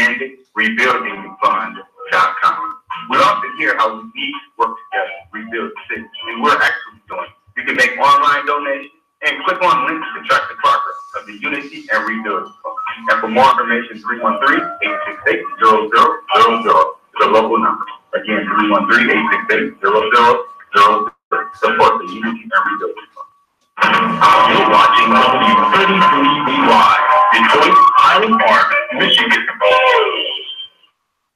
BrandedRebuildingFund.com. We often hear how we need to work together to rebuild the city, and we're actually doing it. You can make online donations and click on links to track the progress of the Unity and Rebuilding Fund. And for more information, 313-868-0000 is a local number. Again, 313-868-0000. Support the Unity and Rebuilding Fund. You're watching W33BY, Detroit, Highland Park, Michigan.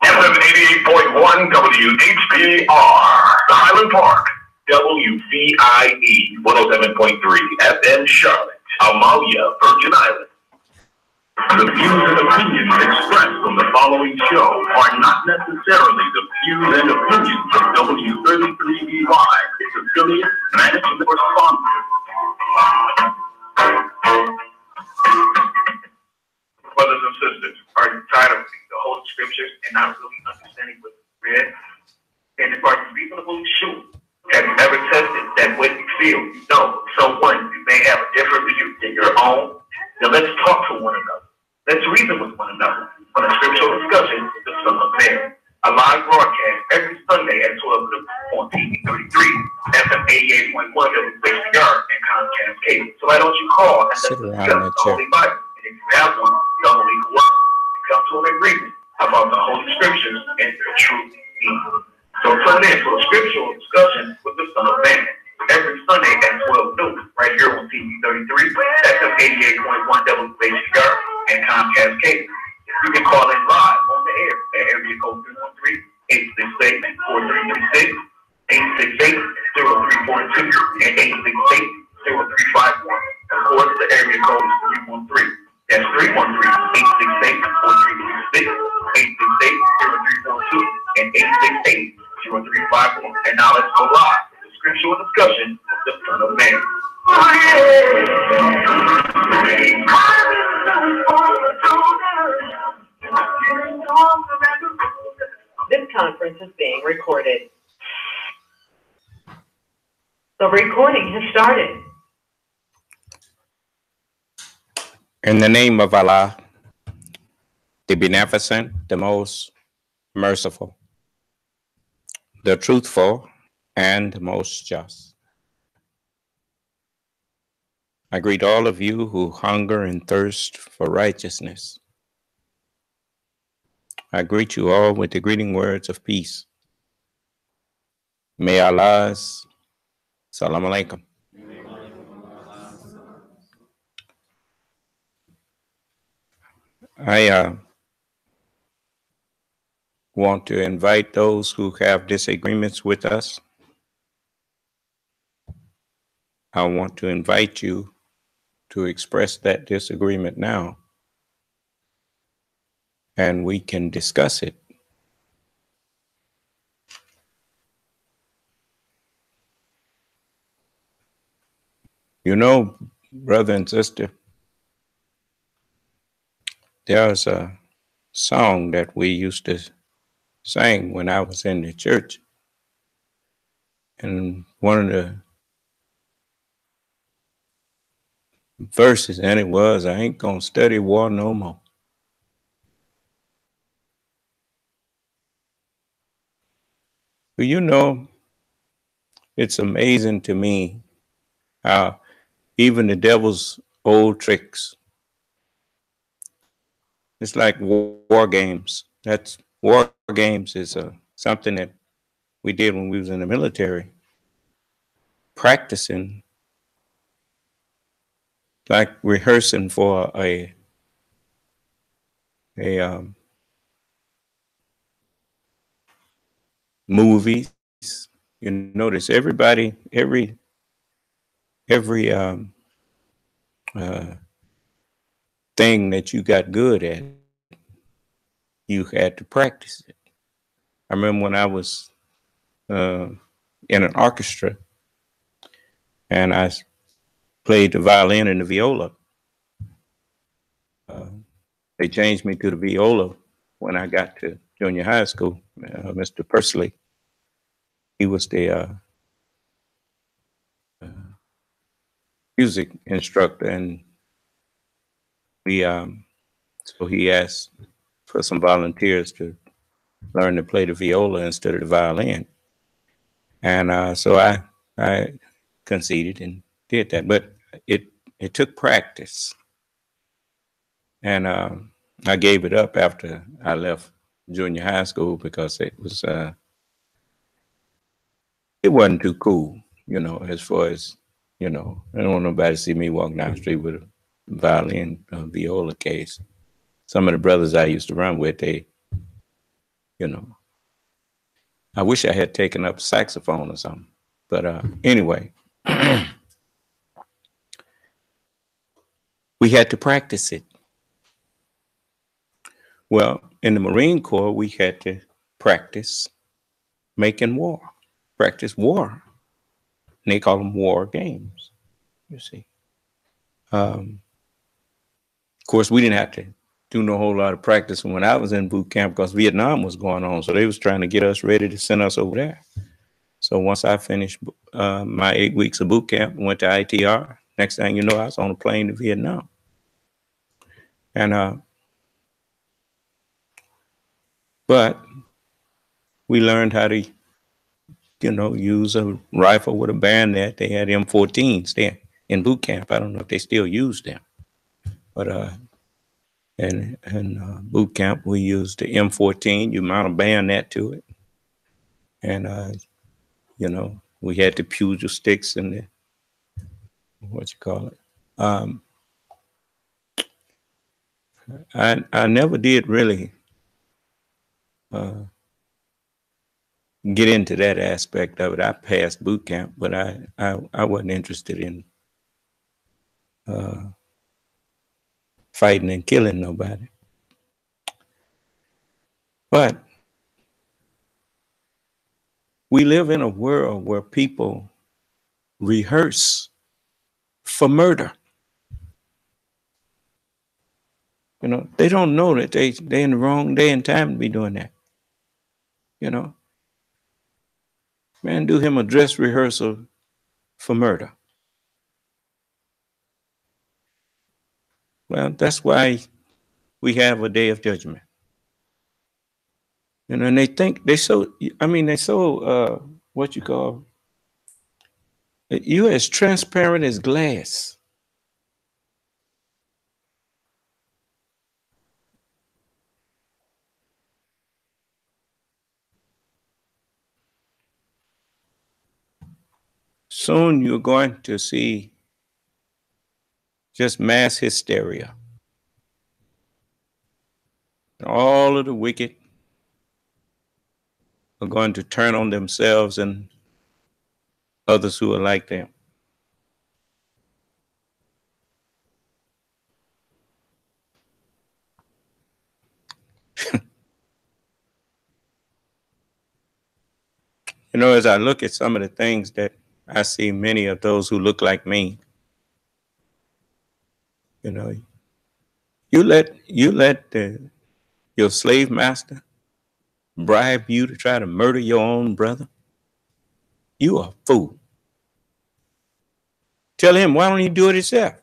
FM 88.1 WHBR, Highland Park. WVIE 107.3 FM Charlotte, Amalia, Virgin Islands. The views and opinions expressed on the following show are not necessarily the views and opinions of W33BY, its affiliates, management, or sponsors. Brothers and sisters, are you tired of reading the Holy Scriptures and not really understanding what is read? And if are you reasonably sure? Have you ever tested that when you feel you know someone you may have a different view than your own? Now let's talk to one another. Let's reason with one another on a scriptural discussion with the Son of Man. A live broadcast every Sunday at 12 noon on TV 33, FM 88.1 WHBR and Comcast Cable. So why don't you call and let's discuss the Holy Bible? And if you have one, double equal up and come to an agreement about the Holy Scriptures and their true meaning. So tune in to a scriptural discussion with the Son of Man every Sunday at 12 noon, right here on TV 33, FM 88.1 WHBR and Comcast Cable. You can call in live on the air at area code 313-868-4336, 868-0342, and 868-0351. Of course, the area code is 313. That's 313-868-4336, 868-0342, and 868-0351. And now let's go live to the scriptural discussion of the Son of Man. This conference is being recorded. The recording has started. In the name of Allah, the Beneficent, the Most Merciful, the Truthful, and the Most Just. I greet all of you who hunger and thirst for righteousness. I greet you all with the greeting words of peace. May Allah's Salam Alaikum. I want to invite those who have disagreements with us. I want to invite you to express that disagreement now, and we can discuss it. You know, brother and sister, there's a song that we used to sing when I was in the church. And one of the verses, and it was, I ain't gonna study war no more. But you know, it's amazing to me how even the devil's old tricks, it's like war games. That's war games is something that we did when we was in the military, practicing, like rehearsing for a movies. You notice everybody, every thing that you got good at, you had to practice it. I remember when I was in an orchestra and I played the violin and the viola. They changed me to the viola when I got to junior high school. Mr. Pursley, he was the music instructor, and we so he asked for some volunteers to learn to play the viola instead of the violin. And so I conceded and did that. But it took practice. And I gave it up after I left junior high school because it wasn't too cool, as far as, I don't want nobody to see me walking down the street with a violin, viola case. Some of the brothers I used to run with, they, I wish I had taken up saxophone or something. But anyway, we had to practice it. Well, in the Marine Corps, we had to practice making war, practice war. And they call them war games, you see. Of course, we didn't have to do no whole lot of practice when I was in boot camp because Vietnam was going on. So they was trying to get us ready to send us over there. So once I finished my 8 weeks of boot camp and went to ITR, next thing you know, I was on a plane to Vietnam. And but we learned how to, use a rifle with a bayonet. They had M14s there in boot camp. I don't know if they still use them, but in boot camp we used the M14. You mount a bayonet to it, and we had the pugil sticks and the I never did really get into that aspect of it. I passed boot camp, but I wasn't interested in fighting and killing nobody. But we live in a world where people rehearse for murder. They don't know that they're in the wrong day and time to be doing that. Man, do him a dress rehearsal for murder. Well, that's why we have a day of judgment. And they think you're as transparent as glass. Soon you're going to see just mass hysteria. All of the wicked are going to turn on themselves and others who are like them. As I look at some of the things that I see many of those who look like me, you let your slave master bribe you to try to murder your own brother, you are a fool. Tell him, why don't he do it himself?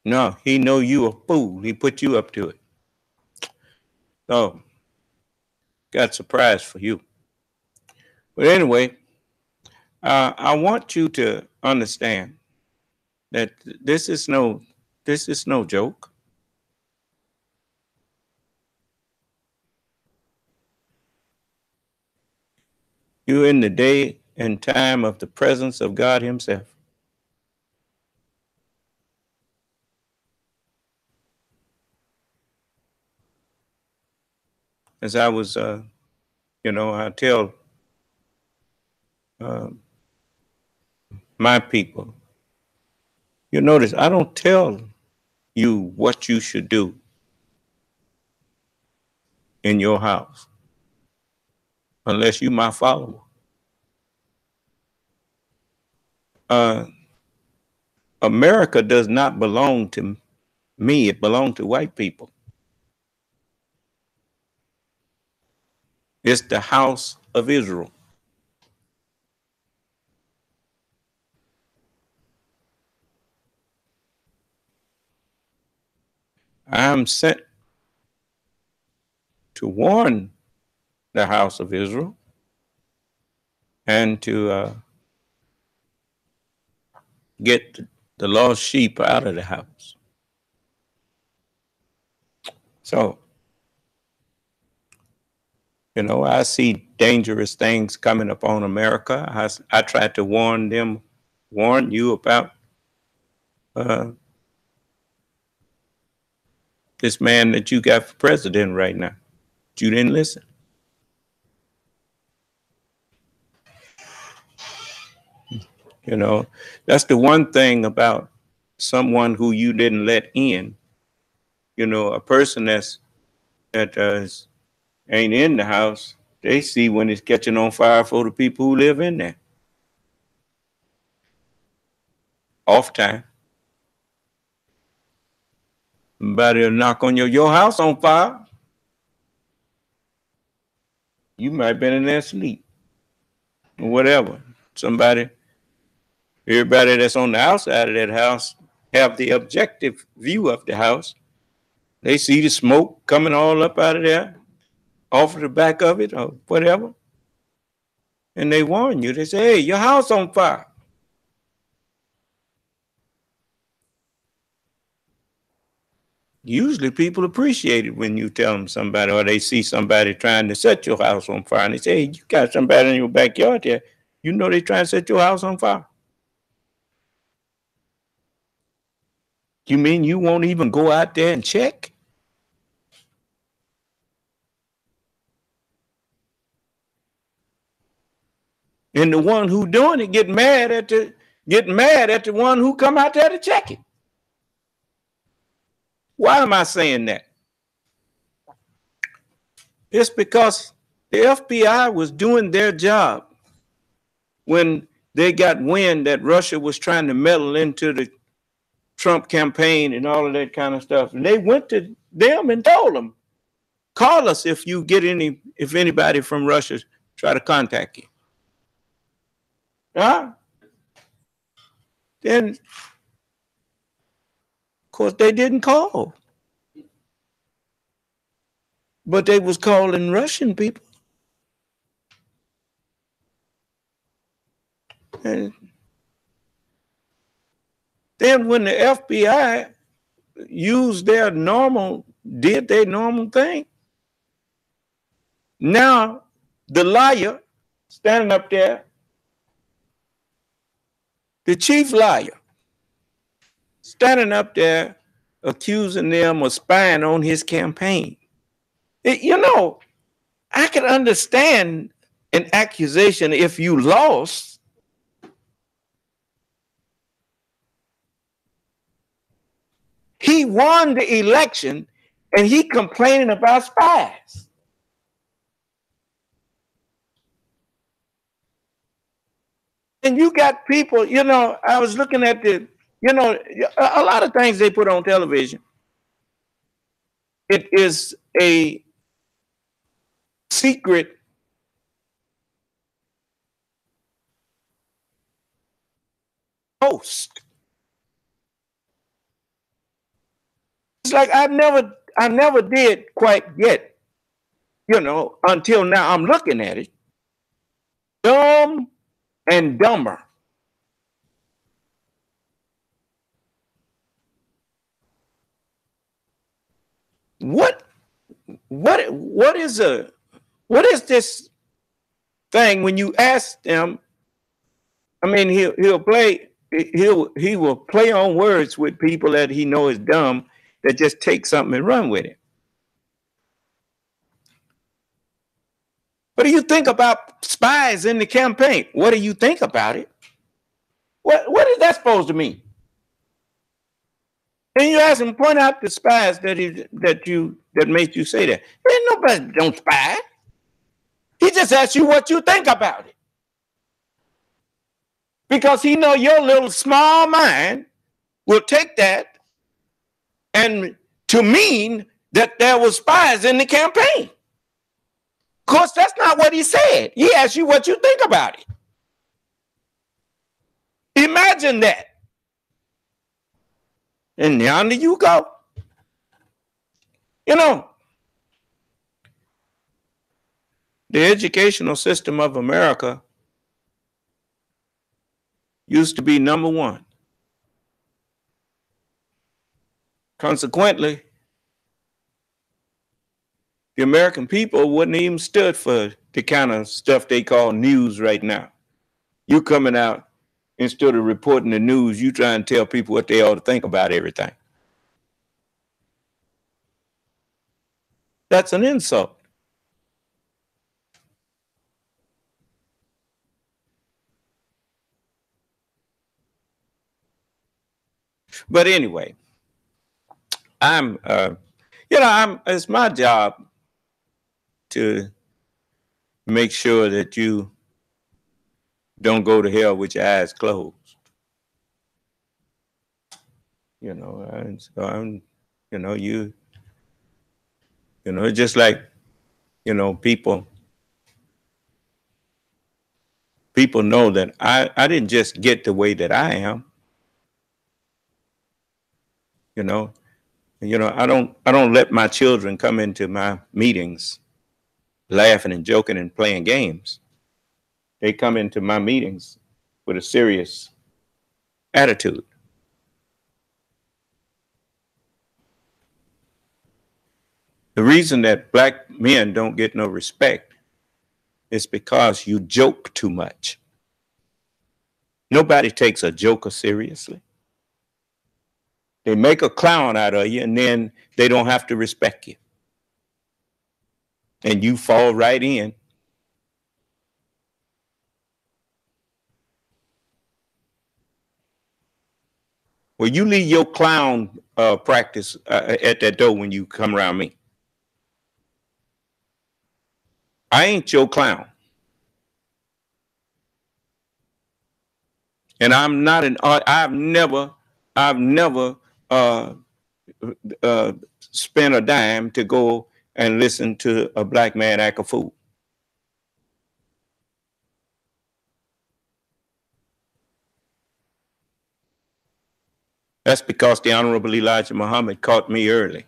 No, he know you a fool. He put you up to it. So, got a surprise for you. But anyway, I want you to understand that this is no joke. You're in the day and time of the presence of God himself. As I was, I tell my people, you notice I don't tell you what you should do in your house unless you my follower. America does not belong to me. It belongs to white people. It's the house of Israel. I am sent to warn the house of Israel and to get the lost sheep out of the house. So, you know, I see dangerous things coming upon America. I try to warn you about this man that you got for president right now. But you didn't listen. You know, that's the one thing about someone who you didn't let in. You know, a person that ain't in the house, they see when it's catching on fire for the people who live in there. Off time. Somebody will knock on your house on fire. You might have been in there asleep. Or whatever. Everybody that's on the outside of that house have the objective view of the house. They see the smoke coming all up out of there, off of the back of it or whatever. And they warn you. They say, hey, your house on fire. Usually people appreciate it when you tell them somebody, or they see somebody trying to set your house on fire. And they say, hey, you got somebody in your backyard there. You know they trying to set your house on fire. You mean you won't even go out there and check? And the one who doing it get mad at the one who come out there to check it. Why am I saying that? It's because the FBI was doing their job when they got wind that Russia was trying to meddle into the Trump campaign and all of that kind of stuff. And they went to them and told them, call us if anybody from Russia try to contact you. Then, of course, they didn't call. But they was calling Russian people. And then when the FBI did their normal thing, now the liar standing up there, the chief liar, standing up there accusing them of spying on his campaign. You know, I can understand an accusation if you lost. He won the election and he complaining about spies. And you got people, you know, I was looking at a lot of things they put on television. It is a secret host. It's like I never did quite get, until now I'm looking at it. Dumb and dumber. What is this thing when you ask them? I mean, he will play on words with people that he knows is dumb, that just take something and run with it. What do you think about spies in the campaign? What do you think about it? What is that supposed to mean? And you ask him, point out the spies that made you say that. Ain't nobody don't spy. He just asks you what you think about it. Because he know your little small mind will take that and to mean that there was spies in the campaign. Of course, that's not what he said. He asked you what you think about it. Imagine that. And yonder you go. You know, the educational system of America used to be number one. Consequently, the American people wouldn't even stood for the kind of stuff they call news right now. You coming out, instead of reporting the news, you try and tell people what they ought to think about everything. That's an insult. But anyway, it's my job to make sure that you don't go to hell with your eyes closed. You know, and so I'm, it's just like, people know that I didn't just get the way that I am. I don't let my children come into my meetings laughing and joking and playing games. They come into my meetings with a serious attitude. The reason that black men don't get no respect is because you joke too much. Nobody takes a joker seriously. They make a clown out of you, and then they don't have to respect you. And you fall right in. Well, you leave your clown practice at that door when you come around me. I ain't your clown. And I'm not an art. I've never spent a dime to go and listen to a black man act a fool. That's because the Honorable Elijah Muhammad caught me early.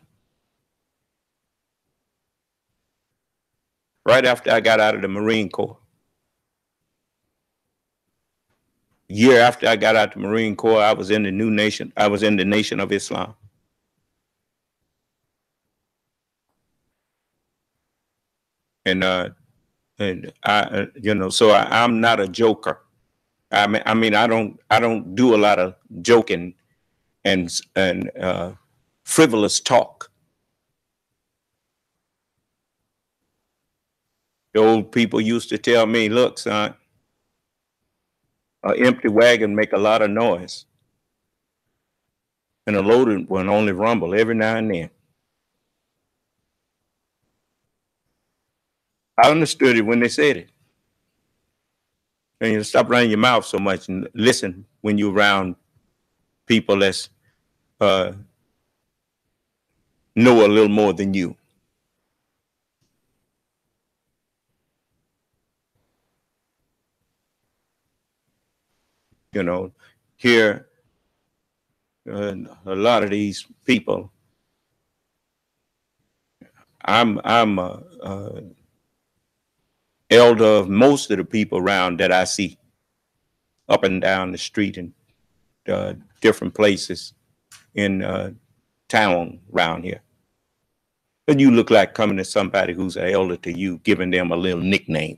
Right after I got out of the Marine Corps. A year after I got out of the Marine Corps, I was in the new nation. I was in the Nation of Islam. And I, so I'm not a joker. I mean, I don't do a lot of joking and frivolous talk. The old people used to tell me, look, son, an empty wagon make a lot of noise, and a loaded one only rumble every now and then. I understood it when they said it. And you stop running your mouth so much and listen when you're around people that's know a little more than you. Here, a lot of these people, I'm elder of most of the people around that I see up and down the street in different places in town around here. But you look like coming to somebody who's an elder to you, giving them a little nickname.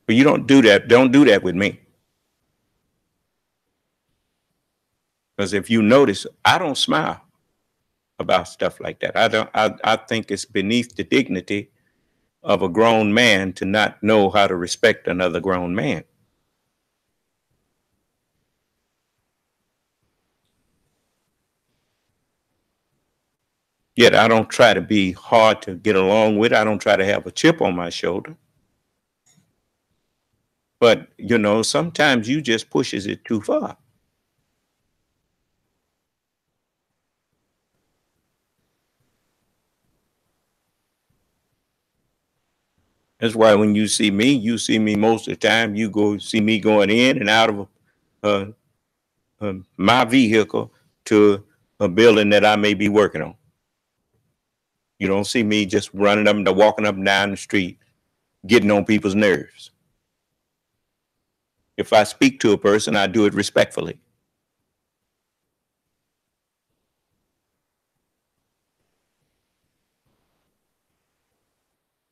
But you don't do that. Don't do that with me. Because if you notice, I don't smile about stuff like that. I think it's beneath the dignity of a grown man to not know how to respect another grown man. Yet I don't try to be hard to get along with. I don't try to have a chip on my shoulder. But, sometimes you just pushes it too far. That's why when you see me most of the time, you see me going in and out of my vehicle to a building that I may be working on. You don't see me just running up and walking up and down the street, getting on people's nerves. If I speak to a person, I do it respectfully.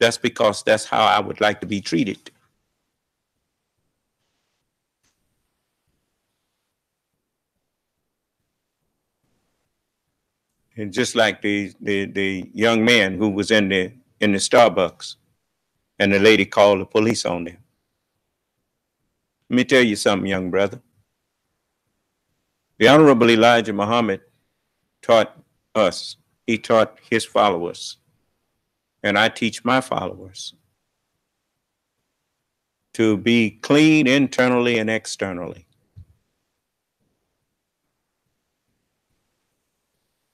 That's because that's how I would like to be treated. And just like the young man who was in the Starbucks and the lady called the police on them. Let me tell you something, young brother. The Honorable Elijah Muhammad taught us, he taught his followers, and I teach my followers to be clean internally and externally.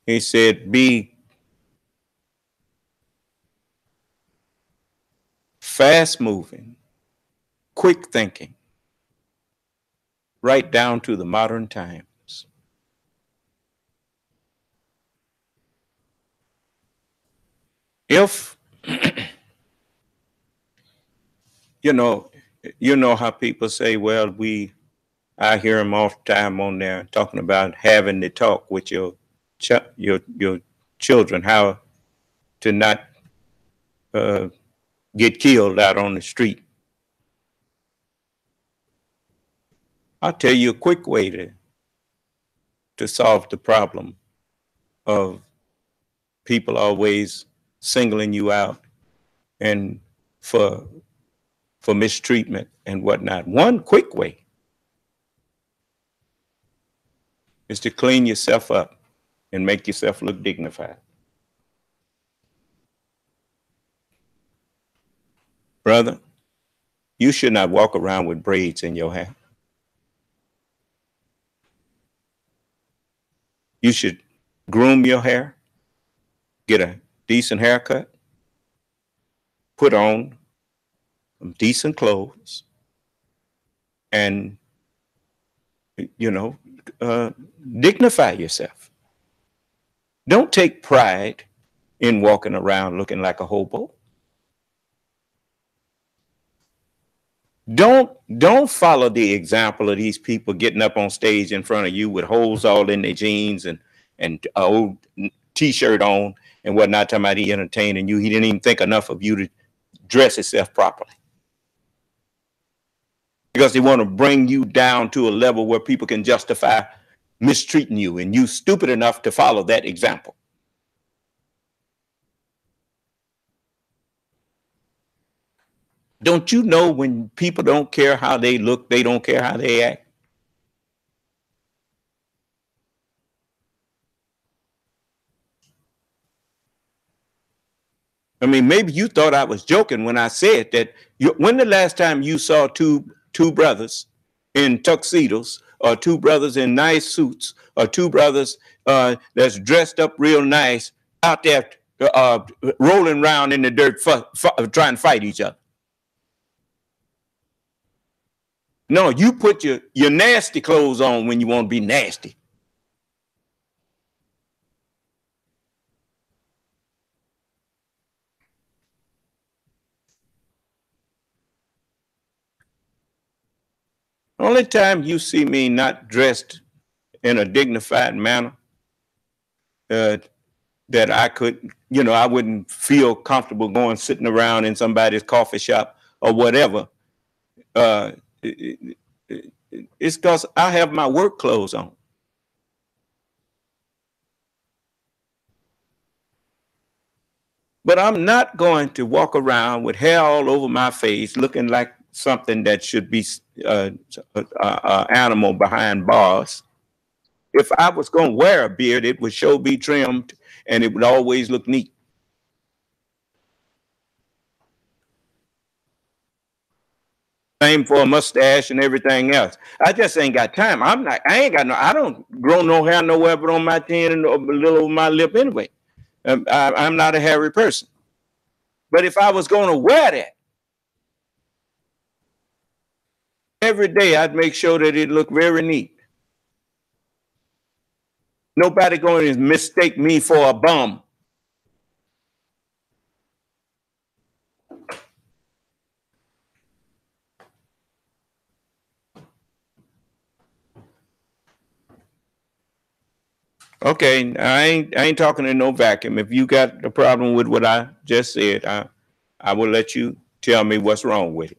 He said, be fast moving, quick thinking, right down to the modern times. If, you know how people say, well, I hear them all the time on there talking about having the talk with your children, how to not get killed out on the street. I'll tell you a quick way to solve the problem of people always singling you out and for mistreatment and whatnot. One quick way is to clean yourself up and make yourself look dignified. Brother, you should not walk around with braids in your hair. You should groom your hair, get a decent haircut, put on some decent clothes, and, dignify yourself. Don't take pride in walking around looking like a hobo. Don't follow the example of these people getting up on stage in front of you with holes all in their jeans and an old t-shirt on and whatnot, talking about he entertaining you. He didn't even think enough of you to dress yourself properly. Because they want to bring you down to a level where people can justify mistreating you, and you stupid enough to follow that example. Don't you know when people don't care how they look, they don't care how they act? I mean, maybe you thought I was joking when I said that. When the last time you saw two brothers in tuxedos, or two brothers in nice suits, or two brothers that's dressed up real nice out there rolling around in the dirt trying to fight each other? No, you put your nasty clothes on when you want to be nasty. The only time you see me not dressed in a dignified manner, that I could, I wouldn't feel comfortable going sitting around in somebody's coffee shop or whatever, it's because I have my work clothes on. But I'm not going to walk around with hair all over my face looking like something that should be an animal behind bars. If I was going to wear a beard, it would sure be trimmed and it would always look neat. Same for a mustache and everything else. I just ain't got time. I don't grow no hair nowhere but on my chin and a little over my lip anyway. I'm not a hairy person. But if I was going to wear that, every day I'd make sure that it looked very neat. Nobody going to mistake me for a bum. Okay, I ain't talking in no vacuum. If you got a problem with what I just said, I will let you tell me what's wrong with it.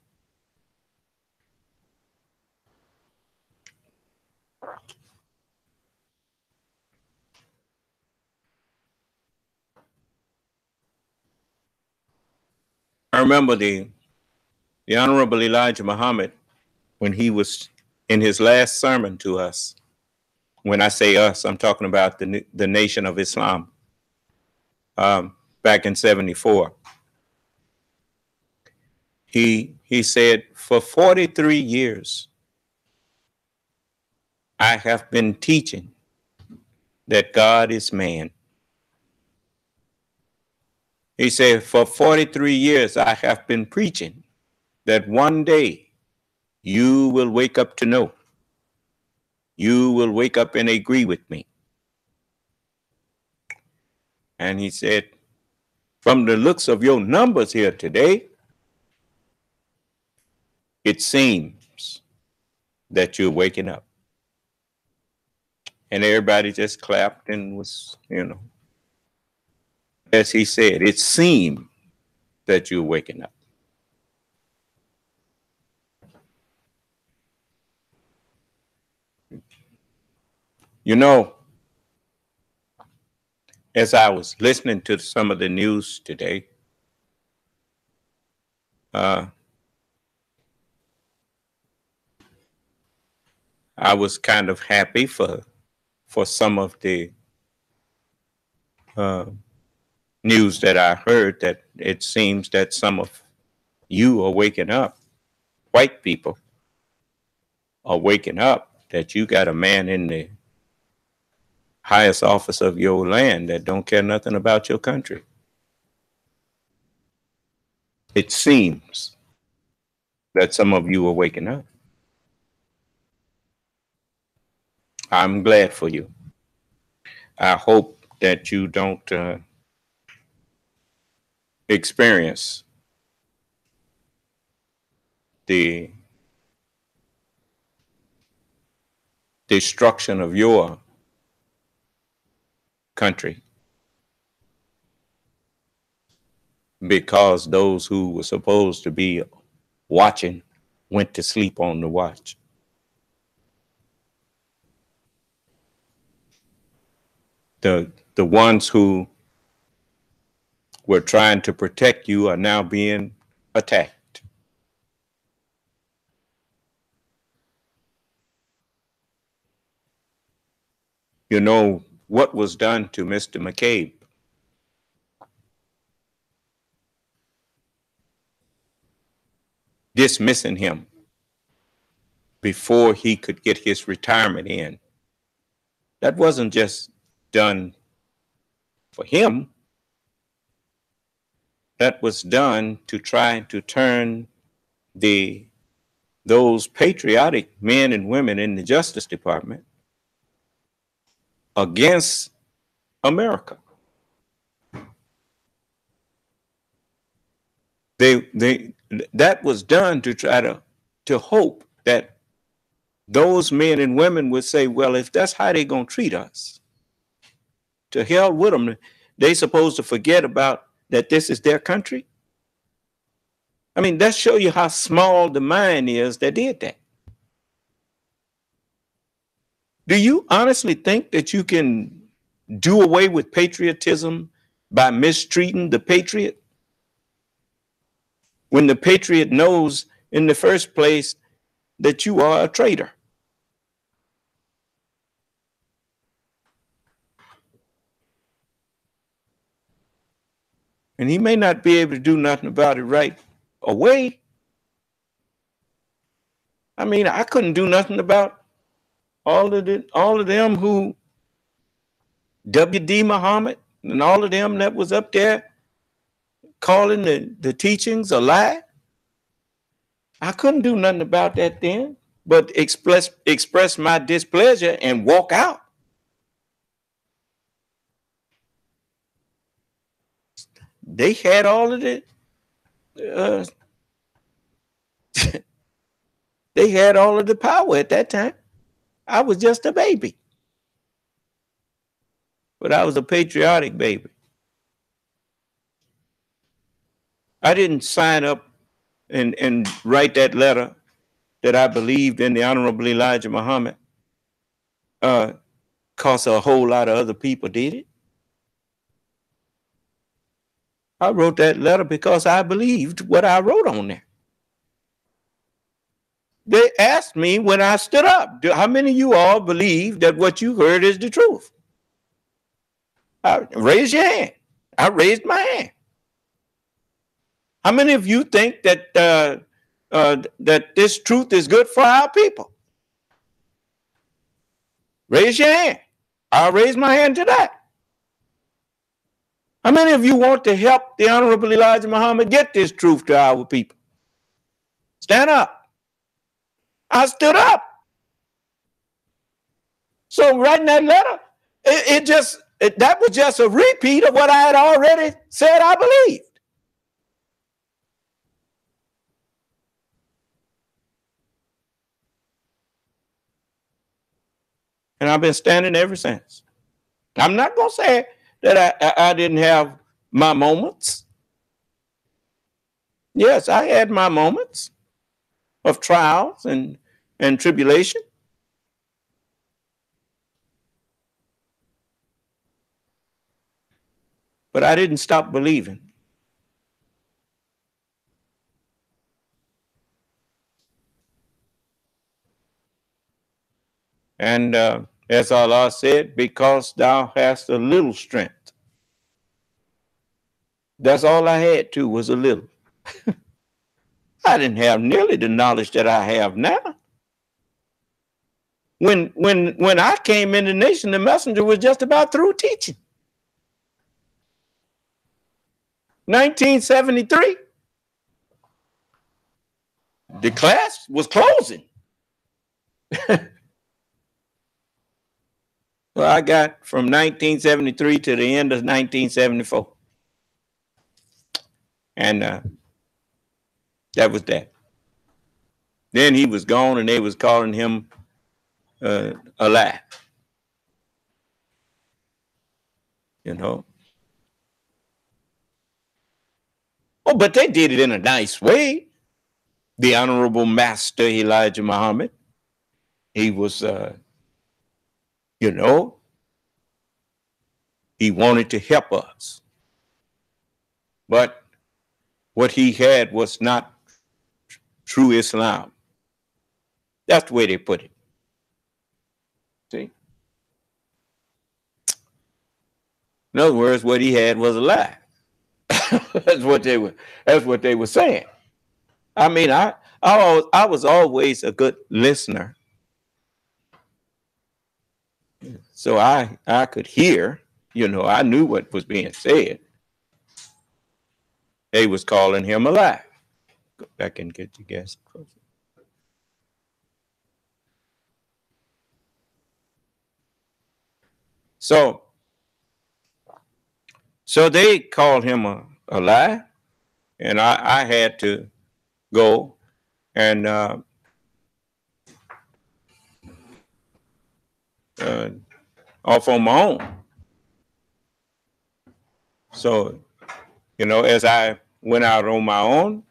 I remember the Honorable Elijah Muhammad when he was in his last sermon to us. When I say us, I'm talking about the Nation of Islam back in '74. He said, for 43 years, I have been teaching that God is man. He said, for 43 years, I have been preaching that one day you will wake up to know. You will wake up and agree with me. And he said, from the looks of your numbers here today, it seems that you're waking up. And everybody just clapped and was, as he said, it seemed that you're waking up. As I was listening to some of the news today, I was kind of happy for some of the news that I heard, that it seems that some of you are waking up. White people are waking up, that you got a man in the highest office of your land that don't care nothing about your country. It seems that some of you are waking up. I'm glad for you. I hope that you don't experience the destruction of your country because those who were supposed to be watching went to sleep on the watch. The ones who were trying to protect you are now being attacked. You know what was done to Mr. McCabe? Dismissing him before he could get his retirement in. That wasn't just done for him. That was done to try to turn those patriotic men and women in the Justice Department against America. That was done to try to hope that those men and women would say, well, if that's how they're going to treat us, to hell with them. They supposed to forget about that this is their country. I mean, that shows you how small the mind is that did that. Do you honestly think that you can do away with patriotism by mistreating the patriot? When the patriot knows in the first place that you are a traitor. And he may not be able to do nothing about it right away. I mean, I couldn't do nothing about all of them who, W.D. Muhammad and all of them that was up there calling the teachings a lie. I couldn't do nothing about that then, but express my displeasure and walk out. they had all of the they had all of the power at that time. I was just a baby. But I was a patriotic baby. I didn't sign up and write that letter that I believed in the Honorable Elijah Muhammad because a whole lot of other people did it. I wrote that letter because I believed what I wrote on there. They asked me when I stood up, how many of you all believe that what you heard is the truth? Raise your hand. I raised my hand. How many of you think that that this truth is good for our people? Raise your hand. I'll raise my hand to that. How many of you want to help the Honorable Elijah Muhammad get this truth to our people? Stand up. I stood up. So writing that letter, that was just a repeat of what I had already said I believed. And I've been standing ever since. I'm not going to say that I didn't have my moments. Yes, I had my moments of trials and tribulation. But I didn't stop believing. And as Allah said, because thou hast a little strength. That's all I had too, was a little. I didn't have nearly the knowledge that I have now. When I came in the nation, the messenger was just about through teaching. 1973. The class was closing. Well, I got from 1973 to the end of 1974. And that was that. Then he was gone and they was calling him alive. You know. Oh, but they did it in a nice way. The Honorable Master Elijah Muhammad, he was, you know, he wanted to help us. But what he had was not true Islam. That's the way they put it. See? In other words, what he had was a lie. That's what they were saying. I mean, I was always a good listener. So I could hear, you know, I knew what was being said. They was calling him alive. Go back and get you guys closer. So they called him a lie, and I had to go and off on my own. So, you know, as I went out on my own,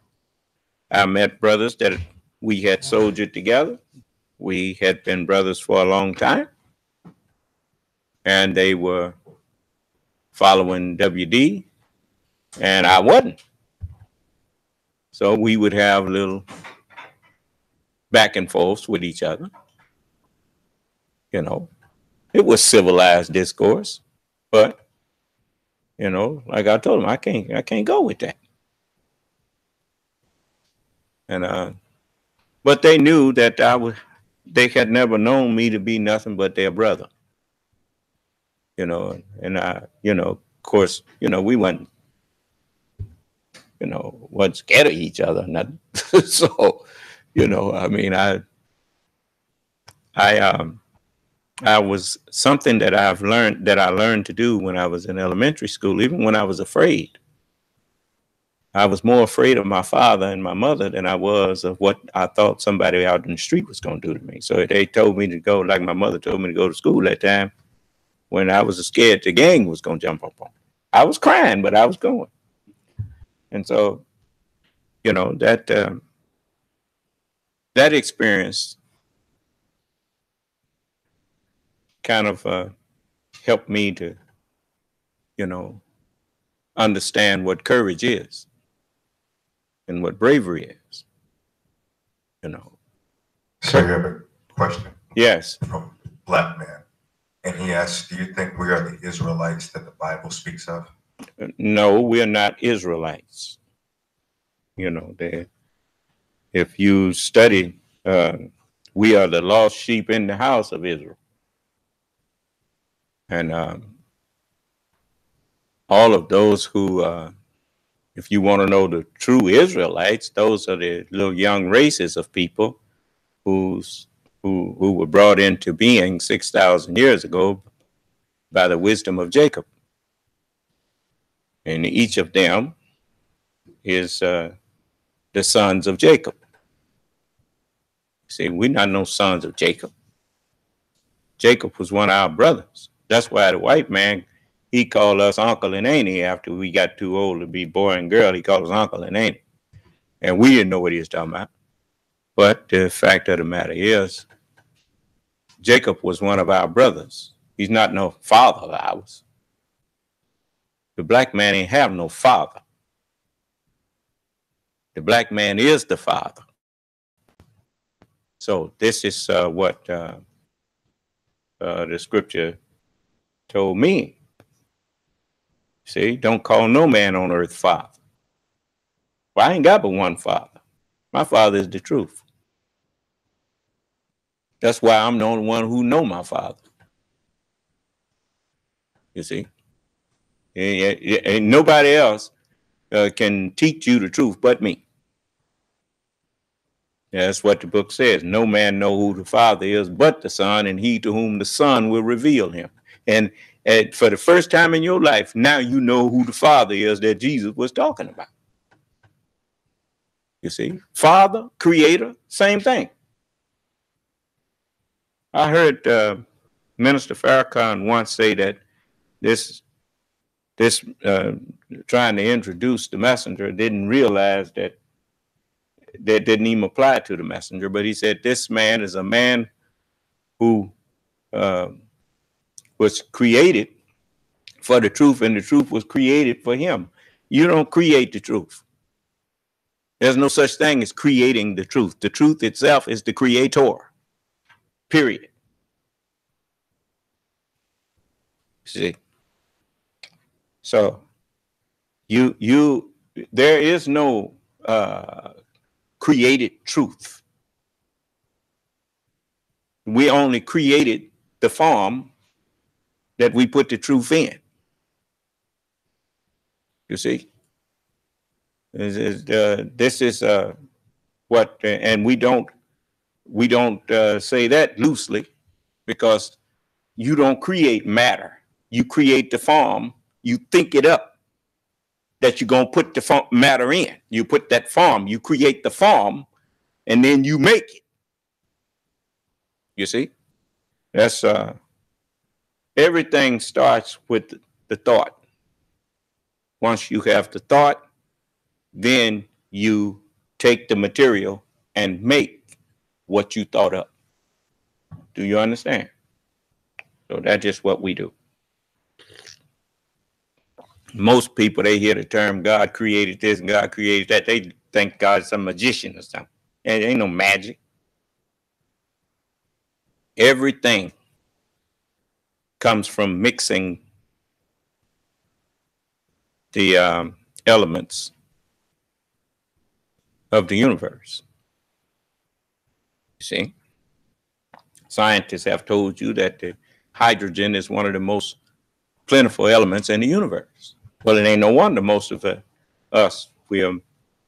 I met brothers that we had soldiered together. We had been brothers for a long time, and they were following WD, and I wasn't. So we would have little back and forths with each other. You know, it was civilized discourse, but, you know, like I told them, I can't go with that. And but they knew that they had never known me to be nothing but their brother. You know, and you know, of course, you know, we wasn't scared of each other, nothing. So, you know, I mean, I was something that I learned to do when I was in elementary school, even when I was afraid. I was more afraid of my father and my mother than I was of what I thought somebody out in the street was going to do to me. So they told me to go, like my mother told me to go to school that time when I was scared the gang was going to jump up on me. I was crying, but I was going. And so, you know, that experience kind of helped me to, you know, understand what courage is and what bravery is, you know. So you have a question? Yes. From Black Man. And he asks, do you think we are the Israelites that the Bible speaks of? No, we're not Israelites. You know, if you study, we are the lost sheep in the house of Israel. And all of those who, if you want to know the true Israelites, those are the little young races of people who were brought into being 6,000 years ago by the wisdom of Jacob. And each of them is the sons of Jacob. See, we're not no sons of Jacob. Jacob was one of our brothers. That's why the white man, he called us uncle and auntie after we got too old to be boy and girl. He called us uncle and auntie. And we didn't know what he was talking about. But the fact of the matter is, Jacob was one of our brothers. He's not no father of ours. The black man ain't have no father. The black man is the father. So this is what the scripture told me. See, don't call no man on earth father. Well, I ain't got but one father. My father is the truth. That's why I'm the only one who know my father. You see? And nobody else can teach you the truth but me. That's what the book says. No man know who the Father is but the Son, and he to whom the Son will reveal him. And for the first time in your life, now you know who the Father is that Jesus was talking about. You see? Father, Creator, same thing. I heard Minister Farrakhan once say that this trying to introduce the messenger didn't realize that didn't even apply to the messenger, but he said this man is a man who was created for the truth, and the truth was created for him. You don't create the truth. There's no such thing as creating the truth. The truth itself is the creator, period. See? So there is no created truth. We only created the form that we put the truth in. You see? This is what, and we don't say that loosely, because you don't create matter. You create the form. You think it up that you're going to put the matter in. You put that form, you create the form, and then you make it. You see? That's everything starts with the thought. Once you have the thought, then you take the material and make what you thought up. Do you understand? So that's just what we do. Most people, they hear the term God created this and God created that, they think God's some magician or something. And it ain't no magic. Everything comes from mixing the elements of the universe. You see? Scientists have told you that the hydrogen is one of the most plentiful elements in the universe. Well, it ain't no wonder most of us, we are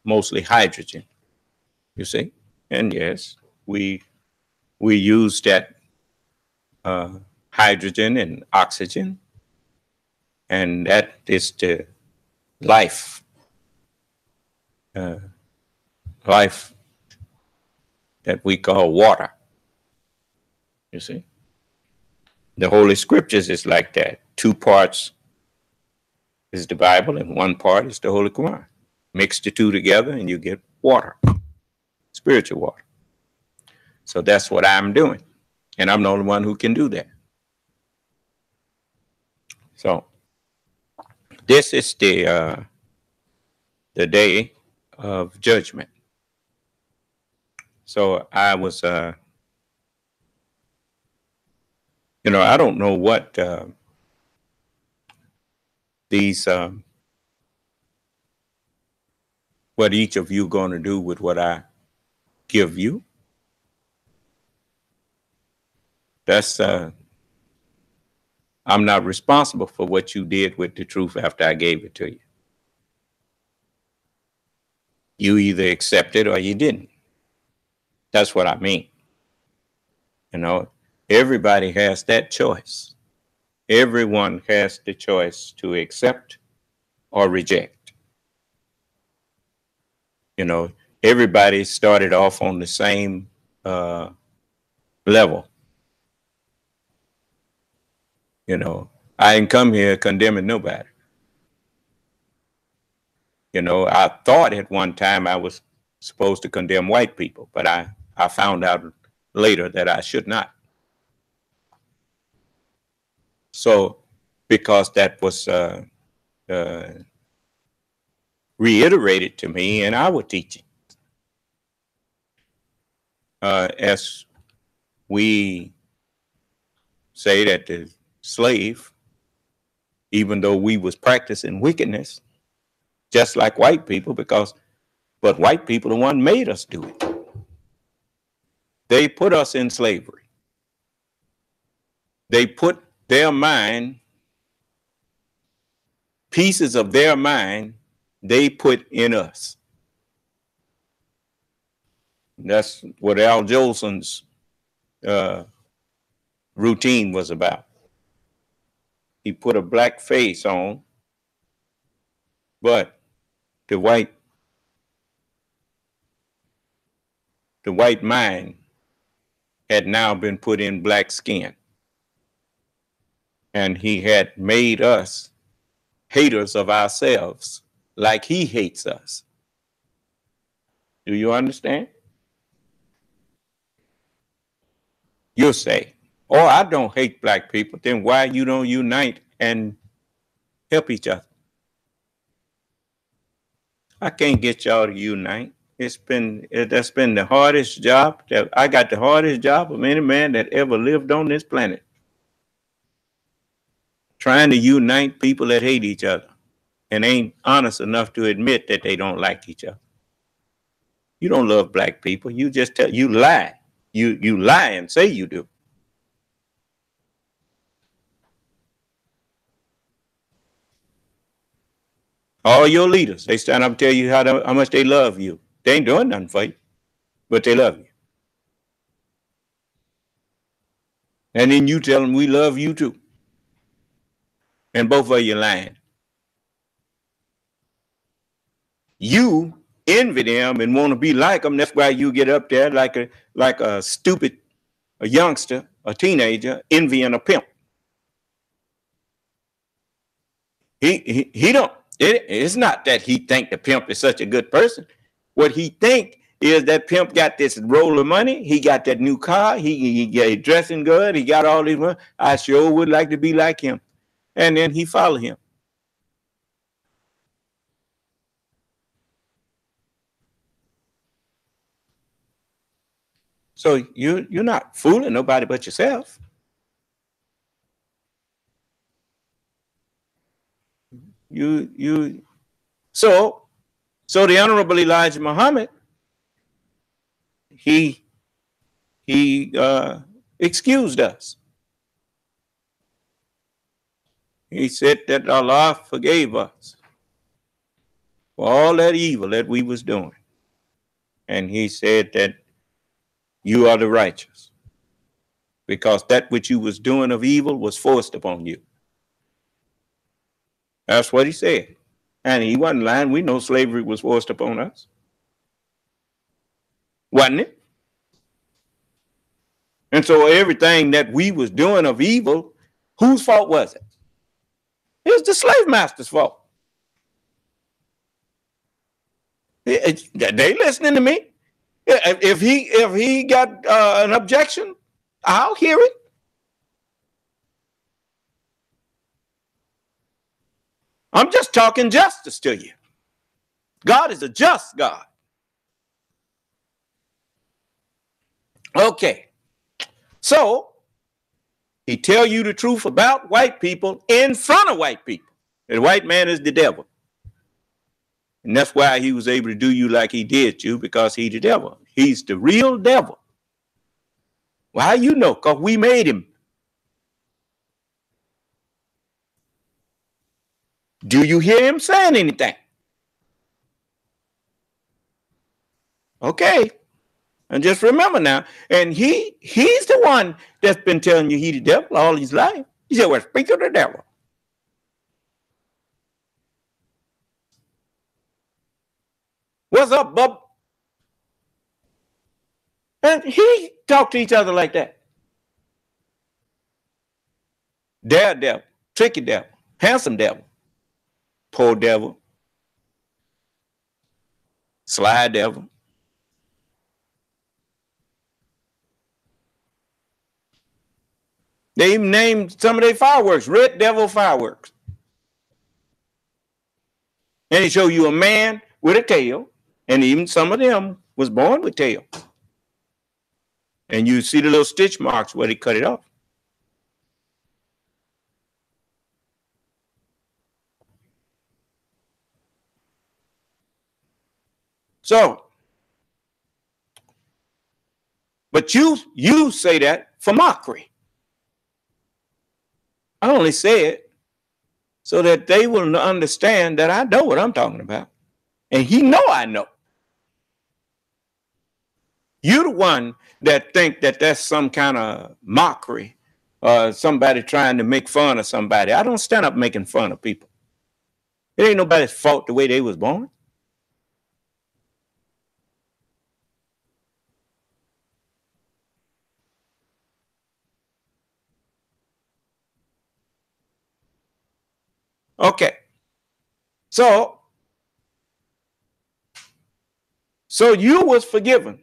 mostly hydrogen, you see? And yes, we use that hydrogen and oxygen, and that is the life life that we call water. You see? The Holy Scriptures is like that. 2 parts is the Bible and 1 part is the Holy Quran. Mix the 2 together and you get water, spiritual water. So that's what I'm doing. And I'm the only one who can do that. So this is the day of judgment. So I was, I don't know what what each of you going to do with what I give you. That's, I'm not responsible for what you did with the truth after I gave it to you. You either accept it or you didn't. That's what I mean. Everybody has that choice. Everyone has the choice to accept or reject. Everybody started off on the same level. I didn't come here condemning nobody. I thought at one time I was supposed to condemn white people, but I found out later that I should not. So, because that was reiterated to me in our teaching, as we say that the slave, even though we was practicing wickedness, just like white people, but white people the one made us do it. They put us in slavery. They put their mind, pieces of their mind, they put in us. That's what Al Jolson's routine was about. He put a black face on, but the white mind had now been put in black skin. And he had made us haters of ourselves like he hates us. Do you understand? You'll say, oh, I don't hate black people. Then why you don't unite and help each other? I can't get y'all to unite. That's been the hardest job. I got the hardest job of any man that ever lived on this planet. Trying to unite people that hate each other and ain't honest enough to admit that they don't like each other. You don't love black people. You just you lie. You lie and say you do. All your leaders, they stand up and tell you how much they love you. They ain't doing nothing for you, but they love you. And then you tell them we love you too. And both of you lying. You envy them and want to be like them. That's why you get up there like a stupid, a youngster, a teenager, envying a pimp. He don't. It's not that he think the pimp is such a good person. What he think is that pimp got this roll of money. He got that new car. He got dressing good. He got all these money. I sure would like to be like him. And then he follow him. So you're not fooling nobody but yourself. So the Honorable Elijah Muhammad, he excused us. He said that Allah forgave us for all that evil that we was doing. And he said that you are the righteous because that which you was doing of evil was forced upon you. That's what he said. And he wasn't lying. We know slavery was forced upon us. Wasn't it? And so everything that we was doing of evil, whose fault was it? It was the slave master's fault. They listening to me. If he got an objection, I'll hear it. I'm just talking justice to you. God is a just God. Okay. So he tell you the truth about white people in front of white people. The white man is the devil. And that's why he was able to do you like he did you, because he's the devil. He's the real devil. Well, how you know? Because we made him. Do you hear him saying anything? Okay. And just remember now, and he's the one that's been telling you he's the devil all his life. He said, well, speak of the devil. What's up, bub? And he talked to each other like that. Daredevil, tricky devil, handsome devil, poor devil, sly devil. They even named some of their fireworks, Red Devil fireworks. And he show you a man with a tail, and even some of them was born with tail. And you see the little stitch marks where they cut it off. So, but you say that for mockery. I only say it so that they will understand that I know what I'm talking about. And he know I know. You're the one that think that that's some kind of mockery or somebody trying to make fun of somebody. I don't stand up making fun of people. It ain't nobody's fault the way they was born. Okay. So you was forgiven.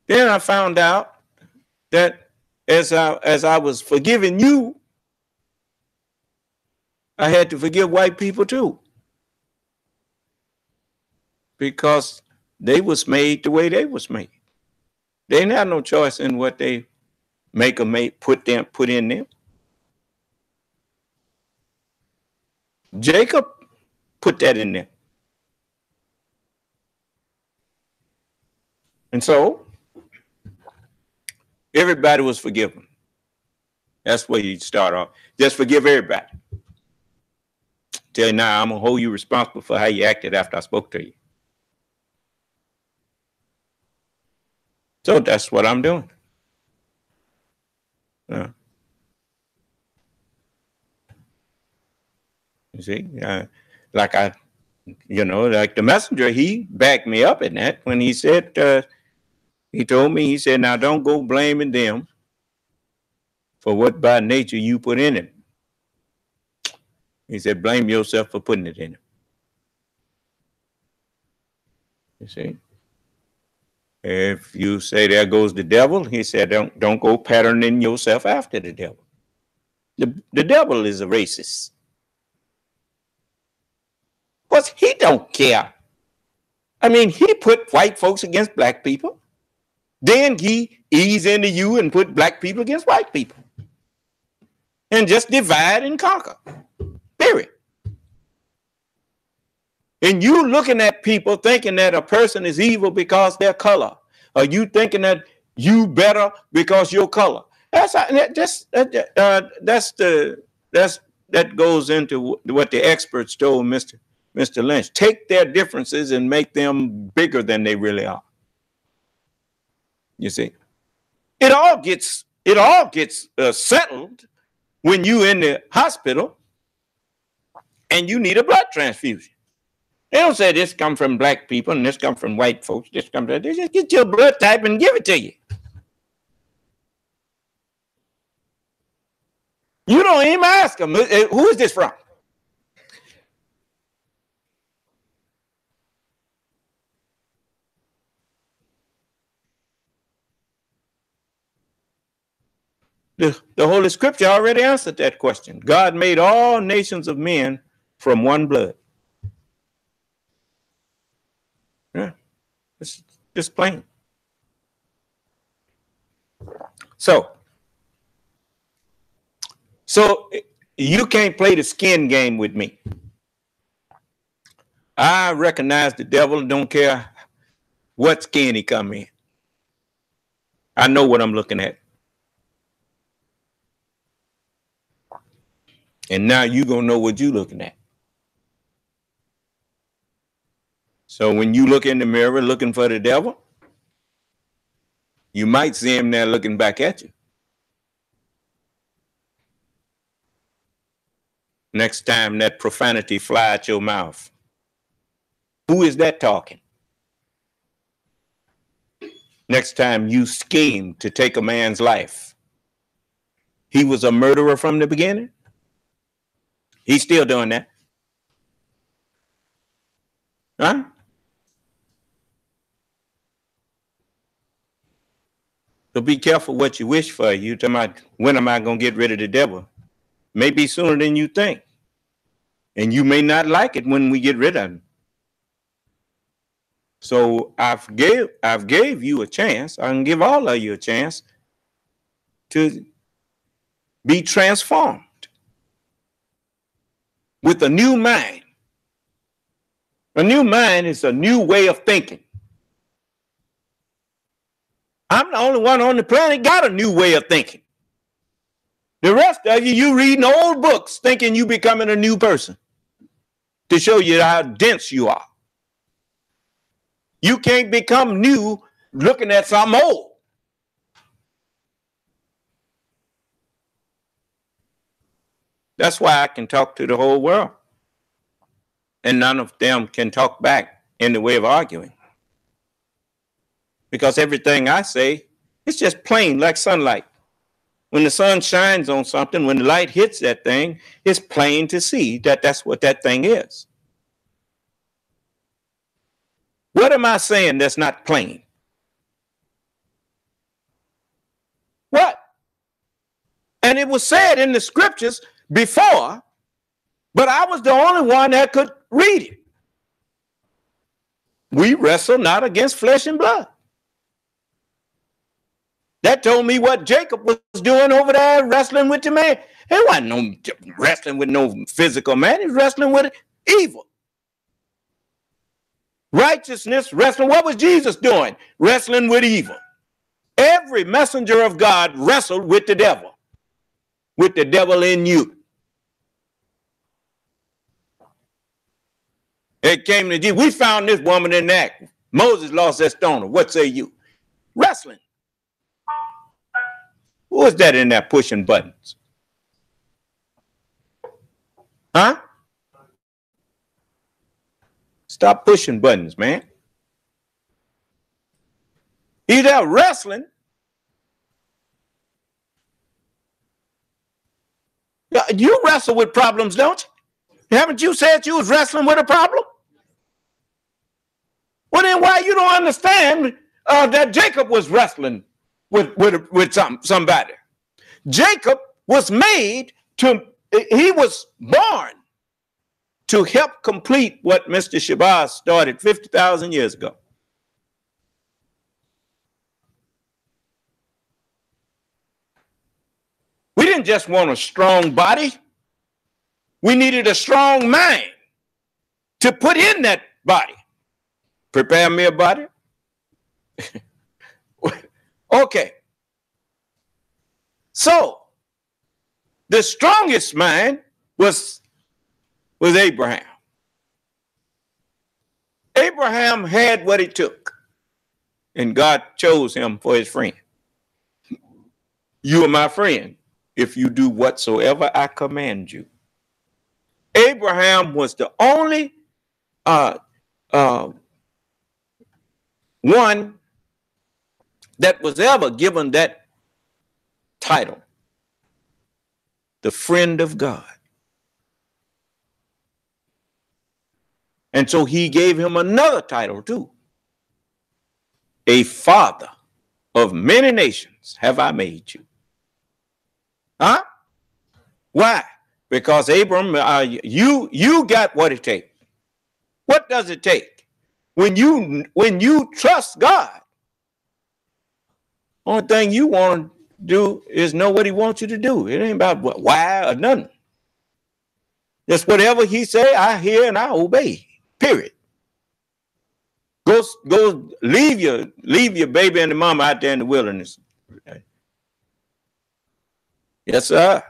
Then I found out that as I was forgiving you, I had to forgive white people too. Because they was made the way they was made. They didn't have no choice in what they make or put in them. Jacob put that in there. And so everybody was forgiven. That's where you start off. Just forgive everybody. Tell you now, I'm going to hold you responsible for how you acted after I spoke to you. So that's what I'm doing. You see, like the messenger, he backed me up in that when he said, he told me, he said, now don't go blaming them for what by nature you put in it. He said, blame yourself for putting it in it. You see? If you say there goes the devil, he said, don't go patterning yourself after the devil. The devil is a racist. Because he don't care. I mean, he put white folks against black people. Then he ease into you and put black people against white people. And just divide and conquer. Period. And you looking at people thinking that a person is evil because their color, or you thinking that you better because your color. That goes into what the experts told Mr. Lynch. Take their differences and make them bigger than they really are. You see, it all gets settled when you in the hospital and you need a blood transfusion. They don't say this come from black people and this come from white folks. This come from, they just get your blood type and give it to you. You don't even ask them, who is this from? The Holy Scripture already answered that question. God made all nations of men from one blood. Yeah, it's just plain. So you can't play the skin game with me. I recognize the devil, don't care what skin he come in. I know what I'm looking at. And now you're going to know what you're looking at. So when you look in the mirror looking for the devil, you might see him there looking back at you. Next time that profanity fly out your mouth, who is that talking? Next time you scheme to take a man's life, he was a murderer from the beginning. He's still doing that. Huh? So be careful what you wish for. You talking about, when am I going to get rid of the devil? Maybe sooner than you think. And you may not like it when we get rid of him. So I've gave you a chance. I can give all of you a chance to be transformed with a new mind. A new mind is a new way of thinking. I'm the only one on the planet got a new way of thinking. The rest of you reading old books thinking you becoming a new person to show you how dense you are. You can't become new looking at something old. That's why I can talk to the whole world. And none of them can talk back in the way of arguing. Because everything I say, it's just plain like sunlight. When the sun shines on something, when the light hits that thing, it's plain to see that that's what that thing is. What am I saying that's not plain? What? And it was said in the scriptures before, but I was the only one that could read it. We wrestle not against flesh and blood. That told me what Jacob was doing over there wrestling with the man. He wasn't no wrestling with no physical man. He was wrestling with evil. Righteousness, wrestling. What was Jesus doing? Wrestling with evil. Every messenger of God wrestled with the devil in you. It came to Jesus. We found this woman in the act. Moses lost that stone. What say you? Wrestling. Who is that in there pushing buttons? Huh? Stop pushing buttons, man. He's there wrestling. You wrestle with problems, don't you? Haven't you said you was wrestling with a problem? Well, then why you don't understand that Jacob was wrestling with somebody? Jacob was made to, he was born to help complete what Mr. Shabazz started 50,000 years ago. We didn't just want a strong body. We needed a strong mind to put in that body. Prepare me a body. Okay. So the strongest mind was Abraham. Abraham had what it took, and God chose him for his friend. You are my friend. if you do whatsoever I command you. Abraham was the only one that was ever given that title, the friend of God. And so he gave him another title too. A father of many nations have I made you. Huh? Why? Because Abram, you got what it takes. What does it take? When you trust God, only thing you want to do is know what he wants you to do. It ain't about what, why or nothing. Just whatever he say, I hear and I obey. Period. Go leave your baby and the mama out there in the wilderness. Yes, sir.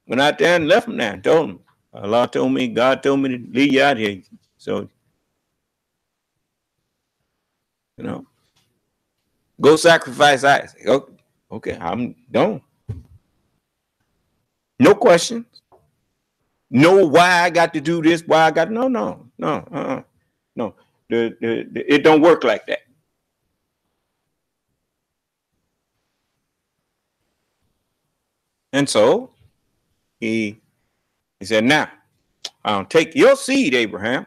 Went out there and left them there and told them. Allah told me, God told me to leave you out here. So, go sacrifice Isaac. Okay, I'm done. No questions. No, why I got to do this, why I got, no. It don't work like that. And so he said, now, I'll take your seed, Abraham,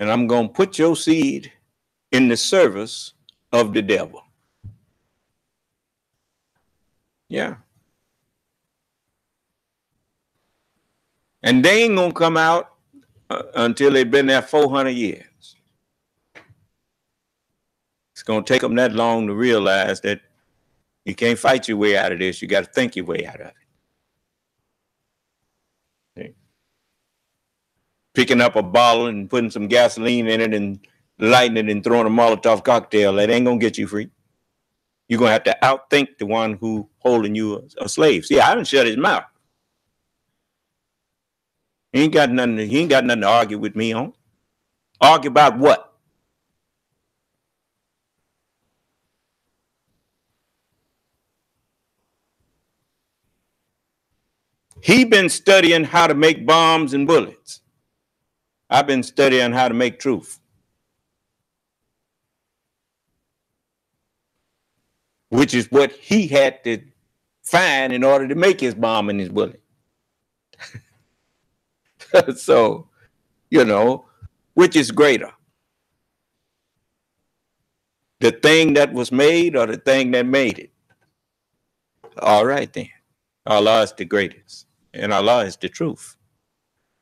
and I'm going to put your seed in the service of the devil. Yeah. And they ain't going to come out until they've been there 400 years. It's going to take them that long to realize that you can't fight your way out of this. You got to think your way out of it. See? Picking up a bottle and putting some gasoline in it and lighting it and throwing a Molotov cocktail, that ain't going to get you free. You're going to have to outthink the one who holding you a slave. See, I didn't shut his mouth. He ain't got nothing to argue with me on. Argue about what? He been studying how to make bombs and bullets. I've been studying how to make truth. Which is what he had to find in order to make his bomb and his bullet. So, which is greater? The thing that was made or the thing that made it? All right then. Allah is the greatest. And Allah is the truth.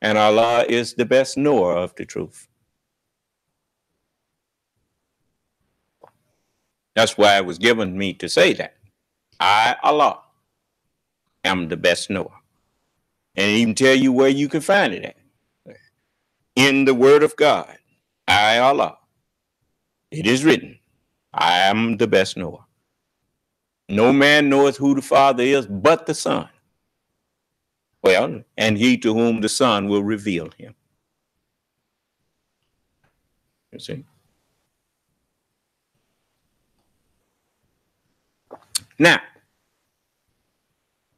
And Allah is the best knower of the truth. That's why it was given me to say that. I, Allah, am the best knower. And even tell you where you can find it at. In the word of God, I, Allah. It is written, I am the best knower. No man knoweth who the Father is but the Son. Well, and he to whom the Son will reveal him. You see? Now,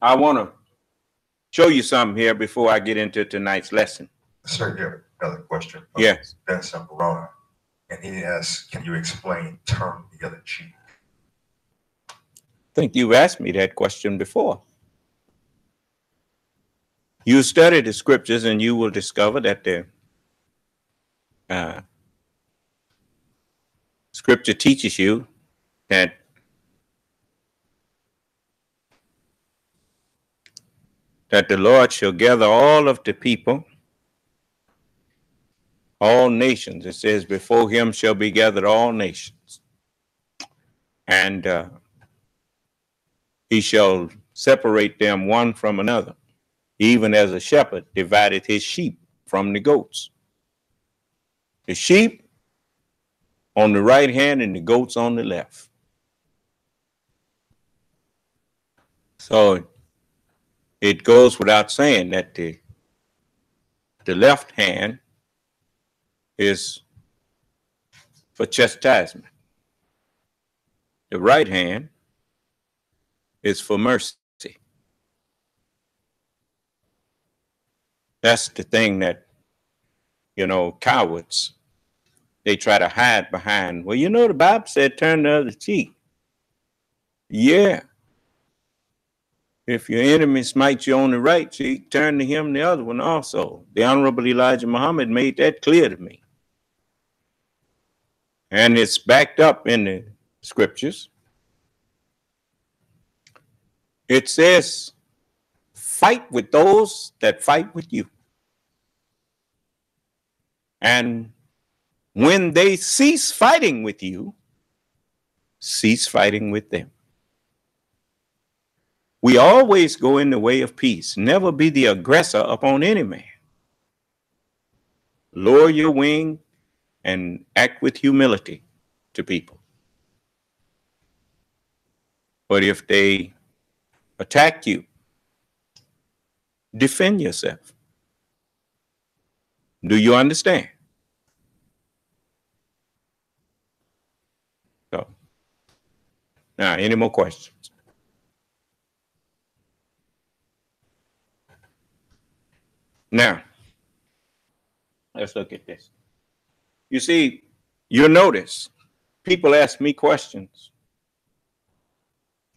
I want to show you something here before I get into tonight's lesson. Sir, you have another question. Yes. That's Verona. And he asks, can you explain turn the other cheek? I think you've asked me that question before. You study the scriptures and you will discover that the scripture teaches you that the Lord shall gather all of the people, all nations. It says, before him shall be gathered all nations. And he shall separate them one from another, even as a shepherd divided his sheep from the goats. The sheep on the right hand and the goats on the left. So it goes without saying that the left hand is for chastisement. The right hand is for mercy. That's the thing that, cowards, they try to hide behind. Well, the Bible said turn the other cheek. Yeah. If your enemy smites you on the right cheek, turn to him the other one also. The Honorable Elijah Muhammad made that clear to me. And it's backed up in the scriptures. It says, fight with those that fight with you. And when they cease fighting with you, cease fighting with them. We always go in the way of peace. Never be the aggressor upon any man. Lower your wing and act with humility to people. But if they attack you, defend yourself. Do you understand? So, now, any more questions? Now, let's look at this. You see, you'll notice people ask me questions.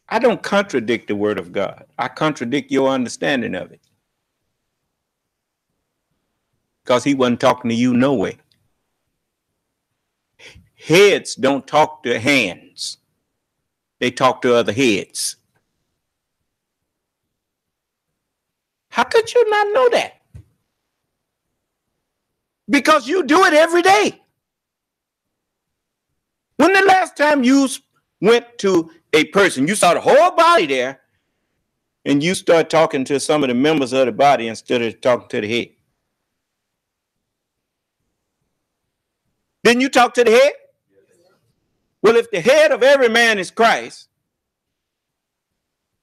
I don't contradict the word of God. I contradict your understanding of it. Because he wasn't talking to you no way. Heads don't talk to hands. They talk to other heads. How could you not know that? Because you do it every day. When the last time you went to a person, you saw the whole body there, and you start talking to some of the members of the body instead of talking to the head? Didn't you talk to the head? Well, if the head of every man is Christ,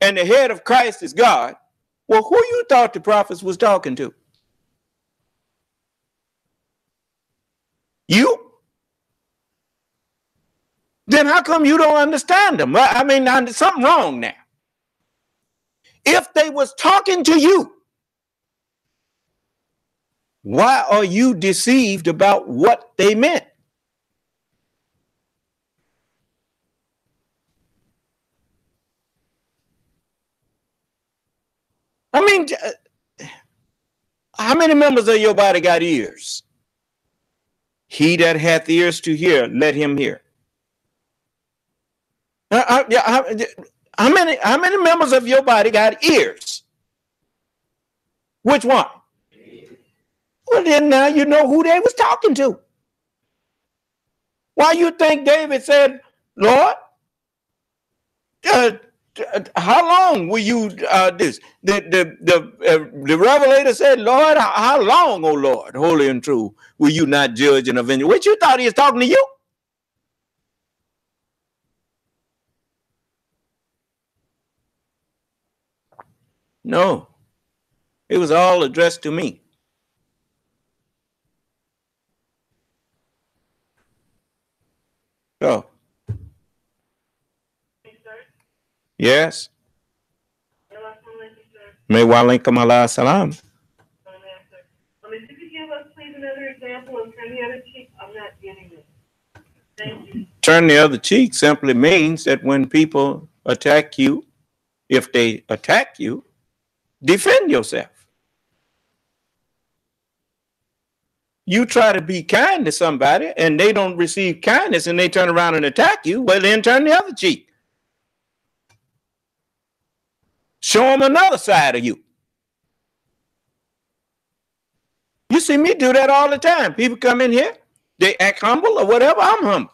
and the head of Christ is God, well, who you thought the prophets was talking to? You? Then how come you don't understand them? I mean, there's something wrong now. If they was talking to you, why are you deceived about what they meant? I mean, how many members of your body got ears? He that hath ears to hear, let him hear. How many members of your body got ears? Which one? Well, then now you know who they was talking to. Why you think David said, Lord, how long will you this? The Revelator said, Lord, how long, O Lord, holy and true, will you not judge and avenge? What you thought he was talking to you? No, it was all addressed to me. So, yes. May walaikum ala salam. If you could give us, please, another example of turn the other cheek, I'm not getting it. Thank you. Turn the other cheek simply means that when people attack you, if they attack you, defend yourself. You try to be kind to somebody and they don't receive kindness and they turn around and attack you, well, then turn the other cheek. Show them another side of you. You see me do that all the time. People come in here, they act humble or whatever, I'm humble.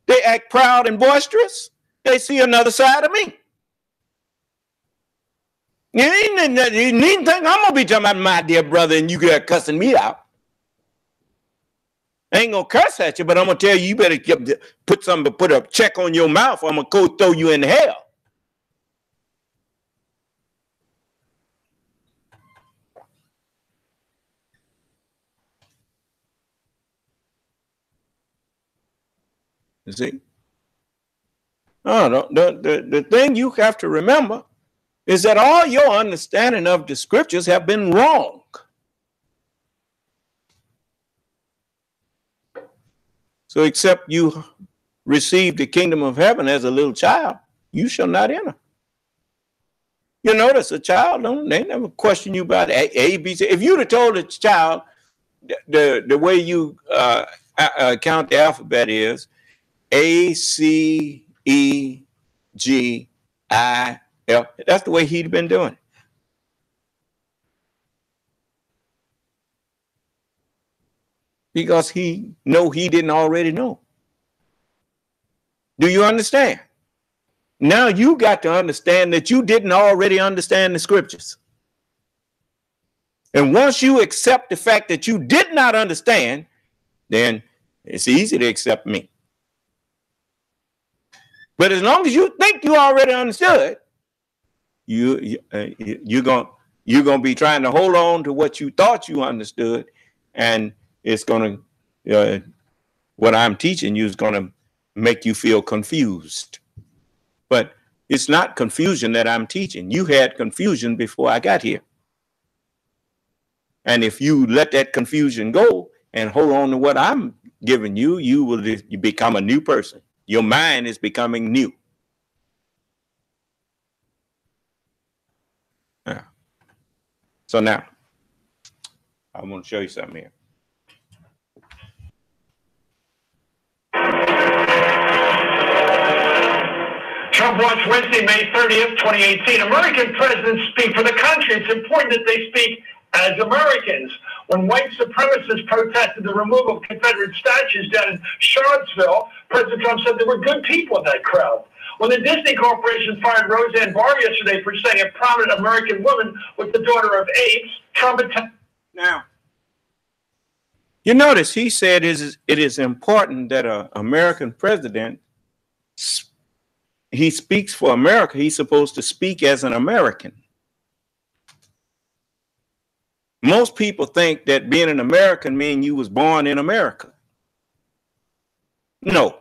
They act proud and boisterous, they see another side of me. You needn't think I'm gonna be talking about my dear brother and you get cussing me out. I ain't gonna curse at you, but I'm gonna tell you, you better put a check on your mouth or I'm gonna go throw you in hell. You see? Oh, the thing you have to remember is that all your understanding of the scriptures have been wrong. So except you receive the kingdom of heaven as a little child, you shall not enter. You notice a child, they never question you about A, B, C. If you'd have told a child the way you count the alphabet is A, C, E, G, I, L, that's the way he'd been doing it. Because he didn't already know. Do you understand? Now you got to understand that you didn't already understand the scriptures. And once you accept the fact that you did not understand, then it's easy to accept me. But as long as you think you already understood, you're gonna be trying to hold on to what you thought you understood, and it's gonna what I'm teaching you is gonna make you feel confused. But it's not confusion that I'm teaching. You had confusion before I got here. And if you let that confusion go and hold on to what I'm giving you, you become a new person. Your mind is becoming new. Yeah. So now, I want to show you something here. Trump watched Wednesday, May 30th, 2018. American presidents speak for the country. It's important that they speak as Americans. When white supremacists protested the removal of Confederate statues down in Charlottesville, President Trump said there were good people in that crowd. When the Disney Corporation fired Roseanne Barr yesterday for saying a prominent American woman was the daughter of apes, Trump attacked. Now, you notice he said it is important that an American president, he speaks for America. He's supposed to speak as an American. Most people think that being an American means you was born in America. No.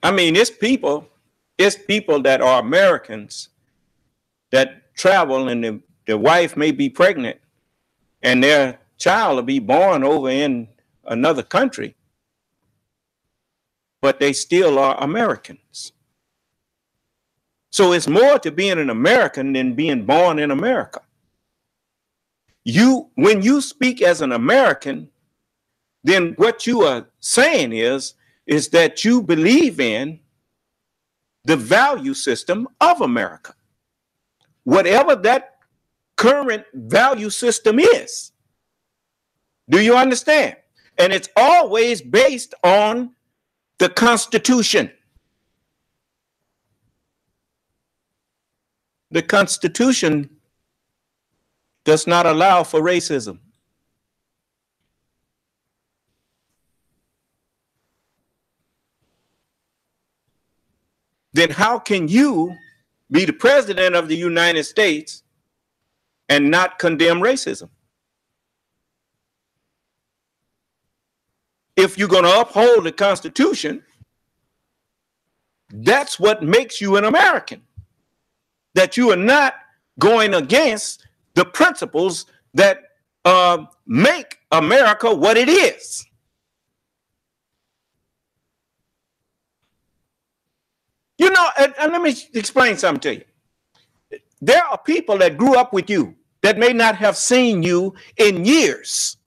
I mean, it's people that are Americans that travel, and the wife may be pregnant and their child will be born over in another country, but they still are Americans. So it's more to being an American than being born in America. When you speak as an American, then what you are saying is that you believe in the value system of America, whatever that current value system is. Do you understand? And it's always based on the Constitution. The Constitution does not allow for racism. Then how can you be the president of the United States and not condemn racism? If you're going to uphold the Constitution, that's what makes you an American. That you are not going against the principles that make America what it is. You know, and let me explain something to you. There are people that grew up with you that may not have seen you in years.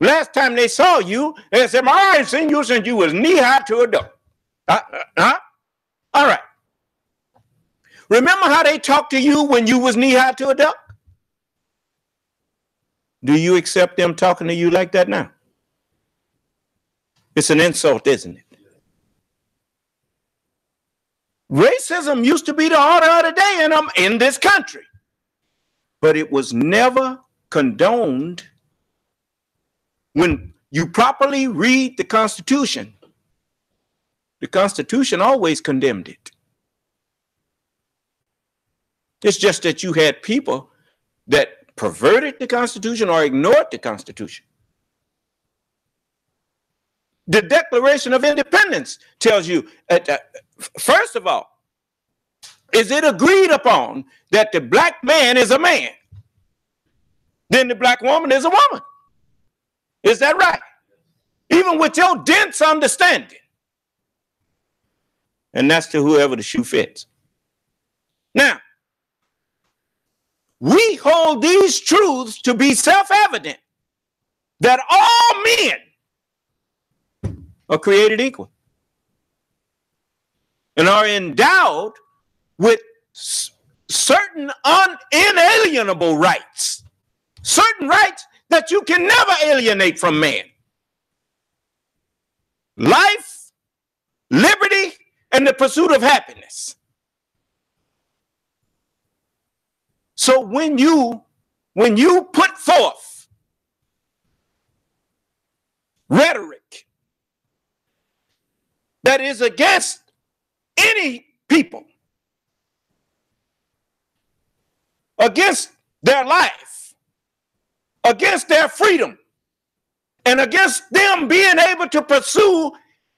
Last time they saw you, they said, I ain't seen you since you was knee-high to a duck. All right. Remember how they talked to you when you was knee-high to a duck? Do you accept them talking to you like that now? It's an insult, isn't it? Racism used to be the order of the day in this country, but it was never condoned. When you properly read the Constitution always condemned it. It's just that you had people that perverted the Constitution or ignored the Constitution. The Declaration of Independence tells you, first of all, is it agreed upon that the black man is a man? Then the black woman is a woman. Is that right? Even with your dense understanding. And that's to whoever the shoe fits. Now, we hold these truths to be self-evident, that all men are created equal and are endowed with certain unalienable rights, certain rights that you can never alienate from man. Life, liberty, and the pursuit of happiness. So when you put forth rhetoric that is against any people, against their life, against their freedom, and against them being able to pursue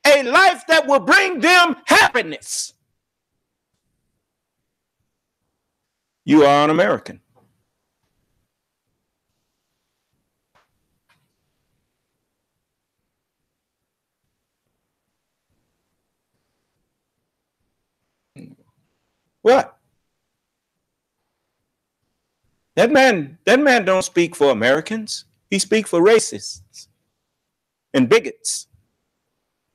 a life that will bring them happiness, you are an American. What? That man don't speak for Americans. He speaks for racists and bigots.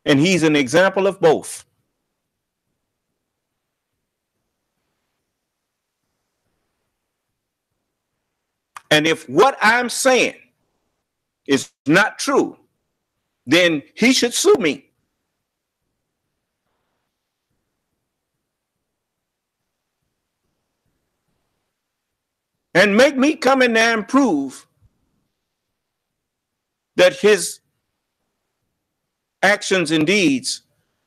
And he's an example of both. And if what I'm saying is not true, then he should sue me. And make me come in there and prove that his actions and deeds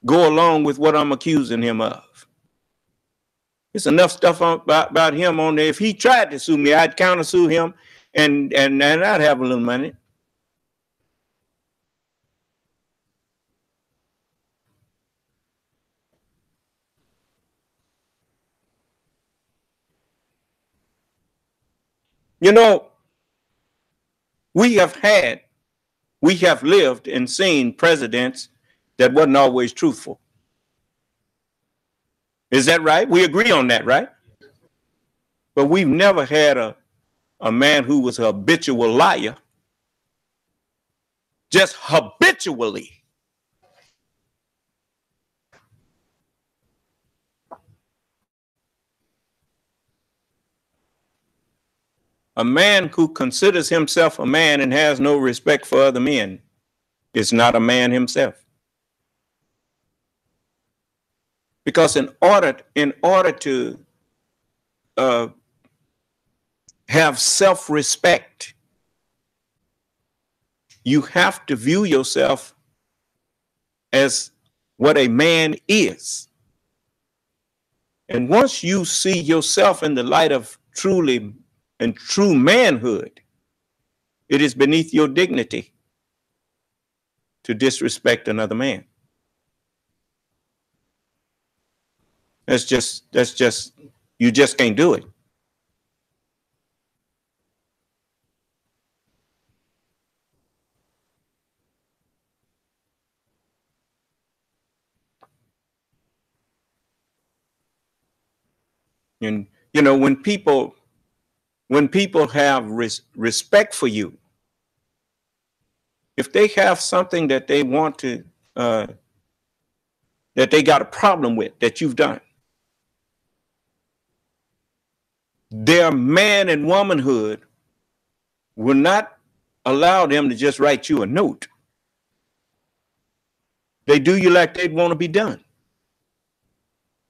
go along with what I'm accusing him of. There's enough stuff about him on there. If he tried to sue me, I'd countersue him and I'd have a little money. You know, we have lived and seen presidents that wasn't always truthful. Is that right? We agree on that, right? But we've never had a man who was a habitual liar. Just habitually. A man who considers himself a man and has no respect for other men is not a man himself. Because in order to have self-respect, you have to view yourself as what a man is. And once you see yourself in the light of truly and true manhood, it is beneath your dignity to disrespect another man. That's just, you just can't do it. And, you know, when people have respect for you, if they have something that they want to, that they got a problem with that you've done, their man and womanhood will not allow them to just write you a note. They do you like they'd want to be done.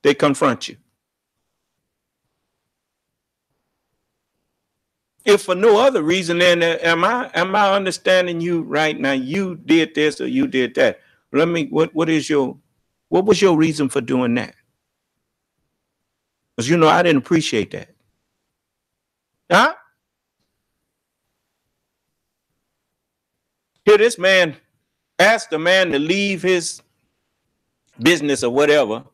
They confront you. If for no other reason, then am I understanding you right now? You did this or you did that. Let me. What was your reason for doing that? Because you know I didn't appreciate that. Huh? Here, this man asked the man to leave his business or whatever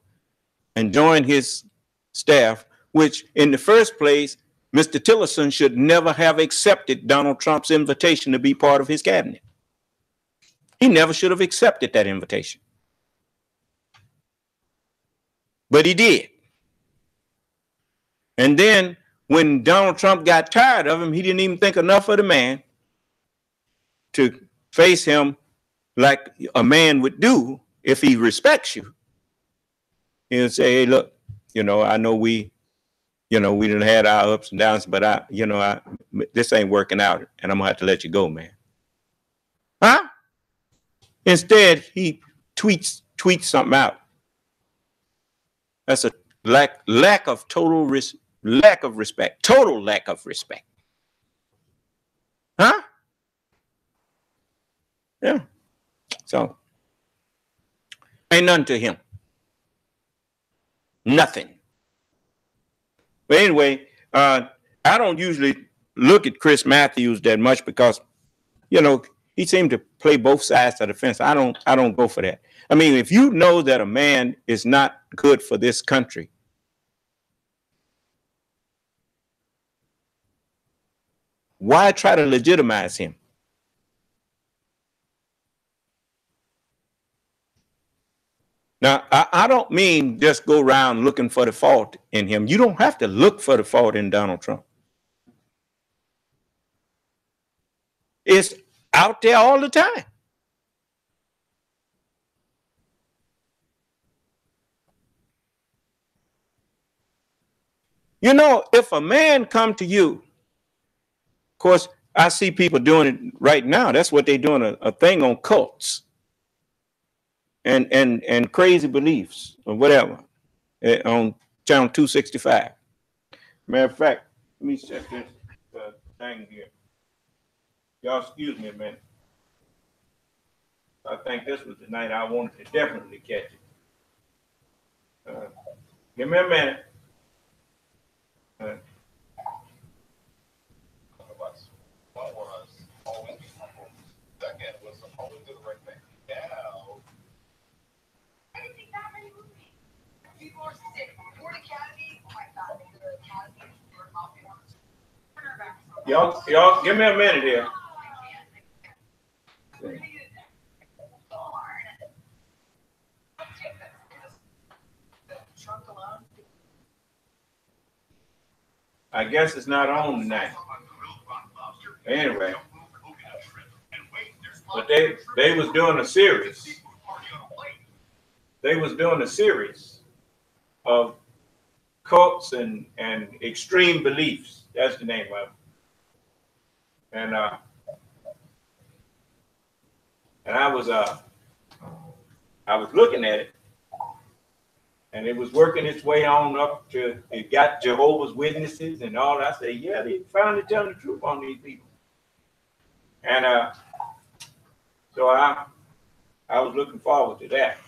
and join his staff, which in the first place, Mr. Tillerson should never have accepted Donald Trump's invitation to be part of his cabinet. He never should have accepted that invitation. But he did. And then when Donald Trump got tired of him, he didn't even think enough of the man to face him like a man would do if he respects you. He'll say, hey, look, I know we done had our ups and downs, but this ain't working out, and I'm gonna have to let you go, man. Huh? Instead, he tweets something out. That's a lack of respect. Total lack of respect. Huh? Yeah. So ain't nothing to him. Nothing. But anyway, I don't usually look at Chris Matthews that much because, he seemed to play both sides of the fence. I don't go for that. I mean, if you know that a man is not good for this country, why try to legitimize him? Now, I don't mean just go around looking for the fault in him. You don't have to look for the fault in Donald Trump. It's out there all the time. If a man come to you, of course, I see people doing it right now. That's what they're doing, a thing on cults and crazy beliefs or whatever on channel 265. Matter of fact, let me check this thing here. Y'all excuse me a minute. I think this was the night I wanted to definitely catch it. Give me a minute. Second was supposed to do the right thing. Now, I didn't think that many movies. People are sick. Ford Academy. Oh my God, the Academy for popular. Y'all, give me a minute here. I guess it's not on tonight. Anyway, but they was doing a series. They was doing a series of cults and extreme beliefs. That's the name of it. And I was looking at it, and it was working its way on up to, it got Jehovah's Witnesses and all. I said, yeah, they finally telling the truth on these people. And so I was looking forward to that.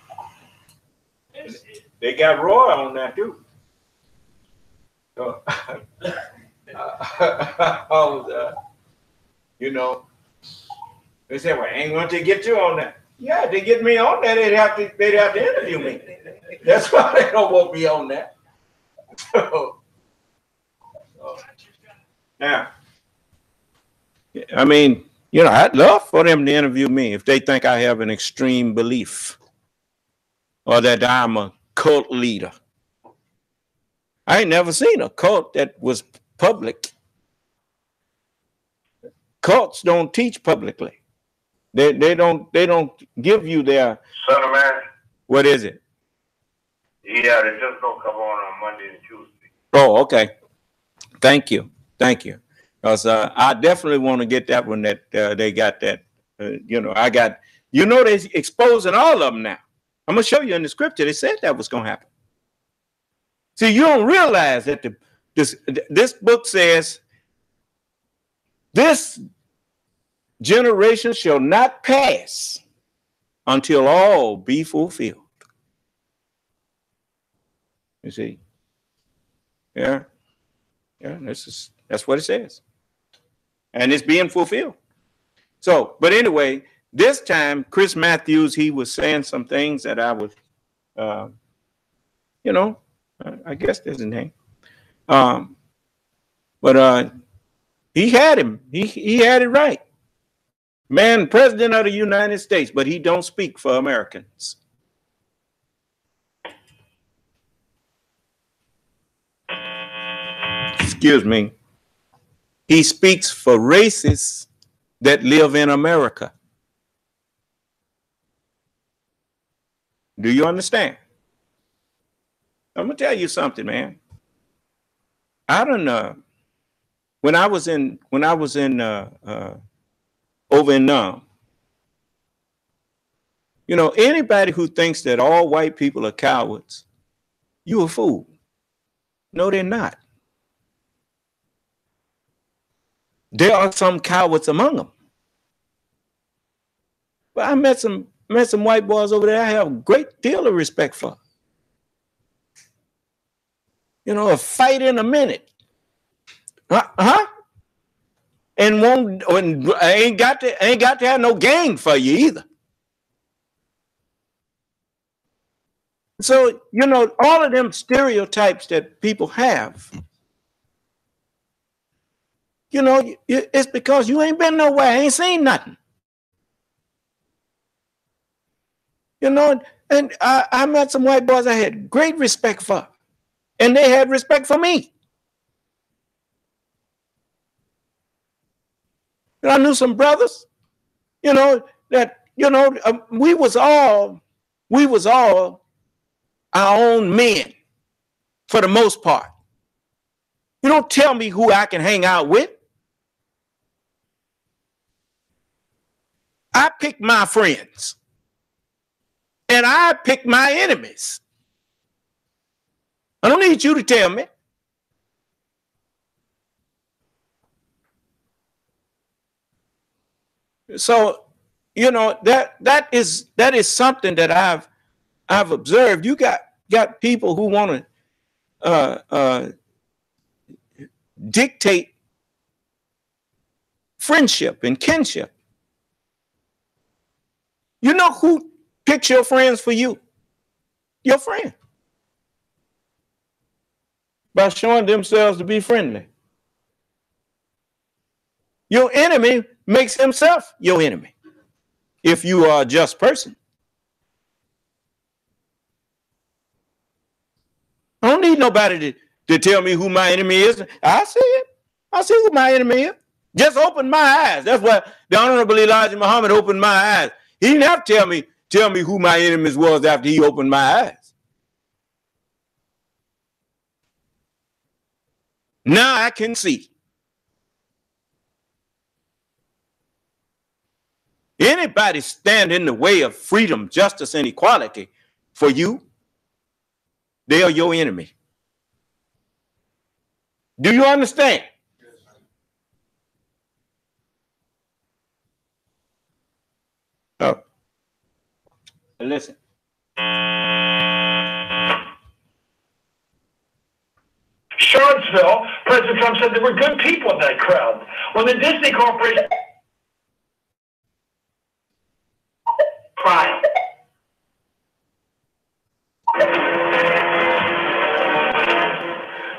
And they got Roy on that too. So I was, they said, well, ain't going to get you on that. Yeah, if they get me on that, they'd have to interview me. That's why they don't want me on that. Now, I mean, I'd love for them to interview me if they think I have an extreme belief or that I'm a cult leader. I ain't never seen a cult that was public. Cults don't teach publicly. They don't give you their. Son of man. What is it? Yeah, they just don't come on Monday and Tuesday. Oh, okay. Thank you. Because I definitely want to get that one that they got that. I got. They're exposing all of them now. I'm gonna show you in the scripture. They said that was gonna happen. See, you don't realize that this book says this generation shall not pass until all be fulfilled. You see? Yeah. That's what it says. And it's being fulfilled. So, but anyway, This time, Chris Matthews, he was saying some things that I was, you know, I guess that's his name. But he had him. He had it right. Man, president of the United States, but he don't speak for Americans. Excuse me. He speaks for racists that live in America. Do you understand? I'm gonna tell you something, man. I don't know. When I was in over in you know, anybody who thinks that all white people are cowards, you a fool. No, they're not. There are some cowards among them. But I met some white boys over there I have a great deal of respect for. You know, a fight in a minute. And ain't got to have no gain for you either. So, you know, all of them stereotypes that people have, you know, it's because you ain't been nowhere, ain't seen nothing. You know, and I met some white boys I had great respect for, and they had respect for me. And I knew some brothers, you know, that, you know, we was all our own men for the most part. You don't tell me who I can hang out with. I pick my friends and I pick my enemies. I don't need you to tell me. So, you know, that is something that I've observed. You got people who want to dictate friendship and kinship. You know who picks your friends for you? Your friend. By showing themselves to be friendly. Your enemy makes himself your enemy if you are a just person. I don't need nobody to tell me who my enemy is. I see it. I see who my enemy is. Just open my eyes. That's why the Honorable Elijah Muhammad opened my eyes. He didn't have to tell me who my enemies was after he opened my eyes. Now I can see. Anybody stand in the way of freedom, justice, and equality for you, they are your enemy. Do you understand? Oh, listen. Charlottesville, President Trump said there were good people in that crowd. When the Disney Corporation Trial.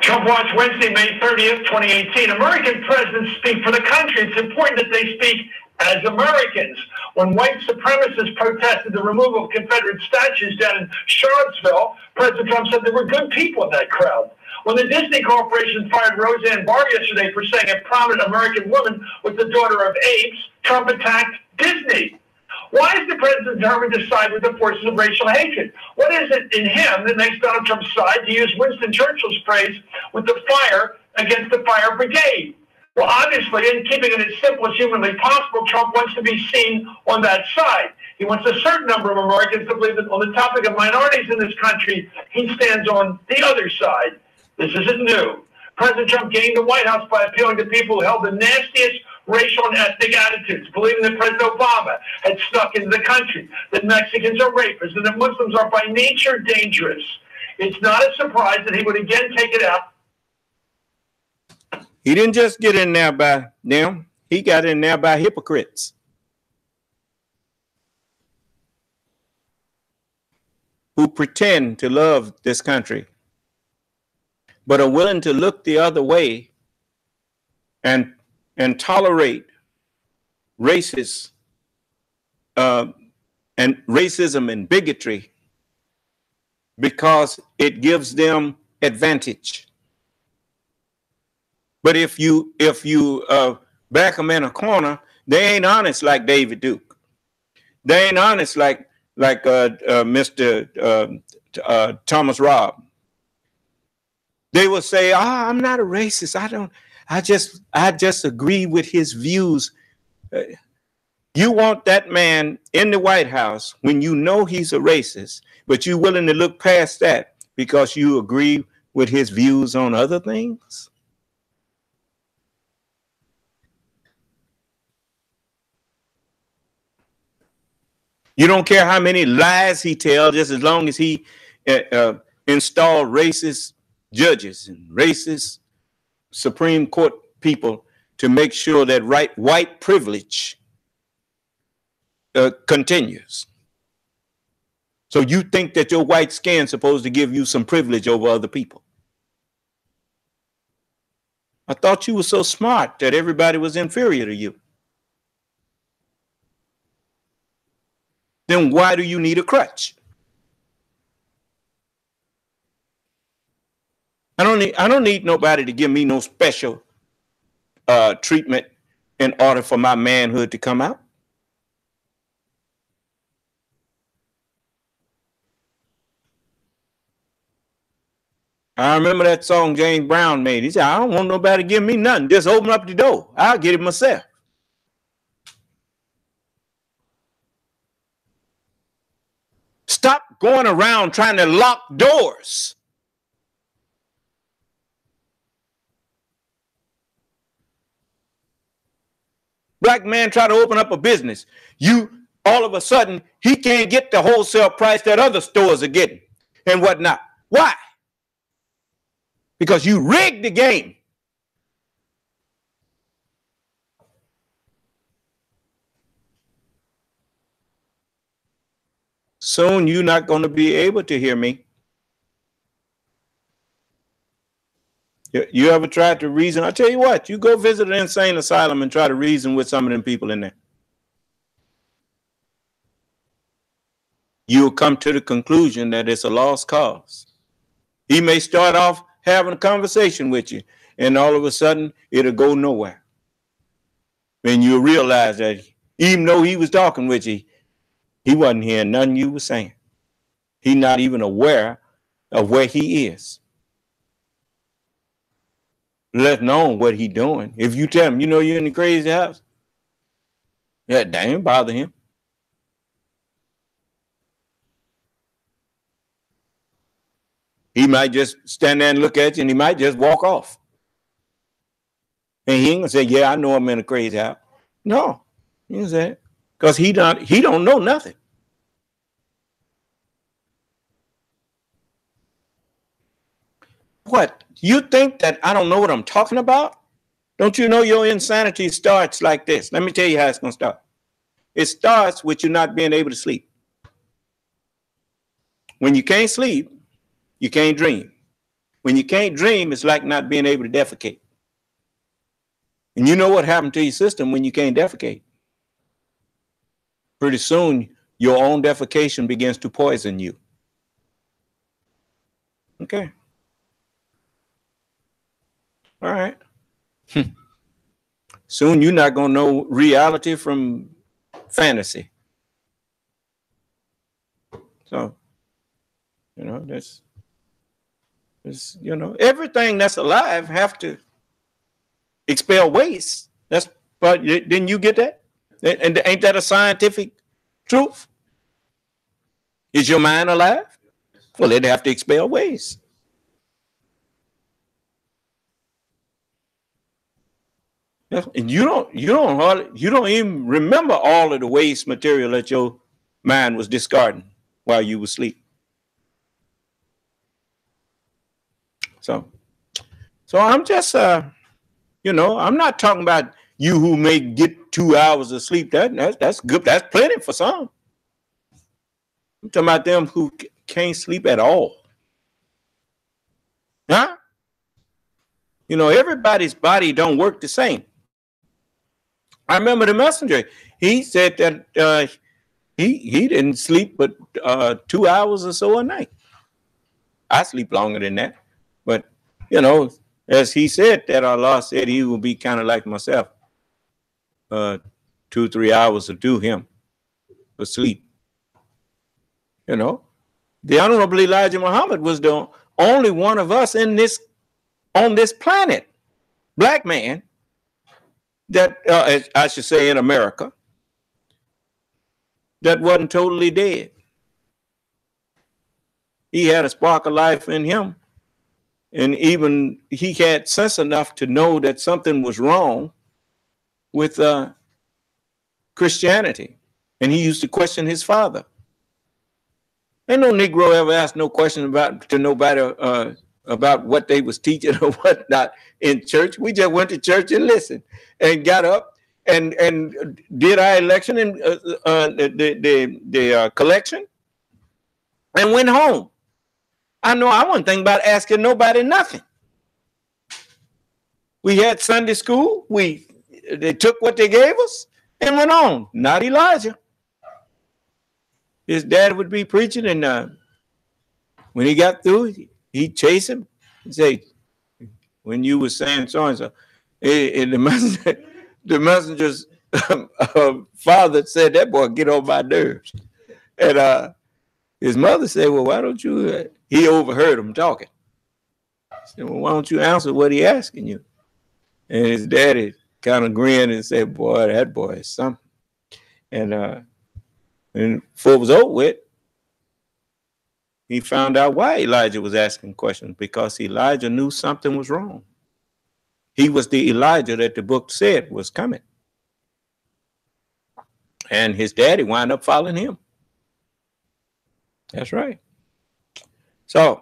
Trump Watch Wednesday, May 30th, 2018. American presidents speak for the country. It's important that they speak as Americans. When white supremacists protested the removal of Confederate statues down in Charlottesville, President Trump said there were good people in that crowd. When the Disney Corporation fired Roseanne Barr yesterday for saying a prominent American woman was the daughter of apes, Trump attacked Disney. Why is the president determined to side with the forces of racial hatred? What is it in him that makes Donald Trump's side, to use Winston Churchill's phrase, with the fire against the fire brigade? Well, obviously, in keeping it as simple as humanly possible, Trump wants to be seen on that side. He wants a certain number of Americans to believe that on the topic of minorities in this country, he stands on the other side. This isn't new. President Trump gained the White House by appealing to people who held the nastiest racial and ethnic attitudes, believing that President Obama had snuck into the country, that Mexicans are rapists, and that Muslims are by nature dangerous. It's not a surprise that he would again take it out. He didn't just get in there by them. He got in there by hypocrites. who pretend to love this country, but are willing to look the other way and tolerate racist and racism and bigotry because it gives them advantage. But if you back them in a corner, they ain't honest like David Duke. They ain't honest like Mr. Thomas Robb. They will say, I'm not a racist. I just agree with his views. You want that man in the White House when you know he's a racist, but you're willing to look past that because you agree with his views on other things? You don't care how many lies he tells, just as long as he installed racist judges and racist Supreme Court people to make sure that white privilege continues. So you think that your white skin is supposed to give you some privilege over other people? I thought you were so smart that everybody was inferior to you. Then why do you need a crutch? I don't need nobody to give me no special treatment in order for my manhood to come out. I remember that song James Brown made. He said, I don't want nobody to give me nothing. Just open up the door. I'll get it myself. Stop going around trying to lock doors. Black man try to open up a business. All of a sudden, he can't get the wholesale price that other stores are getting and whatnot. Why? Because you rigged the game. Soon you're not going to be able to hear me. You ever tried to reason? I tell you what, you go visit an insane asylum and try to reason with some of them people in there. You'll come to the conclusion that it's a lost cause. He may start off having a conversation with you, and all of a sudden it'll go nowhere. And you'll realize that even though he was talking with you, he wasn't hearing nothing you were saying. He's not even aware of where he is, let alone what he's doing. If you tell him, you know, you're in the crazy house, that ain't bother him. He might just stand there and look at you, and he might just walk off. And he ain't gonna say, yeah, I know I'm in a crazy house. No, he ain't say it. Because he don't know nothing. What? You think that I don't know what I'm talking about? Don't you know your insanity starts like this? Let me tell you how it's gonna start. It starts with you not being able to sleep. When you can't sleep, you can't dream. When you can't dream, it's like not being able to defecate. And you know what happened to your system when you can't defecate? Pretty soon, your own defecation begins to poison you. Okay. All right. Soon you're not going to know reality from fantasy. So, you know, that's you know, everything that's alive have to expel waste. But didn't you get that? And ain't that a scientific truth? Is your mind alive? Well, they'd have to expel waste. And you don't even remember all of the waste material that your mind was discarding while you were asleep. So I'm just you know, I'm not talking about you who may get 2 hours of sleep. That's good. That's plenty for some. I'm talking about them who can't sleep at all. Huh? You know, everybody's body don't work the same. I remember the messenger. He said that he didn't sleep but 2 hours or so a night. I sleep longer than that. But, you know, as he said that Allah said he will be kind of like myself. 2-3 hours will do him for sleep. You know, the Honorable Elijah Muhammad was the only one of us on this planet, black man, that I should say in America, that wasn't totally dead. He had a spark of life in him, and even he had sense enough to know that something was wrong with Christianity, and he used to question his father. Ain't no Negro ever asked no question to nobody about what they was teaching or what not in church. We just went to church and listened and got up and did our election and the collection and went home. I know I wasn't thinking about asking nobody nothing. We had Sunday school. They took what they gave us and went on. Not Elijah. His dad would be preaching, and when he got through, he'd chase him and say, when you were saying so-and-so, and the messenger's father said, that boy get on my nerves. And his mother said, well, why don't you, he overheard him talking. He said, well, why don't you answer what he asking you? And his daddy kind of grinned and said, boy, that boy is something. And before it was over with, he found out why Elijah was asking questions, because Elijah knew something was wrong. He was the Elijah that the book said was coming. And his daddy wound up following him. That's right. So,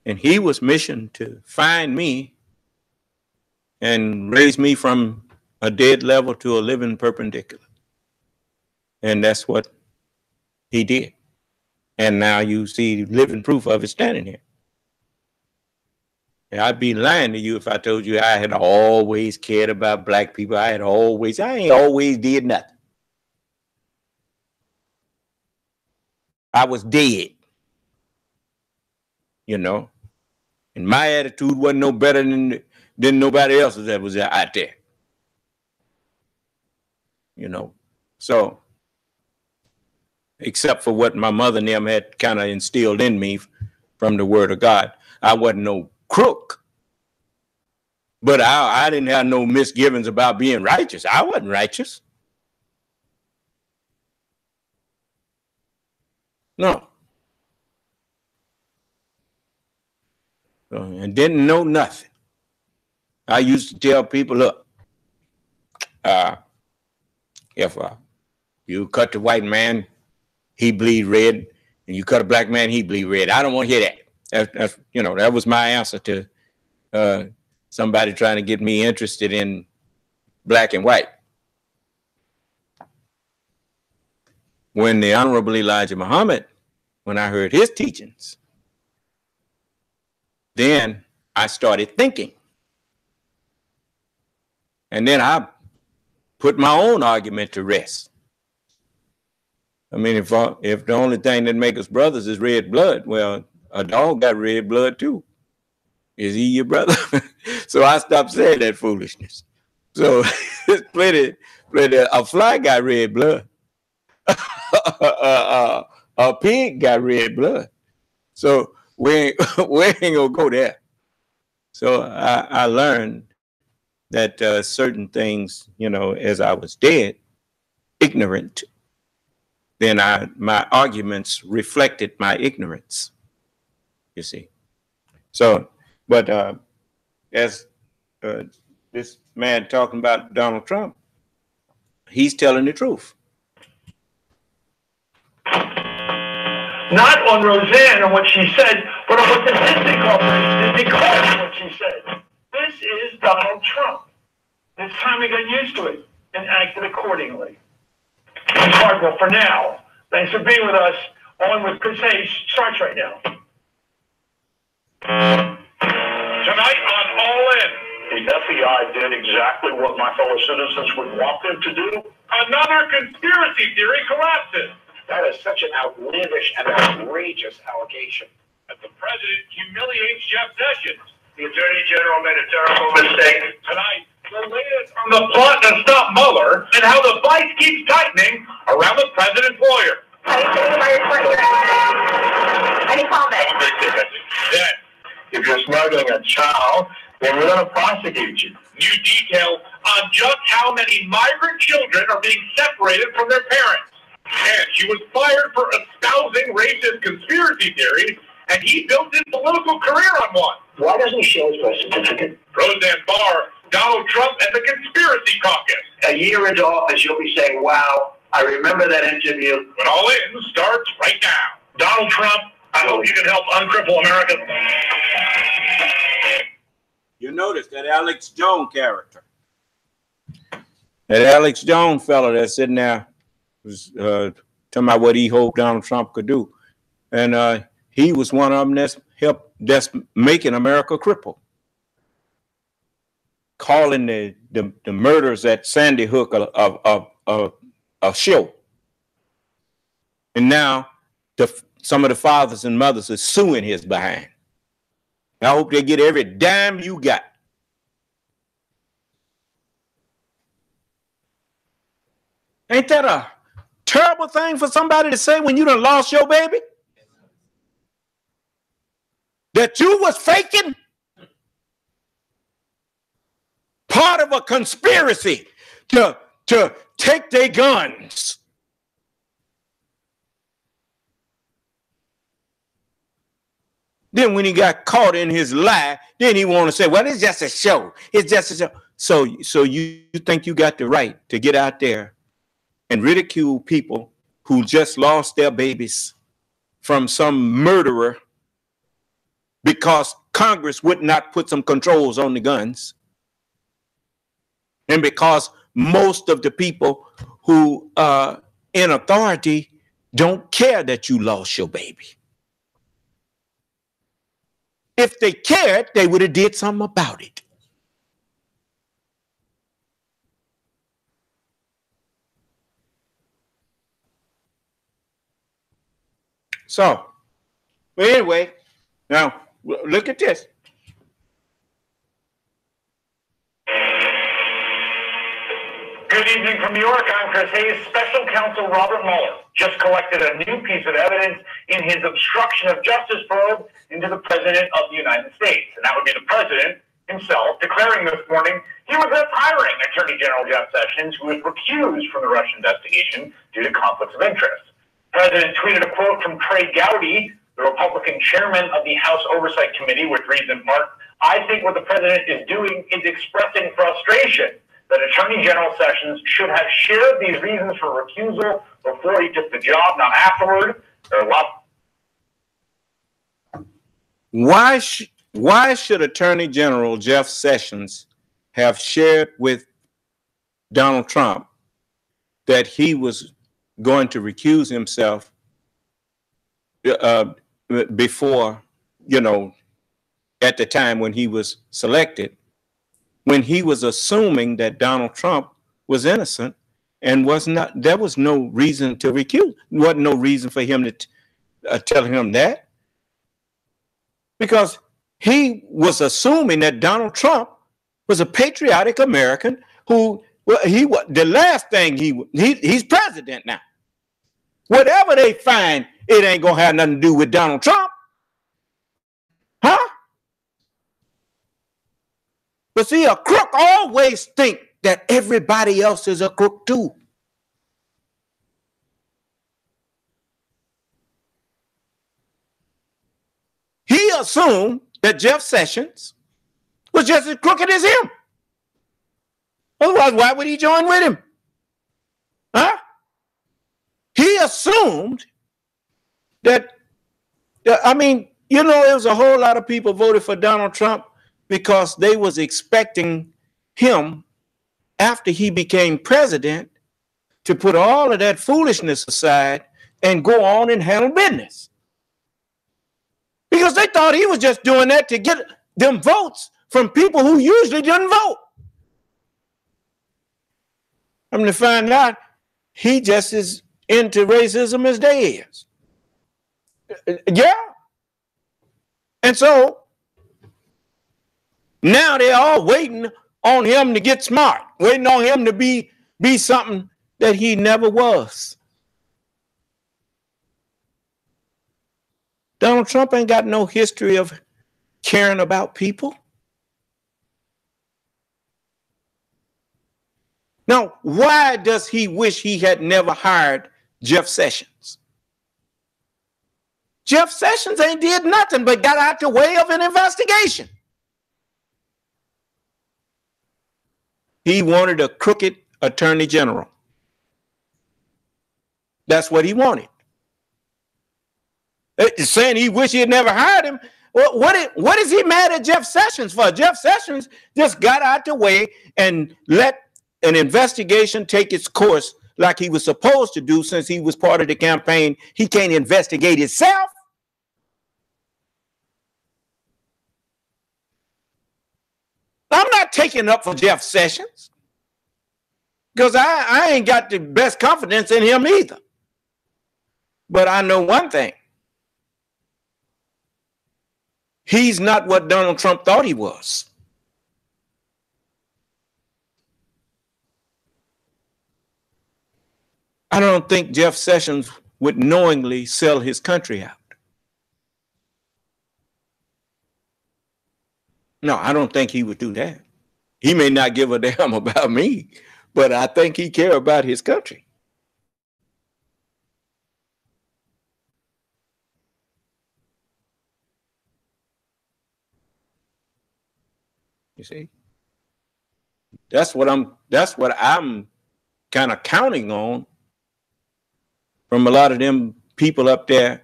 and he was missioned to find me and raise me from a dead level to a living perpendicular. And that's what he did. And now you see living proof of it standing here. And I'd be lying to you if I told you I had always cared about black people. I ain't always did nothing. I was dead. You know. And my attitude wasn't no better than nobody else's that was out there. You know. So, except for what my mother and them had kind of instilled in me from the word of God. I wasn't no crook, but I didn't have no misgivings about being righteous. I wasn't righteous. No. And didn't know nothing. I used to tell people, look, if you cut the white man, he bleed red, and you cut a black man, he bleed red. I don't want to hear that. That's you know, that was my answer to somebody trying to get me interested in black and white. When the Honorable Elijah Muhammad, when I heard his teachings, then I started thinking. And then I put my own argument to rest. I mean, if the only thing that makes us brothers is red blood, well, a dog got red blood too. Is he your brother? So I stopped saying that foolishness. So it's plenty. A fly got red blood. A pig got red blood. So we ain't gonna go there. So I learned that certain things, you know, as I was dead, ignorant, then my arguments reflected my ignorance, you see. So, but as this man talking about Donald Trump, he's telling the truth. Not on Roseanne and what she said, but on what the Disney Corporation did because of what she said. This is Donald Trump. It's time we got used to it and acted accordingly. Cardinal, for now, thanks for being with us. On with Chris Hayes starts right now. Tonight on All In, the FBI did exactly what my fellow citizens would want them to do. Another conspiracy theory collapses. That is such an outlandish and outrageous allegation. That the president humiliates Jeff Sessions. The Attorney General made a terrible mistake. Tonight, the latest on the plot to stop Mueller and how the vice keeps tightening around the president's lawyer. Any comment? Then, if you're smuggling a child, then we're going to prosecute you. New details on just how many migrant children are being separated from their parents. And she was fired for espousing racist conspiracy theories, and he built his political career on one. Why doesn't he show his birth certificate? Roseanne Barr, Donald Trump, and the Conspiracy Caucus. A year into office, you'll be saying, wow, I remember that interview. When All In starts right now. Donald Trump, I hope you can help uncripple America. You notice that Alex Jones character. That Alex Jones fella that's sitting there was talking about what he hoped Donald Trump could do. And he was one of them that's making America cripple. Calling the murders at Sandy Hook a show. And now some of the fathers and mothers are suing his behind. I hope they get every dime you got. Ain't that a terrible thing for somebody to say when you done lost your baby? That you was faking? Part of a conspiracy to take their guns. Then when he got caught in his lie, then he want to say, well, it's just a show. It's just a show. So you think you got the right to get out there and ridicule people who just lost their babies from some murderer because Congress would not put some controls on the guns. And because most of the people who are in authority don't care that you lost your baby. If they cared, they would have did something about it. So, but anyway, now look at this. Good evening from New York. I'm Chris Hayes. Special Counsel Robert Mueller just collected a new piece of evidence in his obstruction of justice probe into the President of the United States. And that would be the President himself declaring this morning he was thus hiring Attorney General Jeff Sessions, who was recused from the Russia investigation due to conflicts of interest. The President tweeted a quote from Trey Gowdy, the Republican chairman of the House Oversight Committee, which reads in part, I think what the President is doing is expressing frustration that Attorney General Sessions should have shared these reasons for recusal before he took the job, not afterward. Why should Attorney General Jeff Sessions have shared with Donald Trump that he was going to recuse himself before, at the time when he was selected, when he was assuming that Donald Trump was innocent and there was no reason to recuse. There wasn't no reason for him to tell him that, because he was assuming that Donald Trump was a patriotic American who, the last thing he's president now. Whatever they find, it ain't gonna have nothing to do with Donald Trump. Huh? But see, a crook always think that everybody else is a crook too. He assumed that Jeff Sessions was just as crooked as him. Otherwise, why would he join with him? Huh? He assumed that, there was a whole lot of people voted for Donald Trump because they was expecting him, after he became president, to put all of that foolishness aside, and go on and handle business. Because they thought he was just doing that to get them votes from people who usually didn't vote. I'm to find out he just is into racism as they is. Yeah. And so now they're all waiting on him to get smart, waiting on him to be something that he never was. Donald Trump ain't got no history of caring about people. Now, why does he wish he had never hired Jeff Sessions? Jeff Sessions ain't did nothing but got out the way of an investigation. He wanted a crooked attorney general. That's what he wanted. Saying he wished he had never hired him. Well, what is he mad at Jeff Sessions for? Jeff Sessions just got out the way and let an investigation take its course like he was supposed to do since he was part of the campaign. He can't investigate himself. I'm not taking up for Jeff Sessions because I ain't got the best confidence in him either. But I know one thing. He's not what Donald Trump thought he was. I don't think Jeff Sessions would knowingly sell his country out. No, I don't think he would do that. He may not give a damn about me, but I think he cares about his country. You see? That's what I'm kind of counting on from a lot of them people up there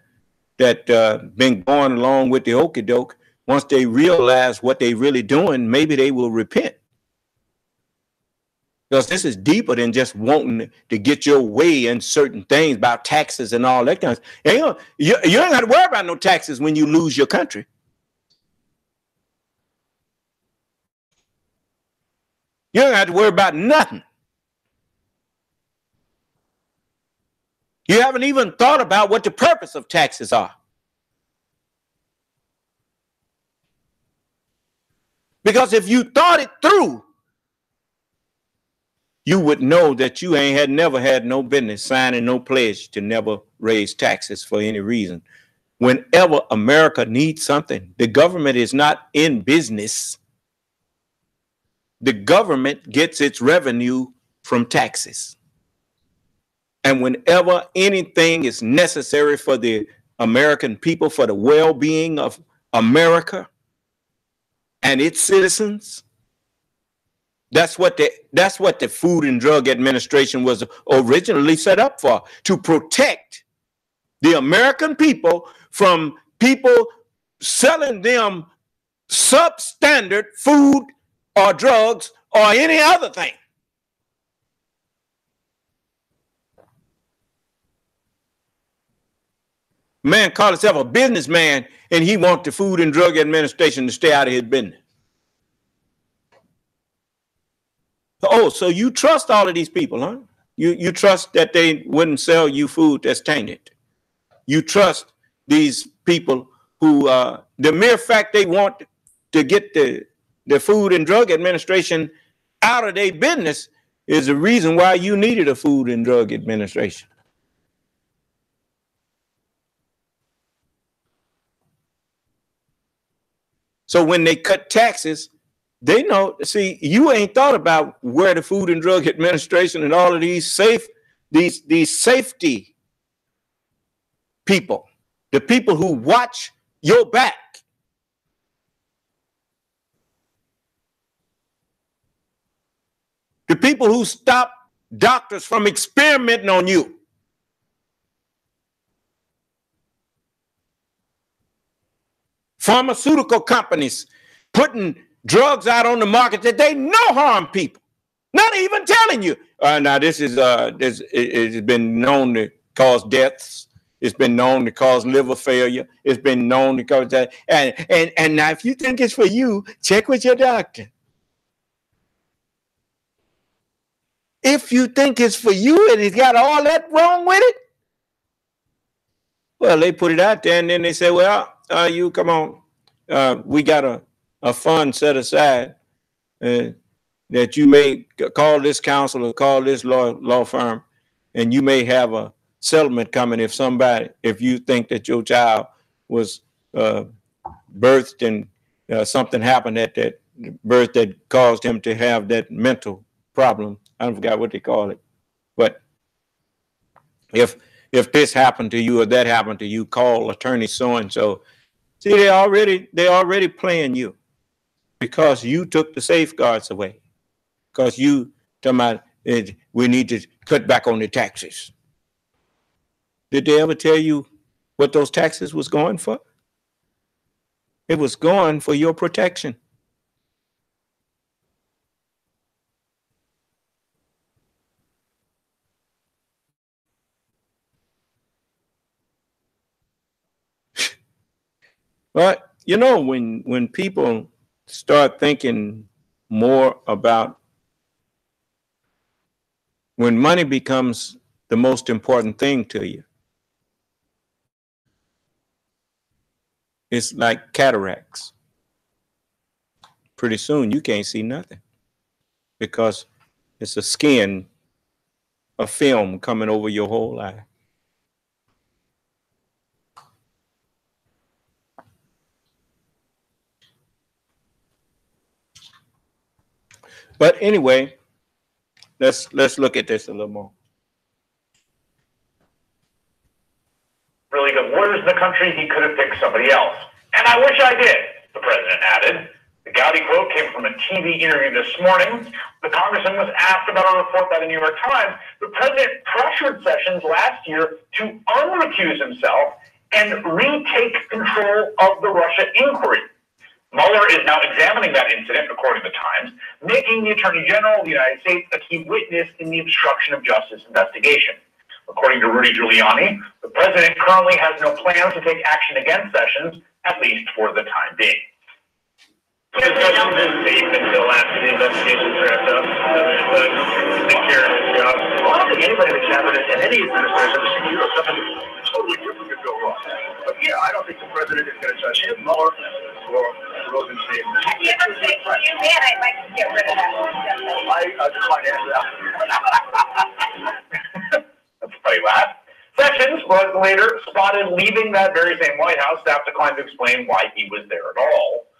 that been going along with the okie doke. Once they realize what they really doing, maybe they will repent. Because this is deeper than just wanting to get your way in certain things about taxes and all that kind of stuff. You ain't got to worry about no taxes when you lose your country. You don't have to worry about nothing. You haven't even thought about what the purpose of taxes are. Because if you thought it through, you would know that you had never had no business signing no pledge to never raise taxes for any reason. Whenever America needs something, the government is not in business. The government gets its revenue from taxes. And whenever anything is necessary for the American people, for the well-being of America and its citizens, that's what the Food and Drug Administration was originally set up for, to protect the American people from people selling them substandard food or drugs or any other thing. Man called himself a businessman and he wants the Food and Drug Administration to stay out of his business. Oh, so you trust all of these people, huh? You trust that they wouldn't sell you food that's tainted. You trust these people who, the mere fact they want to get the Food and Drug Administration out of their business is the reason why you needed a Food and Drug Administration. So when they cut taxes, they know, see, you ain't thought about where the Food and Drug Administration and all of these safety people, the people who watch your back, the people who stop doctors from experimenting on you. Pharmaceutical companies putting drugs out on the market that they know harm people, not even telling you. Now this is it's been known cause deaths. It's been known to cause liver failure. It's been known to cause that. And now, if you think it's for you, check with your doctor. If you think it's for you and it's got all that wrong with it, well, they put it out there and then they say, well, you come on. We got a fund set aside that you may call this counselor, call this law firm, and you may have a settlement coming if you think that your child was birthed and something happened at that birth that caused him to have that mental problem. I forgot what they call it. But if this happened to you or that happened to you, call attorney so-and-so. See, they already playing you because you took the safeguards away. Because you talking about we need to cut back on the taxes. Did they ever tell you what those taxes was going for? It was going for your protection. But you know, when people start thinking more about when money becomes the most important thing to you, it's like cataracts. Pretty soon you can't see nothing because it's a film coming over your whole eye. But anyway, let's look at this a little more. Really good lawyers in the country, he could have picked somebody else. And I wish I did, the president added. The Gowdy quote came from a TV interview this morning. The congressman was asked about a report by the New York Times. The president pressured Sessions last year to unrecuse himself and retake control of the Russia inquiry. Mueller is now examining that incident, according to the Times, making the Attorney General of the United States a key witness in the obstruction of justice investigation. According to Rudy Giuliani, the president currently has no plans to take action against Sessions, at least for the time being. The discussion is safe until after the investigation is wrapped up. Take care of his job. I don't think anybody in the cabinet and any administration has seen something totally different could go wrong. But yeah, I don't think the president is going to touch him, Mueller, or Rosenstein. Have you ever said to you, man, I'd like to get rid of that? I decline to answer that. Let's play that. Sessions was later spotted leaving that very same White House. Staff declined to explain why he was there at all.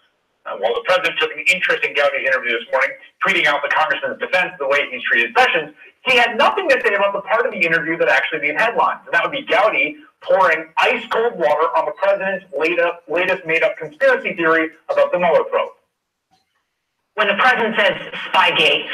While the president took an interest in Gowdy's interview this morning, tweeting out the congressman's defense of the way he's treated Sessions, he had nothing to say about the part of the interview that actually made headlines. And that would be Gowdy pouring ice-cold water on the president's latest made-up conspiracy theory about the Mueller probe. When the president says Spygate,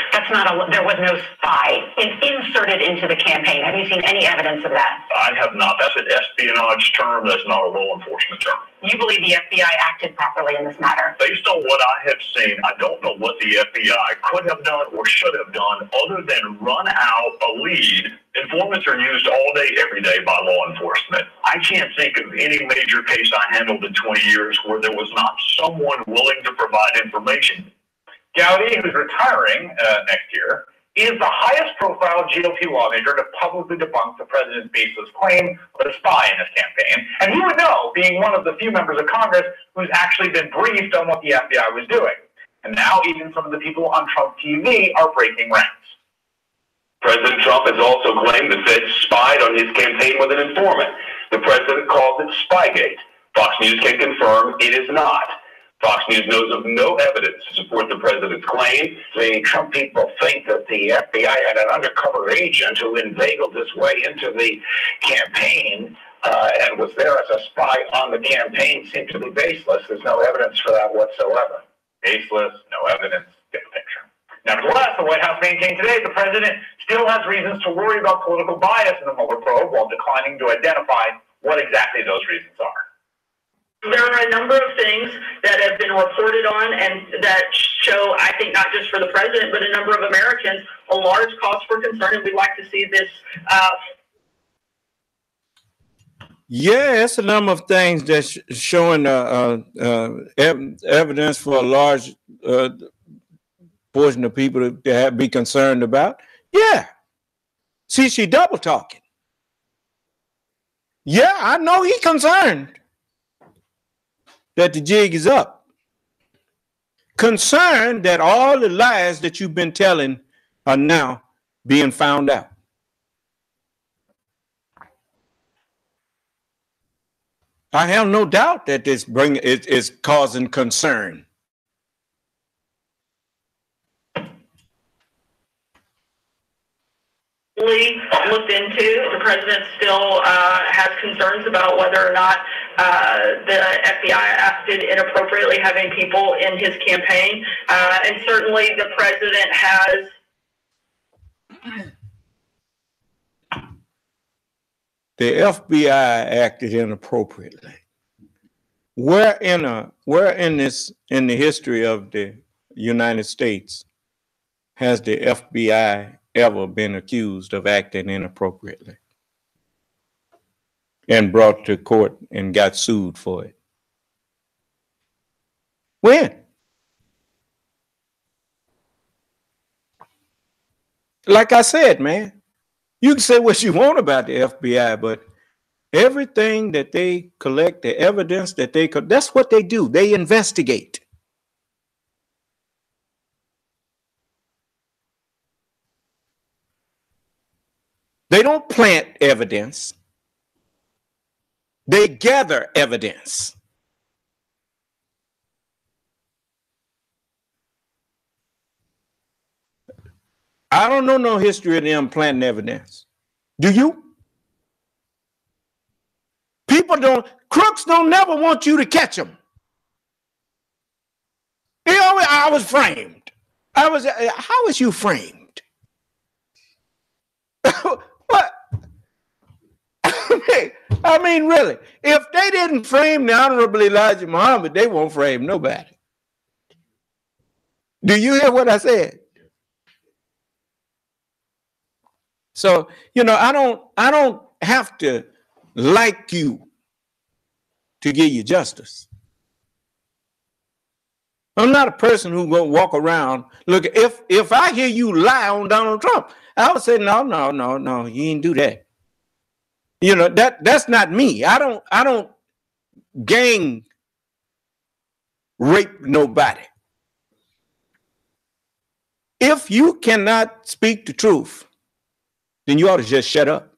there was no spy inserted into the campaign. Have you seen any evidence of that? I have not. That's an espionage term. That's not a law enforcement term. You believe the FBI acted properly in this matter? Based on what I have seen, I don't know what the FBI could have done or should have done other than run out a lead. Informants are used all day, every day by law enforcement. I can't think of any major case I handled in 20 years where there was not someone willing to provide information. Gowdy, who's retiring next year, is the highest profile GOP lawmaker to publicly debunk the president's baseless claim of a spy in his campaign. And he would know, being one of the few members of Congress who's actually been briefed on what the FBI was doing. And now even some of the people on Trump TV are breaking ranks. President Trump has also claimed the Fed spied on his campaign with an informant. The president calls it Spygate. Fox News can confirm it is not. Fox News knows of no evidence to support the president's claim. The Trump people think that the FBI had an undercover agent who inveigled his way into the campaign and was there as a spy on the campaign. Seems to be baseless. There's no evidence for that whatsoever. Baseless, no evidence, get the picture. Nevertheless, the White House maintained today the president still has reasons to worry about political bias in the Mueller probe while declining to identify what exactly those reasons are. There are a number of things that have been reported on and that show, I think, not just for the president, but a number of Americans, a large cause for concern, and we'd like to see this Yeah, it's a number of things that's showing evidence for a large portion of people to be concerned about. Yeah. See, she double talking. Yeah, I know he's concerned that the jig is up. Concerned that all the lies that you've been telling are now being found out. I have no doubt that it is causing concern. Looked into. The president still has concerns about whether or not the FBI acted inappropriately having people in his campaign. And certainly the president has. The FBI acted inappropriately. Where in the history of the United States has the FBI ever been accused of acting inappropriately and brought to court and got sued for it? When? Like I said, man, you can say what you want about the FBI, but everything that they collect, the evidence that they collect, that's what they do. They investigate. They don't plant evidence. They gather evidence. I don't know no history of them planting evidence. Do you? Crooks don't never want you to catch them. I was framed. How was you framed? What? I mean, really, if they didn't frame the Honorable Elijah Muhammad, they won't frame nobody. Do you hear what I said? So, I don't have to like you to give you justice. I'm not a person who's going to walk around. Look, if I hear you lie on Donald Trump, I would say, no, you ain't do that. That's not me. I don't gang rape nobody. If you cannot speak the truth, then you ought to just shut up.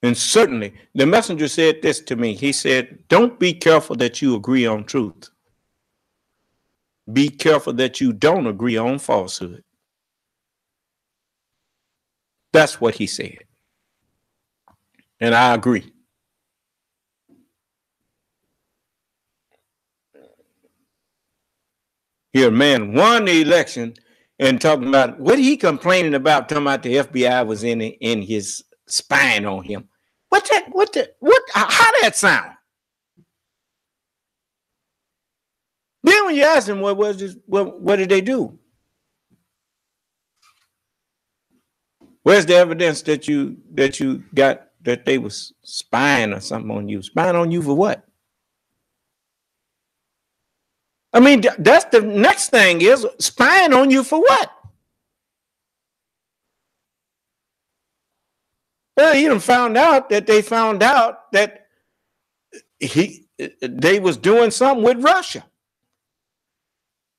And certainly, the messenger said this to me. He said, don't be careful that you agree on truth. Be careful that you don't agree on falsehood. That's what he said. And I agree. Here, man won the election and talking about, what he complaining about, talking about the FBI was in his spying on him. How that sound? Then when you ask him, what did they do? Where's the evidence that you got that they was spying or something on you? Spying on you for what? I mean, that's the next thing is spying on you for what? Well, he done found out that they found out that they was doing something with Russia.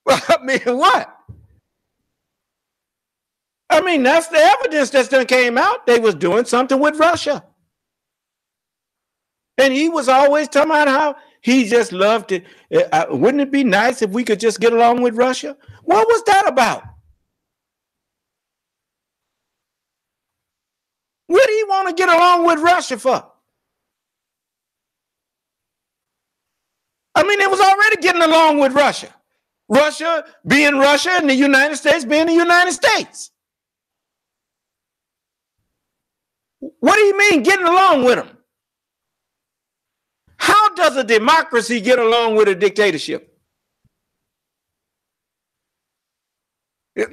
Well, I mean, what? I mean, that's the evidence that's done came out. They was doing something with Russia. And he was always talking about how he just loved it. Wouldn't it be nice if we could just get along with Russia? What was that about? What do you want to get along with Russia for? I mean, it was already getting along with Russia. Russia being Russia and the United States being the United States. What do you mean getting along with them? How does a democracy get along with a dictatorship?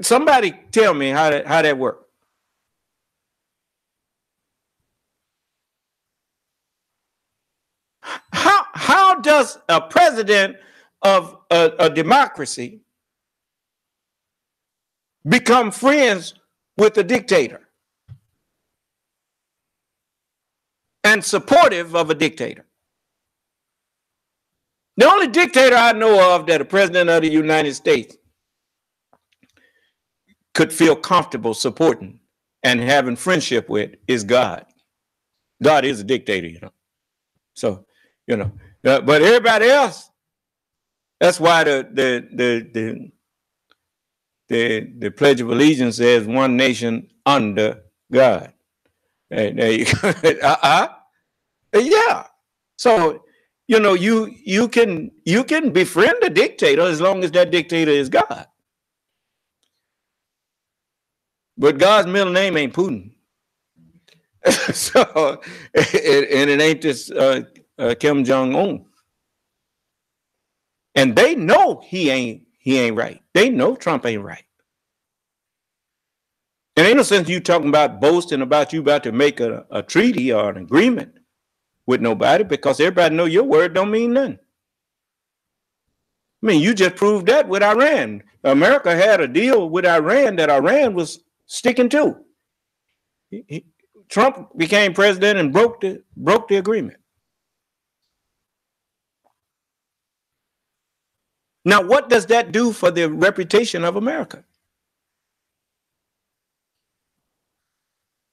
Somebody tell me how that works. does a president of a democracy become friends with a dictator and supportive of a dictator? The only dictator I know of that a president of the United States could feel comfortable supporting and having friendship with is God. God is a dictator, you know. So, you know, but everybody else, that's why the Pledge of Allegiance says one nation under God. There you go. Yeah. So, you know, you can befriend a dictator as long as that dictator is God. But God's middle name ain't Putin. So, and it ain't this Kim Jong-un. And they know he ain't right. They know Trump ain't right. And ain't no sense you talking about boasting about you about to make a treaty or an agreement with nobody, because everybody know your word don't mean nothing. I mean, you just proved that with Iran. America had a deal with Iran that Iran was sticking to. Trump became president and broke the agreement. Now, what does that do for the reputation of America?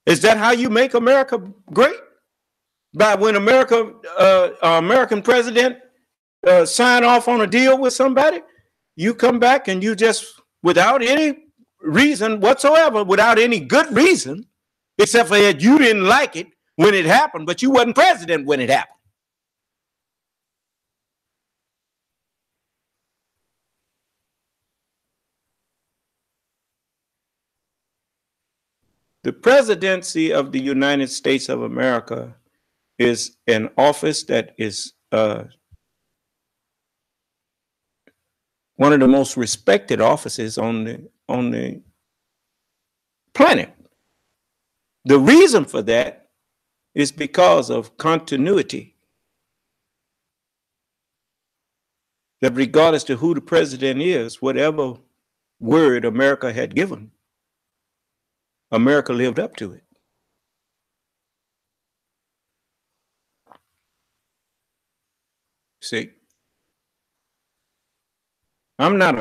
Is that how you make America great? By when American president sign off on a deal with somebody, you come back and you just, without any reason whatsoever, without any good reason, except for that you didn't like it when it happened, but you wasn't president when it happened. The presidency of the United States of America is an office that is one of the most respected offices on the planet. The reason for that is because of continuity. That regardless to who the president is, whatever word America had given, America lived up to it. See, I'm not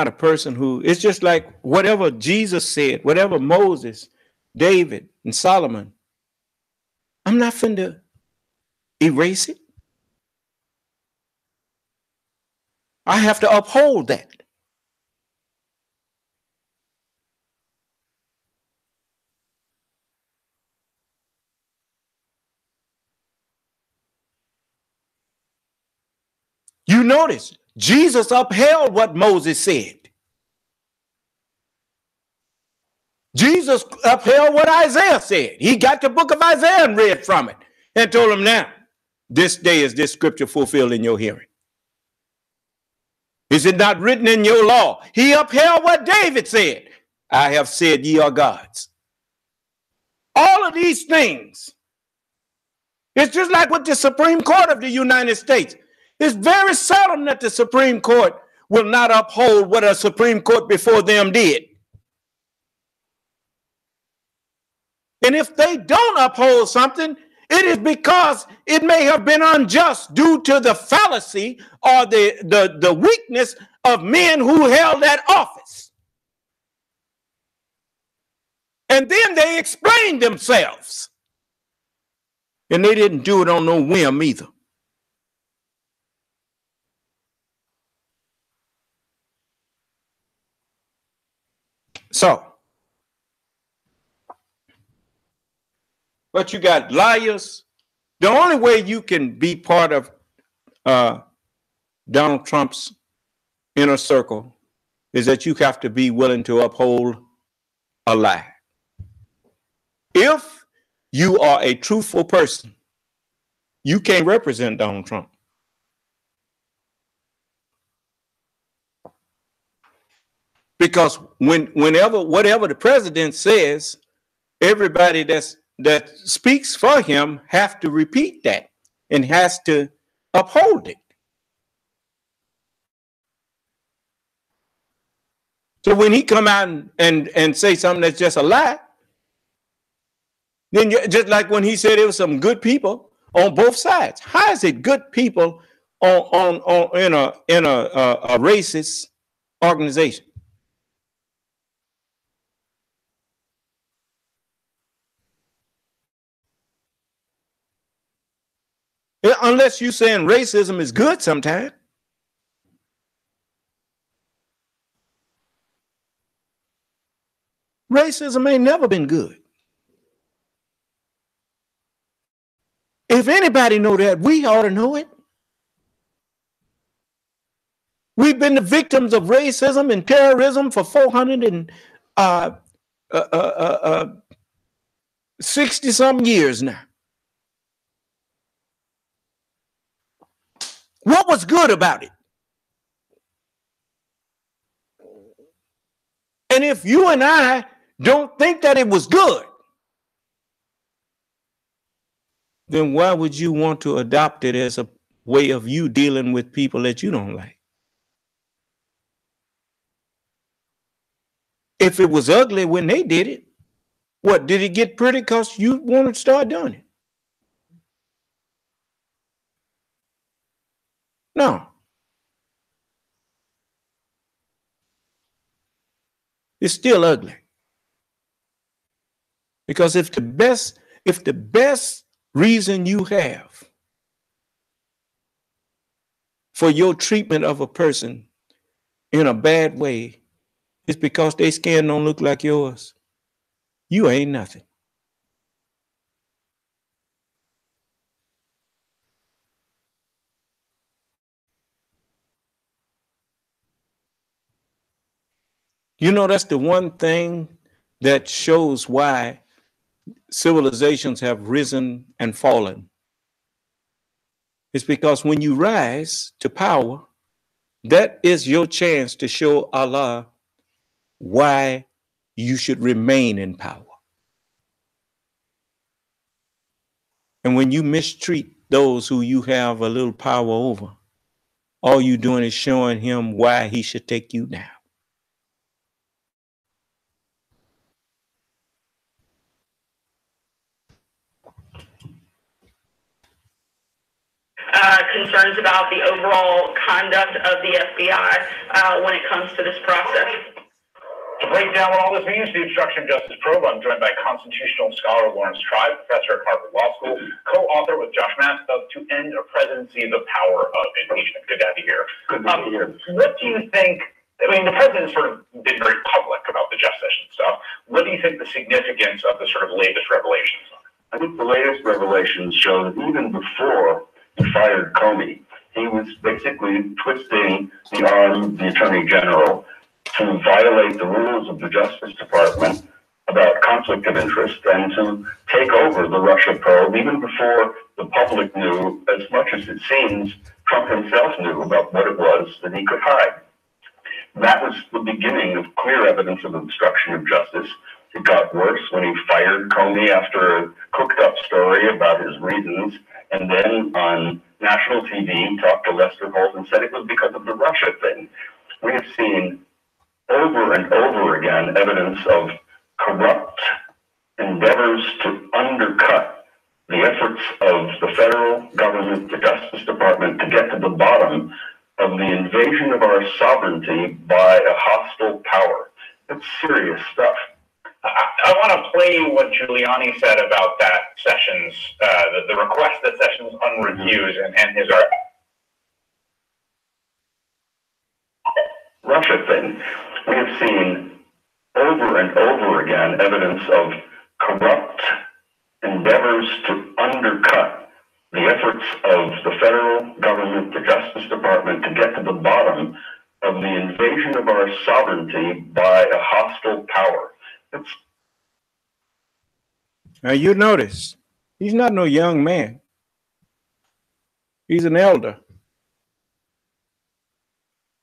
a person who, it's just like whatever Jesus said, whatever Moses, David, and Solomon, I'm not finna erase it. I have to uphold that. You notice, Jesus upheld what Moses said. Jesus upheld what Isaiah said. He got the book of Isaiah and read from it and told him, now, this day is this scripture fulfilled in your hearing. Is it not written in your law? He upheld what David said. I have said ye are gods. All of these things. It's just like with the Supreme Court of the United States. It's very seldom that the Supreme Court will not uphold what a Supreme Court before them did. And if they don't uphold something, it is because it may have been unjust due to the fallacy or the weakness of men who held that office. And then they explained themselves. And they didn't do it on no whim either. So, but you got liars. The only way you can be part of Donald Trump's inner circle is that you have to be willing to uphold a lie. If you are a truthful person, you can't represent Donald Trump. Because whatever the president says, everybody that speaks for him have to repeat that and has to uphold it. So when he come out and say something that's just a lie, then just like when he said there was some good people on both sides. How is it good people in a racist organization? Unless you're saying racism is good sometimes. Racism ain't never been good. If anybody know that, we ought to know it. We've been the victims of racism and terrorism for 460-some years now. What was good about it? And if you and I don't think that it was good, then why would you want to adopt it as a way of you dealing with people that you don't like? If it was ugly when they did it, what, did it get pretty because you wanted to start doing it? No. It's still ugly. Because if the best reason you have for your treatment of a person in a bad way is because their skin don't look like yours, you ain't nothing. You know, that's the one thing that shows why civilizations have risen and fallen. It's because when you rise to power, that is your chance to show Allah why you should remain in power. And when you mistreat those who you have a little power over, all you're doing is showing him why he should take you down. Concerns about the overall conduct of the FBI when it comes to this process. To break down what all this means to the obstruction of justice probe, I'm joined by constitutional scholar Lawrence Tribe, professor at Harvard Law School, co-author with Josh Matt of To End a Presidency, The Power of Impeachment. Good to have you here. Good to be here. What do you think, I mean, the president sort of been very public about the Jeff Sessions stuff. What do you think the significance of the sort of latest revelations are? I think the latest revelations show that even before he fired Comey, he was basically twisting the arm of the Attorney General to violate the rules of the Justice Department about conflict of interest and to take over the Russia probe even before the public knew as much as it seems Trump himself knew about what it was that he could hide. That was the beginning of clear evidence of obstruction of justice. It got worse when he fired Comey after a cooked-up story about his reasons, and then on national TV talked to Lester Holt and said it was because of the Russia thing. We have seen over and over again evidence of corrupt endeavors to undercut the efforts of the federal government, the Justice Department, to get to the bottom of the invasion of our sovereignty by a hostile power. That's serious stuff. I want to play what Giuliani said about that Sessions, the request that Sessions unreviews and his Russia thing. We have seen over and over again evidence of corrupt endeavors to undercut the efforts of the federal government, the Justice Department, to get to the bottom of the invasion of our sovereignty by a hostile power. Now you notice, he's not no young man. He's an elder.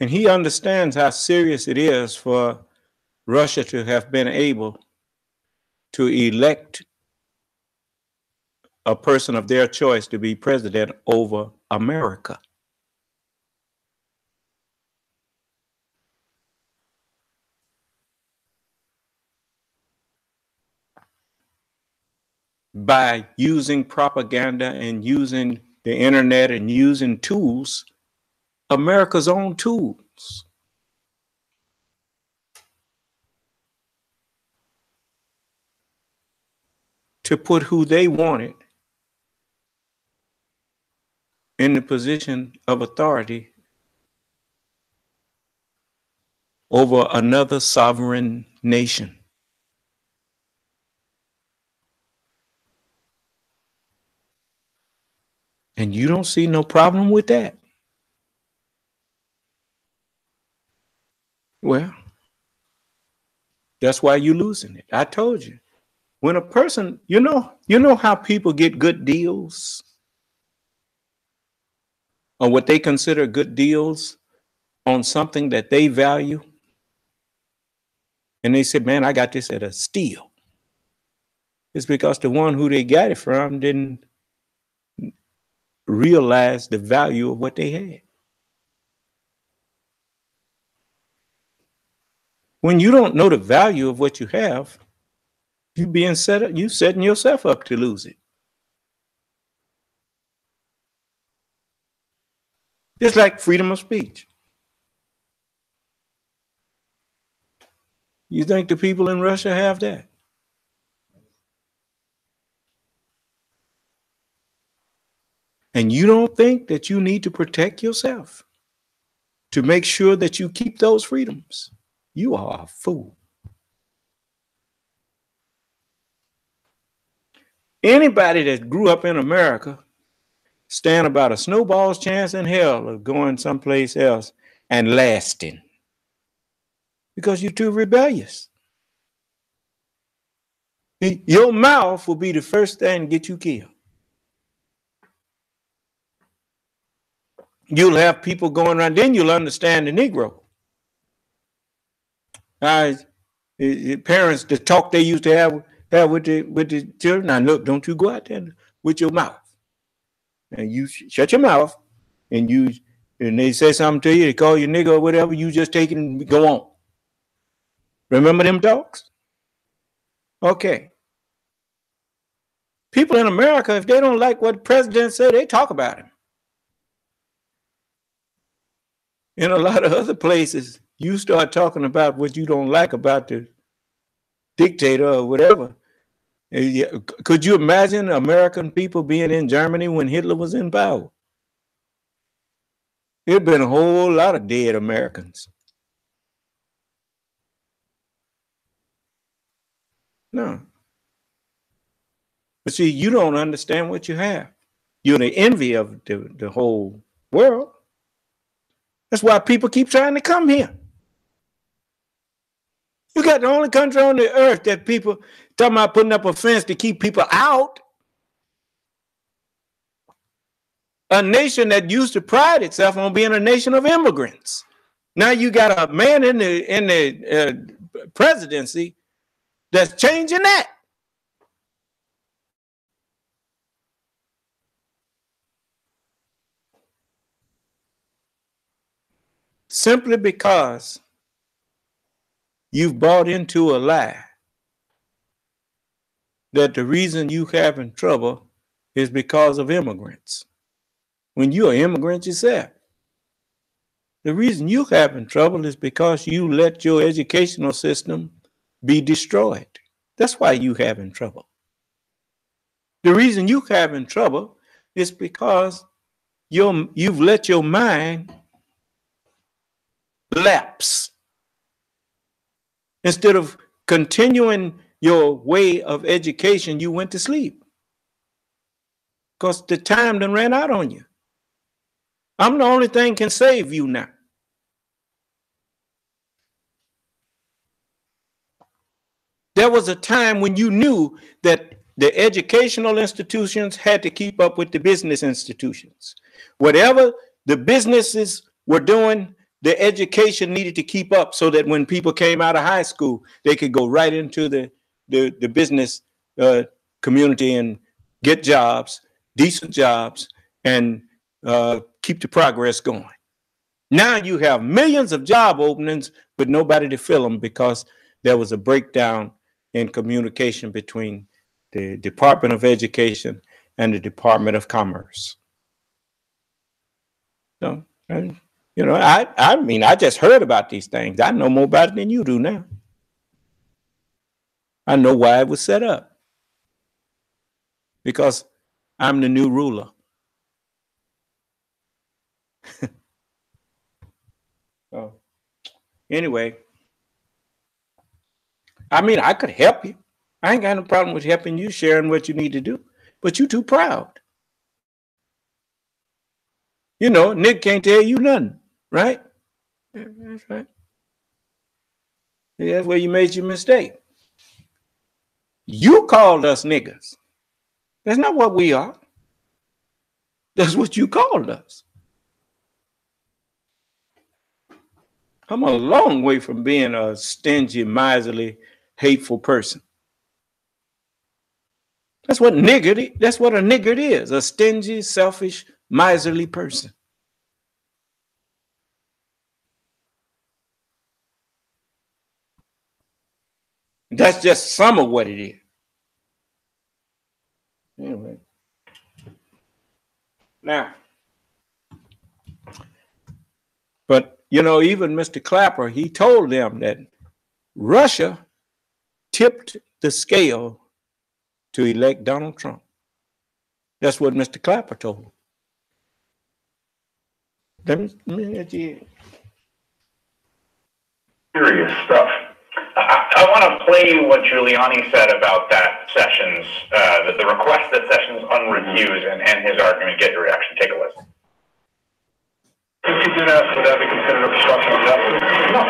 And he understands how serious it is for Russia to have been able to elect a person of their choice to be president over America. by using propaganda and using the internet and using tools, America's own tools. To put who they wanted in the position of authority over another sovereign nation. And you don't see no problem with that. Well, that's why you're losing it. I told you. When a person, you know how people get good deals? Or what they consider good deals on something that they value? And they said, man, I got this at a steal. It's because the one who they got it from didn't realize the value of what they had. When you don't know the value of what you have, you setting yourself up to lose it. Just like freedom of speech. You think the people in Russia have that? And you don't think that you need to protect yourself to make sure that you keep those freedoms? You are a fool. Anybody that grew up in America stand about a snowball's chance in hell of going someplace else and lasting, because you're too rebellious. Your mouth will be the first thing to get you killed. You'll have people going around, then you'll understand the Negro. Parents, the talk they used to have with the children. Now look, don't you go out there with your mouth. And you shut your mouth, and they say something to you, they call you nigger or whatever, you just take it and go on. Remember them talks? Okay. People in America, if they don't like what the president said, they talk about him. In a lot of other places, you start talking about what you don't like about the dictator or whatever. Could you imagine American people being in Germany when Hitler was in power? There'd been a whole lot of dead Americans. No. But see, you don't understand what you have. You're the envy of the whole world. That's why people keep trying to come here. You got the only country on the earth that people talking about putting up a fence to keep people out. A nation that used to pride itself on being a nation of immigrants. Now you got a man in the presidency that's changing that. Simply because you've bought into a lie that the reason you having trouble is because of immigrants. When you're an immigrant yourself. The reason you having trouble is because you let your educational system be destroyed. That's why you having trouble. The reason you having trouble is because you've let your mind lapse. Instead of continuing your way of education, you went to sleep. Because the time done ran out on you. I'm the only thing can save you now. There was a time when you knew that the educational institutions had to keep up with the business institutions. Whatever the businesses were doing, the education needed to keep up so that when people came out of high school, they could go right into the business community and get jobs, decent jobs, and keep the progress going. Now you have millions of job openings, but nobody to fill them because there was a breakdown in communication between the Department of Education and the Department of Commerce. So, you know, I mean, I just heard about these things. I know more about it than you do now. I know why it was set up. Because I'm the new ruler. So, anyway, I mean, I could help you. I ain't got no problem with helping you, sharing what you need to do, but you too proud. You know, Nick can't tell you nothing, right? Yeah, that's right. Yeah, that's where you made your mistake. You called us niggas. That's not what we are. That's what you called us. I'm a long way from being a stingy, miserly, hateful person. That's what niggard. That's what a niggard is, a stingy, selfish, miserly person. That's just some of what it is. Anyway. Now, but you know, even Mr. Clapper, he told them that Russia tipped the scale to elect Donald Trump. That's what Mr. Clapper told him. Serious stuff. I want to play you what Giuliani said about that Sessions, the request that Sessions unrecuse and his argument. Get your reaction. Take a listen. If you did ask, would that be considered obstruction of justice? No.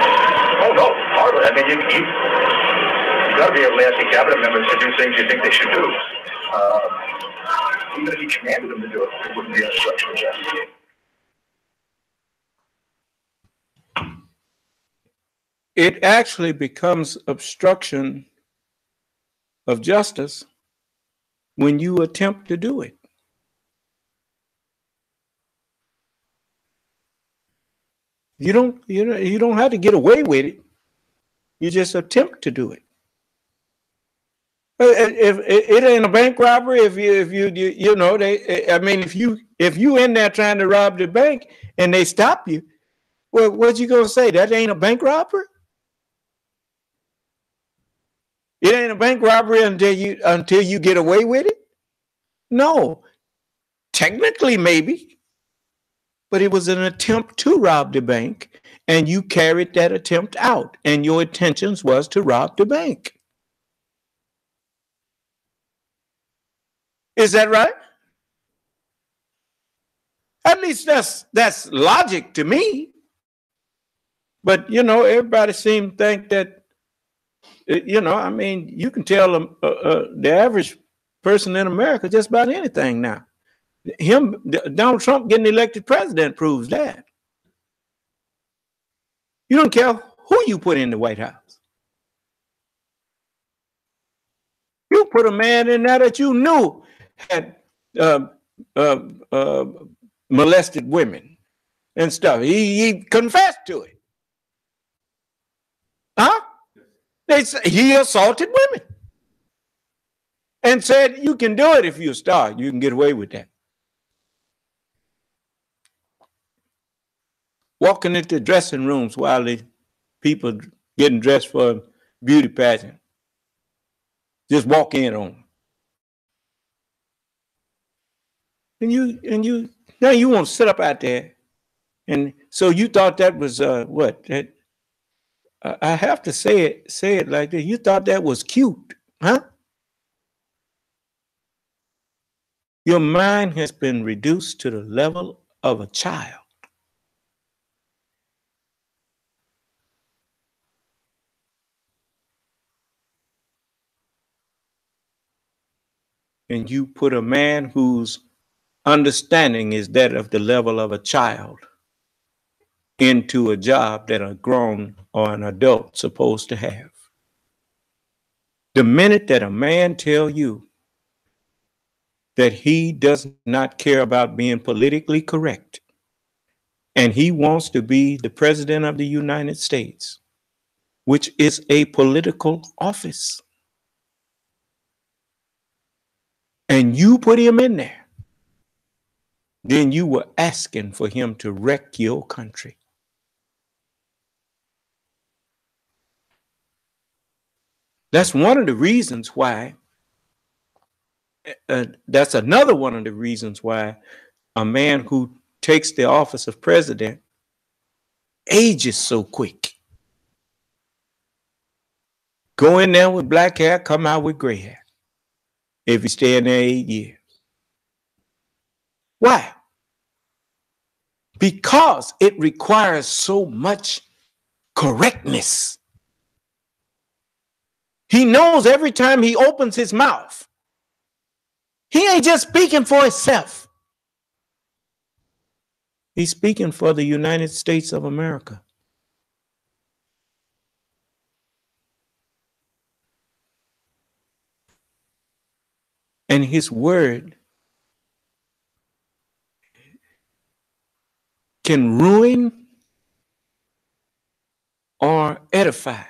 Oh, no. Hardly. I mean, you got to be able to ask the cabinet members to do things you think they should do. Even if you commanded them to do it, it wouldn't be obstruction of justice. It actually becomes obstruction of justice when you attempt to do it. You don't have to get away with it. You just attempt to do it. If it ain't a bank robbery, if you in there trying to rob the bank and they stop you, well, what you gonna say? That ain't a bank robbery? It ain't a bank robbery until you get away with it? No. Technically, maybe. But it was an attempt to rob the bank, and you carried that attempt out, and your intentions was to rob the bank. Is that right? At least that's logic to me. But, you know, everybody seems to think that, you know, I mean, you can tell them, the average person in America just about anything now. Donald Trump getting elected president proves that. You don't care who you put in the White House. You put a man in there that you knew had molested women and stuff. He confessed to it. Huh? He assaulted women and said, you can do it if you're a star. You can get away with that. Walking into dressing rooms while the people getting dressed for a beauty pageant. Just walk in on them. And you now you want to sit up out there. And so you thought that was what? I have to say it like this. You thought that was cute, huh? Your mind has been reduced to the level of a child. And you put a man whose understanding is that of the level of a child into a job that a grown or an adult supposed to have. The minute that a man tells you that he does not care about being politically correct and he wants to be the president of the United States, which is a political office, and you put him in there, then you were asking for him to wreck your country. That's one of the reasons why, that's another one of the reasons why a man who takes the office of president ages so quick. Go in there with black hair, come out with gray hair if you stay in there 8 years. Why? Because it requires so much correctness. He knows every time he opens his mouth, he ain't just speaking for himself. He's speaking for the United States of America. And his word can ruin or edify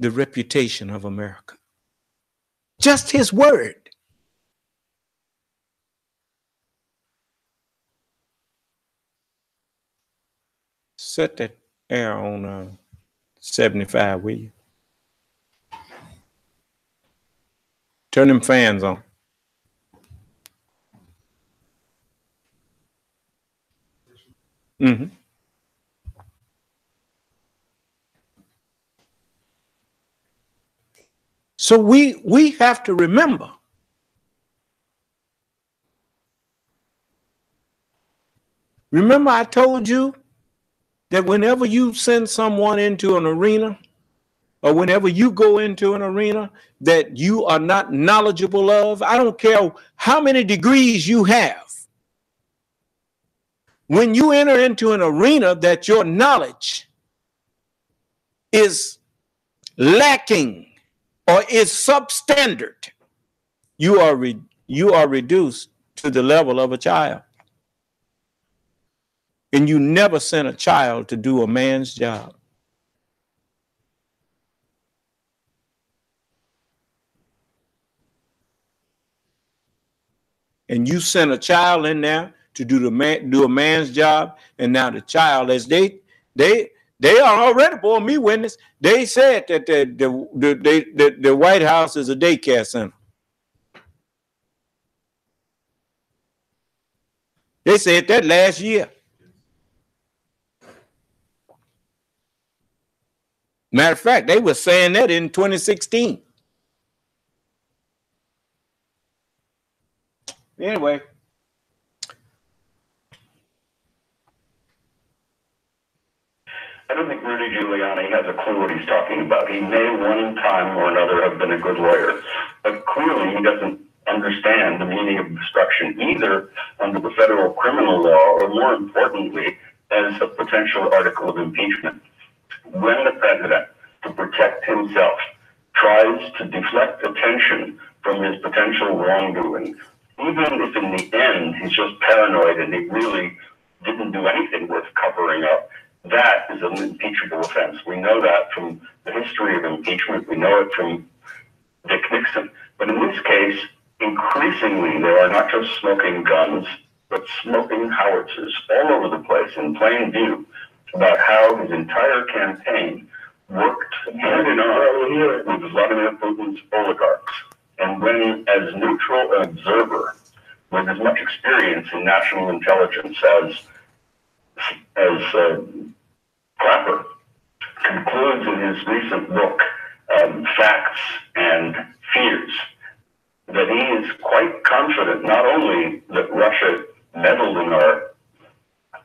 the reputation of America. Just his word. Set that air on 75, will you? Turn them fans on. Mm-hmm. So we have to remember I told you that whenever you send someone into an arena, or whenever you go into an arena that you are not knowledgeable of, I don't care how many degrees you have. When you enter into an arena that your knowledge is lacking or is substandard, you are reduced to the level of a child. And you never send a child to do a man's job. And you send a child in there to do a man's job, and now the child, as they are already bore me witness, they said that the White House is a daycare center. They said that last year. Matter of fact, they were saying that in 2016. Anyway. I don't think Rudy Giuliani has a clue what he's talking about. He may one time or another have been a good lawyer, but clearly he doesn't understand the meaning of obstruction either under the federal criminal law or, more importantly, as a potential article of impeachment. When the president, to protect himself, tries to deflect attention from his potential wrongdoing, even if in the end he's just paranoid and he really didn't do anything worth covering up, that is an impeachable offense. We know that from the history of impeachment. We know it from Dick Nixon. But in this case, increasingly, there are not just smoking guns, but smoking howitzers all over the place in plain view about how his entire campaign worked hand in arm with Vladimir Putin's oligarchs. And when, as neutral observer, with as much experience in national intelligence as Clapper concludes in his recent book, Facts and Fears, that he is quite confident not only that Russia meddled in our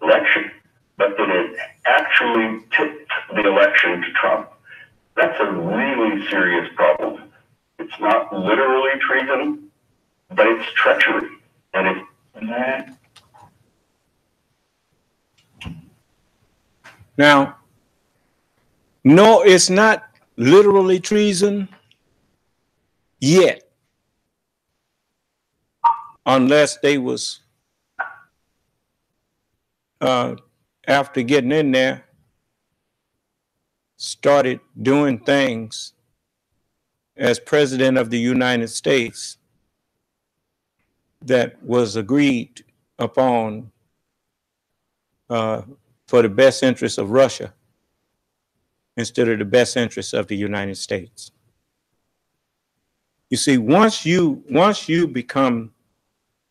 election, but that it actually tipped the election to Trump. That's a really serious problem. It's not literally treason, but it's treachery. And it's Now, no, it's not literally treason yet, unless they was, after getting in there, started doing things as president of the United States that was agreed upon for the best interests of Russia instead of the best interests of the United States. You see, once you become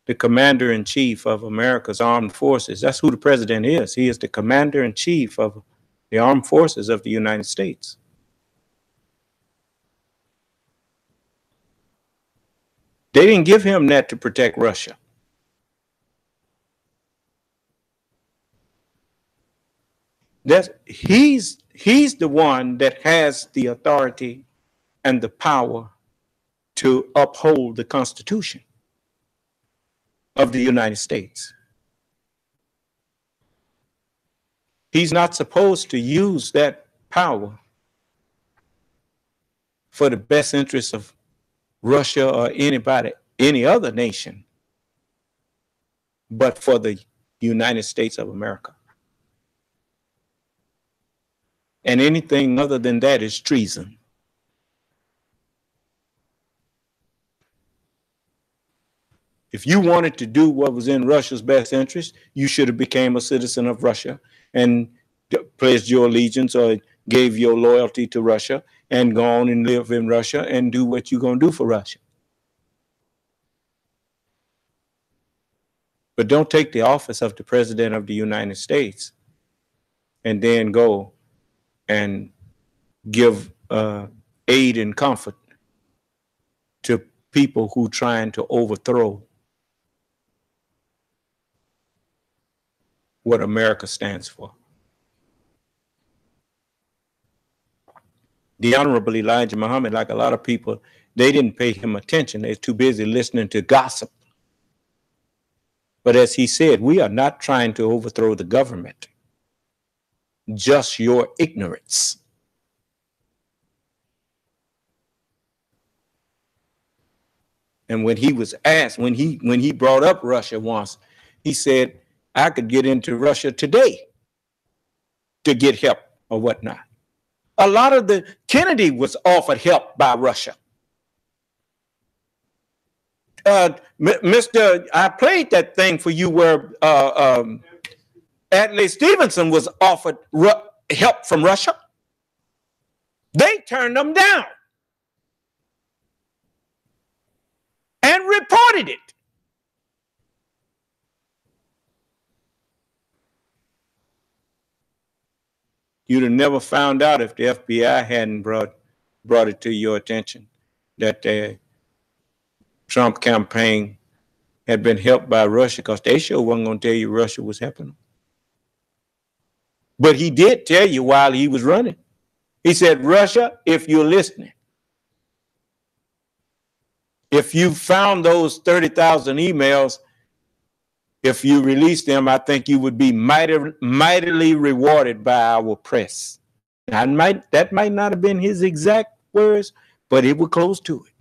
the commander-in-chief of America's armed forces, that's who the president is. He is the commander-in-chief of the armed forces of the United States. They didn't give him that to protect Russia. He's the one that has the authority and the power to uphold the Constitution of the United States. He's not supposed to use that power for the best interests of Russia or anybody, any other nation, but for the United States of America. And anything other than that is treason. If you wanted to do what was in Russia's best interest, you should have become a citizen of Russia and pledged your allegiance or gave your loyalty to Russia and go on and live in Russia and do what you're going to do for Russia. But don't take the office of the President of the United States and then go and give aid and comfort to people who are trying to overthrow what America stands for. The Honorable Elijah Muhammad, like a lot of people, they didn't pay him attention. They're too busy listening to gossip. But as he said, we are not trying to overthrow the government, just your ignorance. And when he was asked, when he brought up Russia once, he said, I could get into Russia today to get help or whatnot. A lot of Kennedy was offered help by Russia. Mr. I played that thing for you where Adlai Stevenson was offered help from Russia. They turned them down and reported it. You'd have never found out if the FBI hadn't brought it to your attention that the Trump campaign had been helped by Russia, because they sure wasn't going to tell you Russia was helping them. But he did tell you while he was running. He said, Russia, if you're listening, if you found those 30,000 emails, if you release them, I think you would be mightily rewarded by our press. That might not have been his exact words, but it was close to it.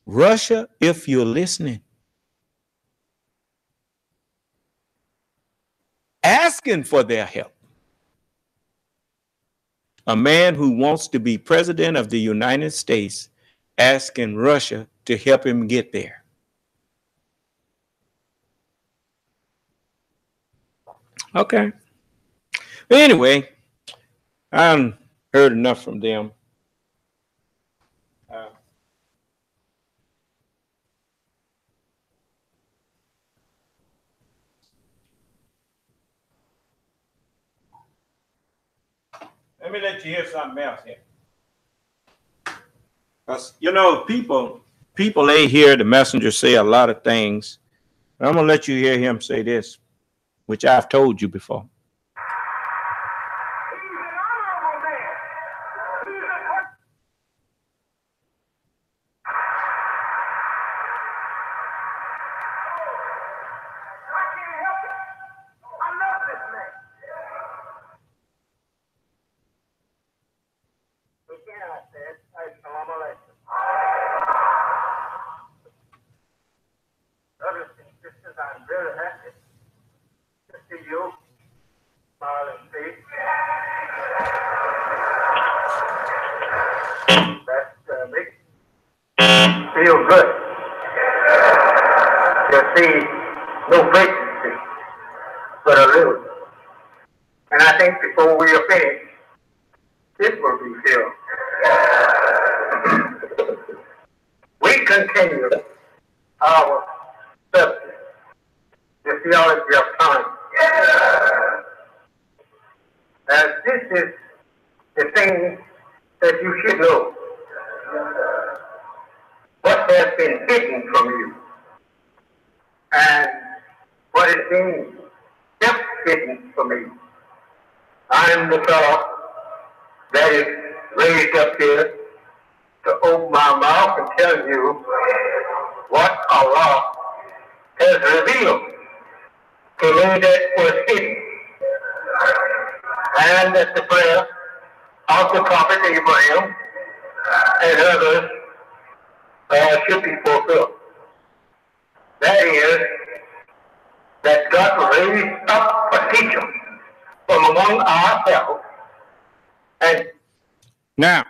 Russia, if you're listening, asking for their help. A man who wants to be president of the United States asking Russia to help him get there. Okay. But anyway, I heard enough from them. Let me let you hear something else here. Because, you know, people they hear the messenger say a lot of things. I'm going to let you hear him say this, which I've told you before. Feel good. to see no vacancy, but a little. And I think before we are finished, it will be filled. We continue our subject, the theology of time. As this is the thing that you should know. What has been hidden from you, and what is being kept hidden from you. I am the fellow that is raised up here to open my mouth and tell you what Allah has revealed to me that was hidden, and that the prayer of the prophet Abraham and others should be fulfilled. That is, that God raised up a teacher from among ourselves. And now,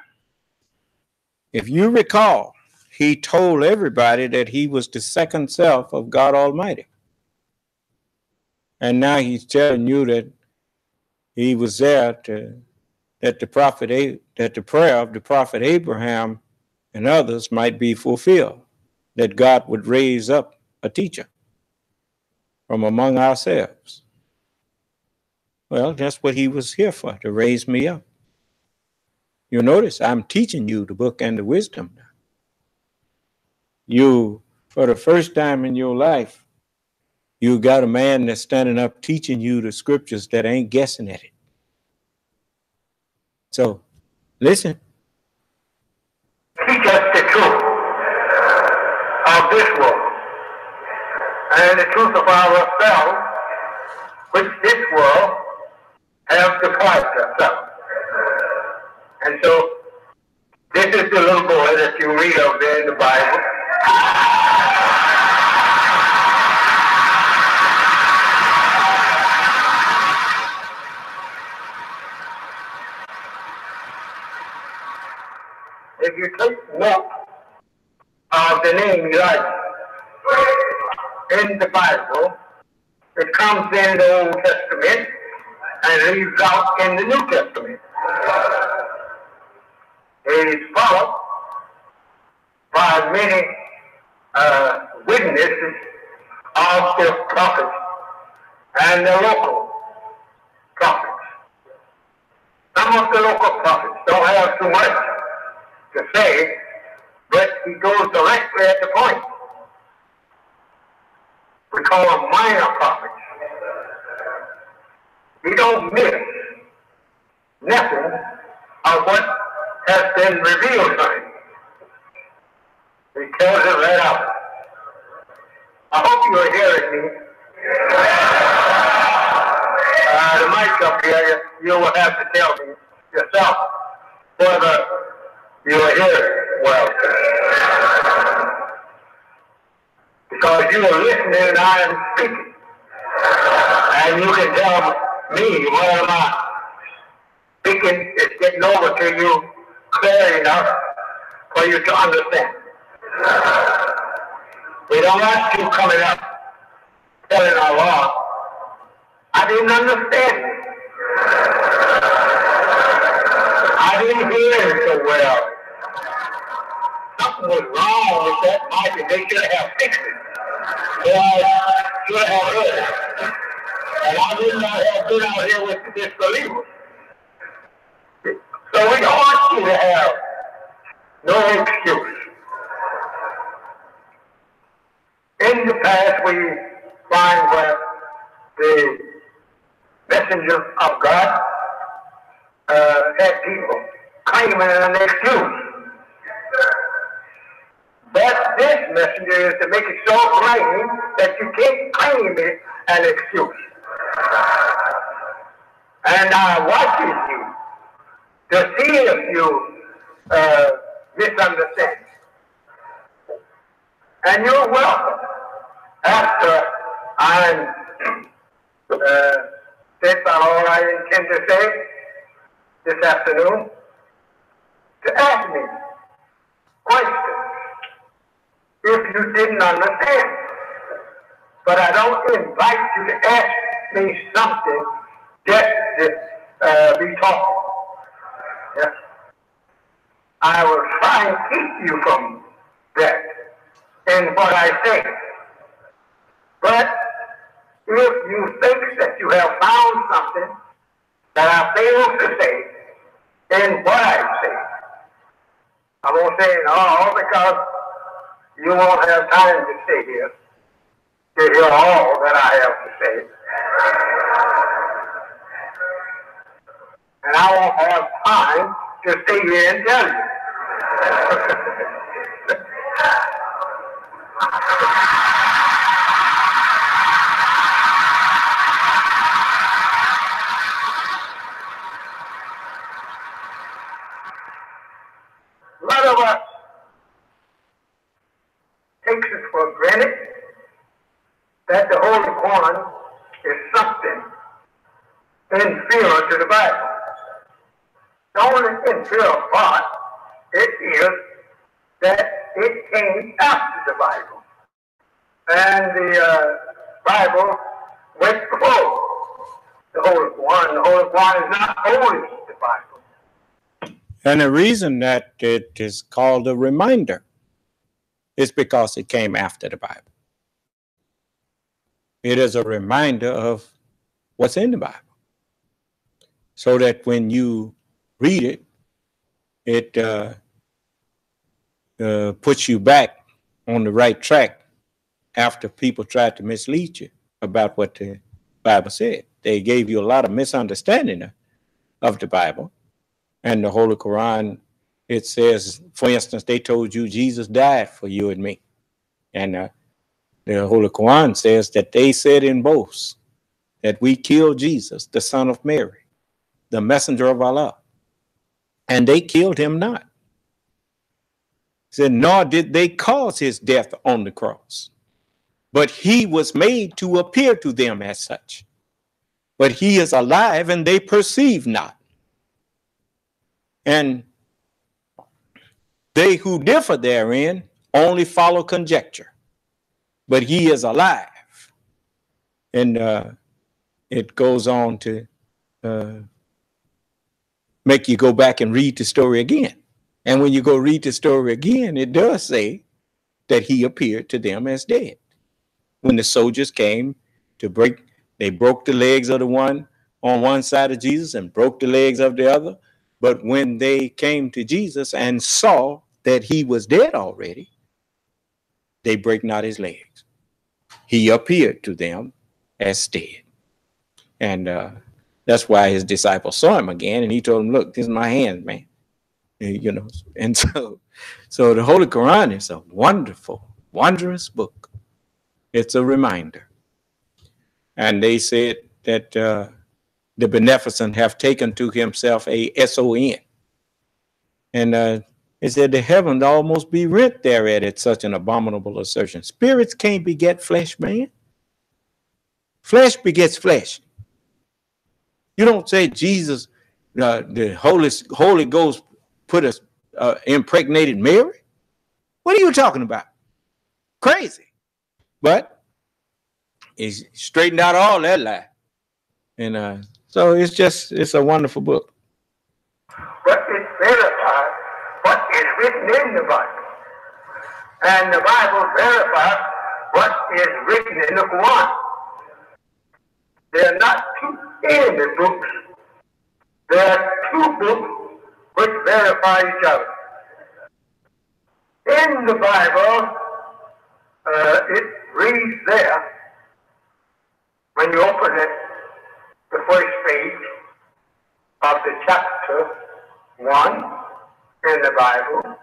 if you recall, he told everybody that he was the second self of God Almighty. And now he's telling you that he was there that the prayer of the prophet Abraham and others might be fulfilled, that God would raise up a teacher from among ourselves. Well, that's what he was here for, to raise me up. You notice I'm teaching you the book and the wisdom. You, for the first time in your life, you got a man that's standing up teaching you the scriptures that ain't guessing at it. So, listen. Teach us the truth of this world and the truth of ourselves, which this world has deprived us of. And so, this is the little boy that you read of there in the Bible. If you take note of the name Elijah in the Bible, it comes in the Old Testament and leaves out in the New Testament. It is followed by many witnesses of the prophets and the local prophets. Some of the local prophets don't have too much to say, but he goes directly at the point. We call them minor prophets. He don't miss nothing of what has been revealed to him. He tells it right out. I hope you are hearing me. The mic up here, you will have to tell me yourself whether you are hearing well. Because you are listening and I am speaking. And you can tell me whether my speaking is getting over to you clear enough for you to understand. We don't want you coming up telling our law, I didn't understand it. I didn't hear it so well. Something was wrong with that mic and they should have fixed it. Or I should have heard it. And I would not have been out here with the disbelievers. So we don't want you to have no excuse. In the past, we find where the messengers of God had people claiming an excuse. But this messenger is to make it so plain that you can't claim it an excuse. And I watches you to see if you misunderstand. And you're welcome after I'm said about all I intend to say this afternoon, to ask me questions if you didn't understand. But I don't invite you to ask me something just to be talking. Yeah. I will try and keep you from that in what I say. But if you think that you have found something that I failed to say in what I say, I won't say it all because you won't have time to stay here to hear all that I have to say. And I won't have time to stay here and tell you. A lot of us takes it for granted that the Holy One is something inferior to the Bible. The only inferior part is that it came after the Bible. And the Bible went before the Holy One. The Holy One is not holy to the Bible. And the reason that it is called a reminder is because it came after the Bible. It is a reminder of what's in the Bible. So that when you read it, it puts you back on the right track after people tried to mislead you about what the Bible said. They gave you a lot of misunderstanding of the Bible. And the Holy Quran, it says, for instance, they told you Jesus died for you and me. And the Holy Quran says that they said in boast that we killed Jesus, the son of Mary, the messenger of Allah. And they killed him not. It said, nor did they cause his death on the cross, but he was made to appear to them as such. But he is alive and they perceive not. And they who differ therein only follow conjecture. But he is alive. And it goes on to make you go back and read the story again. And when you go read the story again, it does say that he appeared to them as dead. When the soldiers came to they broke the legs of the one on one side of Jesus and broke the legs of the other. But when they came to Jesus and saw that he was dead already, they break not his legs. He appeared to them as dead. And that's why his disciples saw him again. And he told them, look, this is my hand, man. You know, and so the Holy Quran is a wonderful, wondrous book. It's a reminder. And they said that the beneficent have taken to himself a SON. And it said the heavens almost be rent thereat at such an abominable assertion. Spirits can't beget flesh, man. Flesh begets flesh. You don't say Jesus, the Holy Ghost put us impregnated Mary. What are you talking about? Crazy. But he's straightened out all that lie. And so it's a wonderful book. But it verifies what is written in the Bible. And the Bible verifies what is written in the Quran. There are not two enemy books. There are two books which verify each other. In the Bible, it reads there, when you open it, the first page of the chapter 1 in the Bible,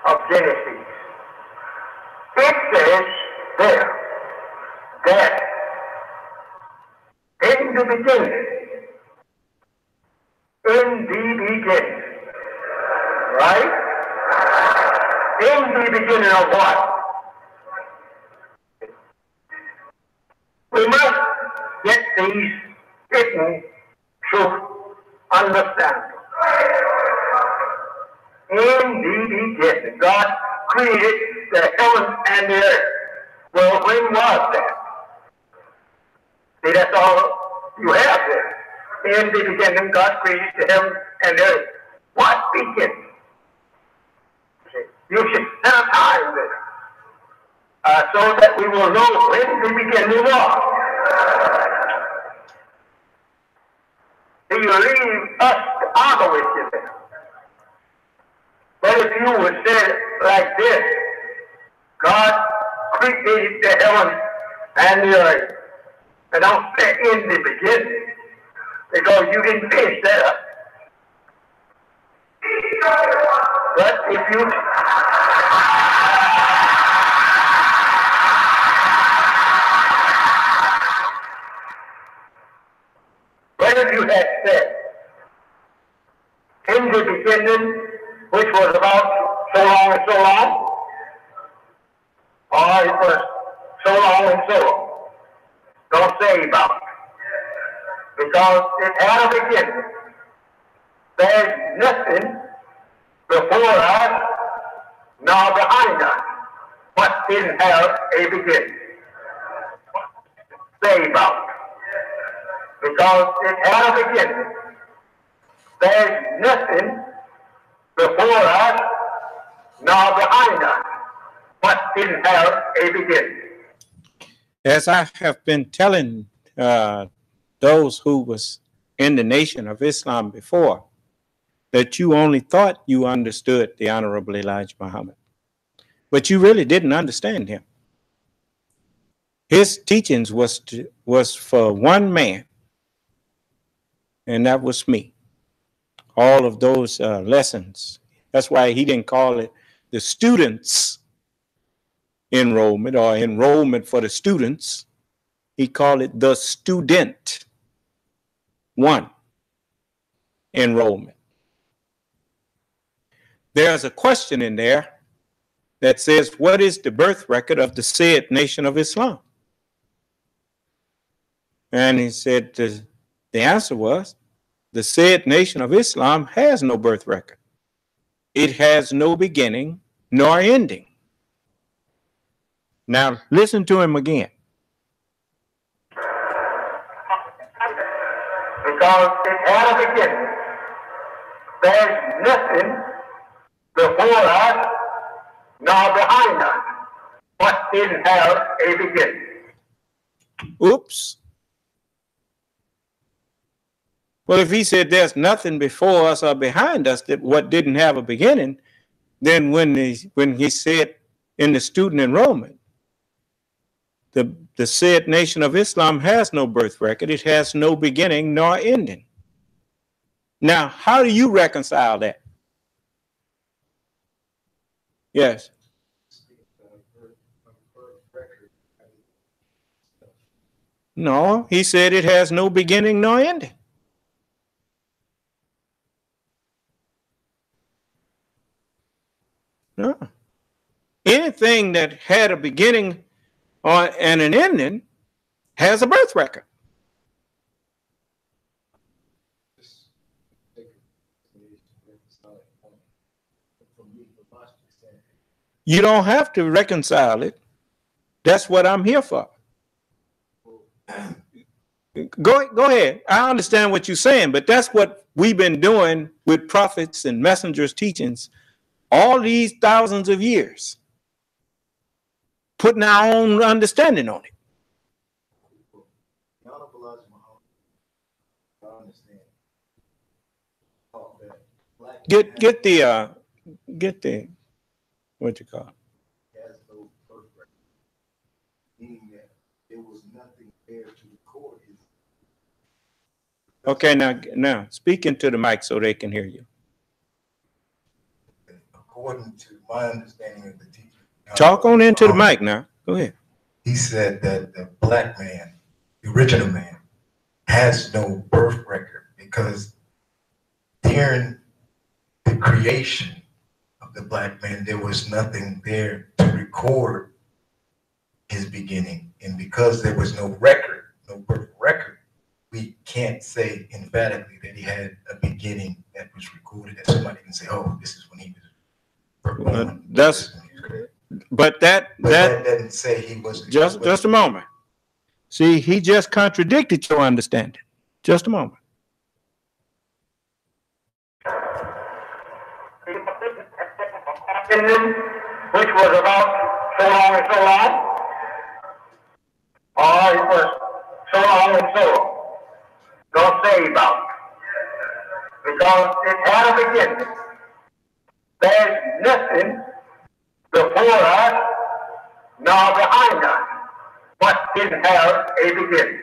of Genesis. It says there that in the beginning, right? In the beginning of what? We must get these hidden truths understandable. In the beginning, God created the heavens and the earth. Well, when was that? See, that's all you have there. In the beginning, God created the heavens and the earth. What beginning? You should set a time there so that we will know when the beginning was. You leave us to argue with you there. But if you would say it like this, God created the heavens and the earth. And don't say in the beginning, because you didn't finish that up. But if you had said in the beginning, which was about so long and so long, or it was so long and so long, don't say about it. Because it had a beginning. There's nothing before us nor behind us what didn't have a beginning. Say about it. Because it had a beginning. There's nothing before us nor behind us what didn't have a beginning. As I have been telling those who was in the Nation of Islam before, that you only thought you understood the Honorable Elijah Muhammad, but you really didn't understand him. His teachings was for one man, and that was me. All of those lessons. That's why he didn't call it the students' enrollment or enrollment for the students. He called it the student one enrollment. There's a question in there that says, what is the birth record of the said Nation of Islam? And he said the answer was, the said Nation of Islam has no birth record. It has no beginning nor ending. Now, listen to him again. Because it had a beginning. There's nothing before us nor behind us what didn't have a beginning. Oops. Well, if he said there's nothing before us or behind us that what didn't have a beginning, then when he said in the student enrollment, the said Nation of Islam has no birth record, it has no beginning nor ending. Now, how do you reconcile that? Yes. No, he said it has no beginning nor ending. No. Anything that had a beginning and an ending has a birth record. You don't have to reconcile it. That's what I'm here for. Go ahead. I understand what you're saying, but that's what we've been doing with prophets and messengers' teachings all these thousands of years, putting our own understanding on it. Get the what you call it? Okay, now speak into the mic so they can hear you. According to my understanding of the teaching, talk on into the mic now. Go ahead. He said that the black man, the original man, has no birth record because during the creation of the black man, there was nothing there to record his beginning. And because there was no record, no birth record, we can't say emphatically that he had a beginning that was recorded, that somebody can say, oh, this is when he was But that doesn't say he was. Just a moment. See, he just contradicted your understanding. Just a moment. Which was about so long and so long, or it was so long and so long. Don't say about it. Because it had a beginning. There's nothing before us nor behind us what didn't have a beginning.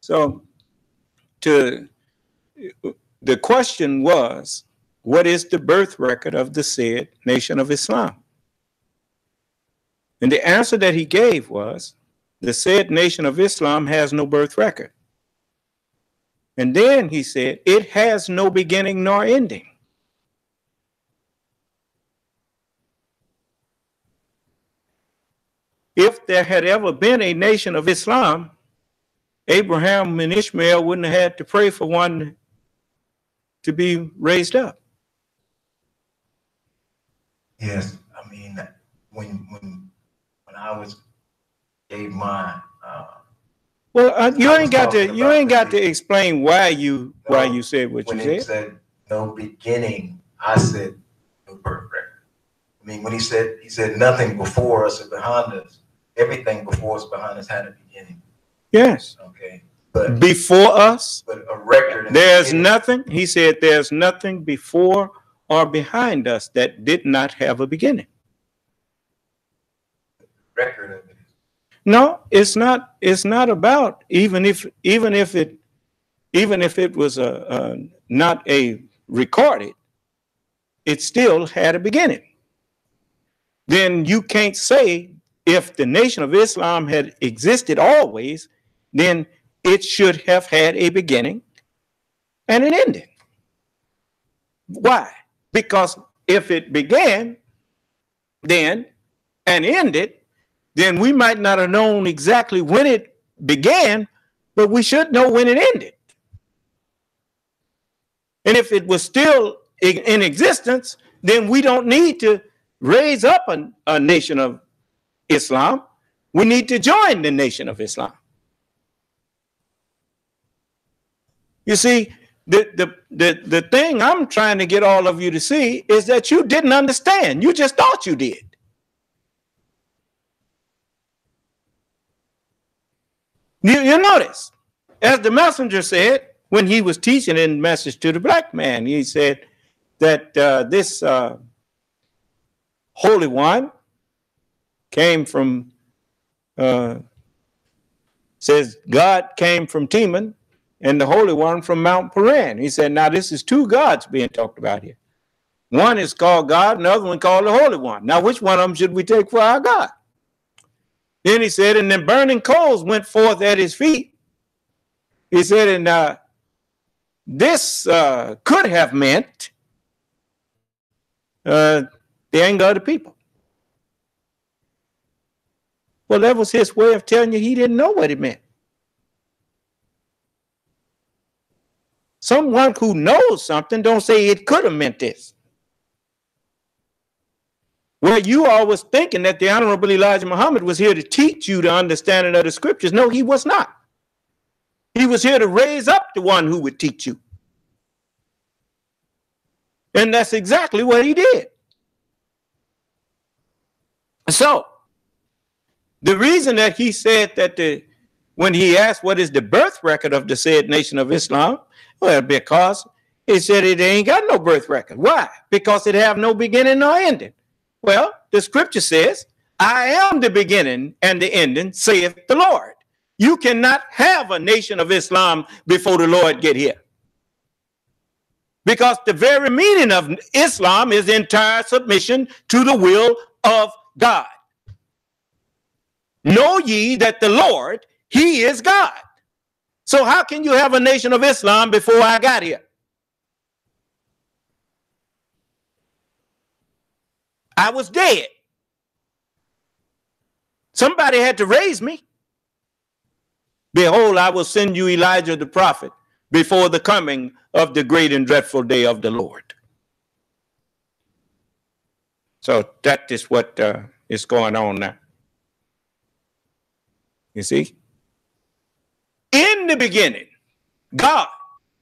So, the question was, what is the birth record of the said Nation of Islam? And the answer that he gave was, the said Nation of Islam has no birth record. And then he said, it has no beginning nor ending. If there had ever been a Nation of Islam, Abraham and Ishmael wouldn't have had to pray for one to be raised up. Yes, I mean, when I gave mine. Well, you ain't got to explain why you said what you said. When he said no beginning, I said no birth record. I mean, when he said nothing before us or behind us, everything before us, behind us had a beginning. Yes. Okay. But before us, but a record. There's nothing. He said there's nothing before or behind us that did not have a beginning. Record of it. No, it's not. It's not about even if it was not a recorded, it still had a beginning. Then you can't say if the Nation of Islam had existed always, then it should have had a beginning and an ending. Why? Because if it began then and ended, then we might not have known exactly when it began, but we should know when it ended. And if it was still in existence, then we don't need to raise up a Nation of Islam. We need to join the Nation of Islam. You see, the thing I'm trying to get all of you to see is that you didn't understand. You just thought you did. You notice, as the messenger said, when he was teaching in Message to the Black Man, he said that this Holy One came from, says God came from Teman and the Holy One from Mount Paran. He said, now this is two gods being talked about here. One is called God, another one called the Holy One. Now, which one of them should we take for our God? Then he said, and then burning coals went forth at his feet. He said, and this could have meant the anger of the people. Well, that was his way of telling you he didn't know what it meant. Someone who knows something don't say it could have meant this. Well, you always thinking that the Honorable Elijah Muhammad was here to teach you the understanding of the scriptures. No, he was not. He was here to raise up the one who would teach you. And that's exactly what he did. So, the reason that he said that when he asked what is the birth record of the said Nation of Islam, well, because he said it ain't got no birth record. Why? Because it have no beginning nor ending. Well, the scripture says, I am the beginning and the ending, saith the Lord. You cannot have a Nation of Islam before the Lord get here. Because the very meaning of Islam is entire submission to the will of God. Know ye that the Lord, he is God. So how can you have a Nation of Islam before I got here? I was dead. Somebody had to raise me. Behold, I will send you Elijah the prophet before the coming of the great and dreadful day of the Lord. So that is what is going on now. You see? In the beginning, God.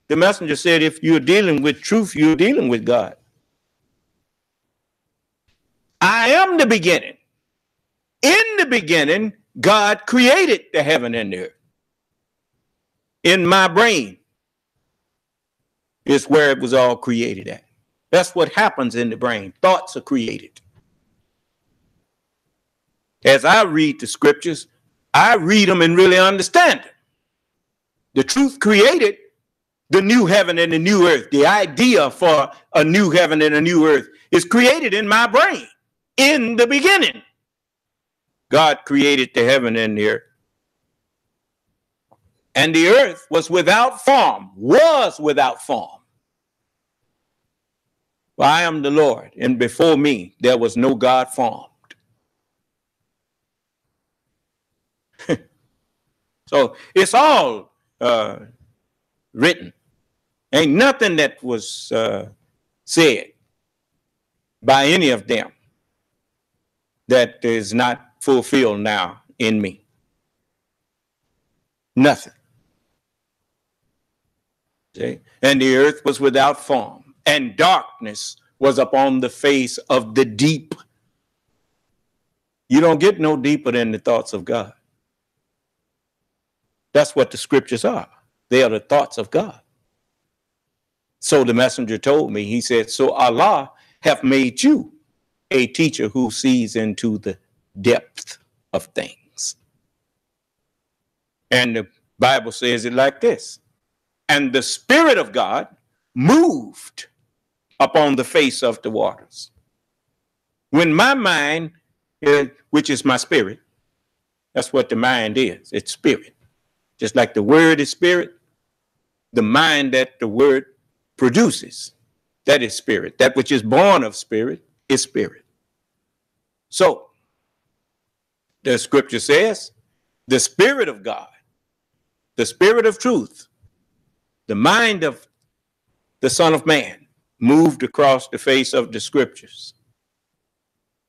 The messenger said, if you're dealing with truth, you're dealing with God. I am the beginning. In the beginning, God created the heaven and the earth. In my brain is where it was all created at. That's what happens in the brain. Thoughts are created. As I read the scriptures, I read them and really understand them. The truth created the new heaven and the new earth. The idea for a new heaven and a new earth is created in my brain. In the beginning, God created the heaven and the earth. And the earth was without form, For I am the Lord, and before me there was no God formed. So it's all written. Ain't nothing that was said by any of them that is not fulfilled now in me. Nothing. See? And the earth was without form, and darkness was upon the face of the deep. You don't get no deeper than the thoughts of God. That's what the scriptures are. They are the thoughts of God. So the messenger told me, he said, so Allah hath made you a teacher who sees into the depth of things. And the Bible says it like this. And the Spirit of God moved upon the face of the waters. When my mind, which is my spirit, that's what the mind is. It's spirit. Just like the word is spirit, the mind that the word produces, that is spirit. That which is born of spirit is spirit. So the scripture says, the Spirit of God, the Spirit of truth, the mind of the Son of Man moved across the face of the scriptures.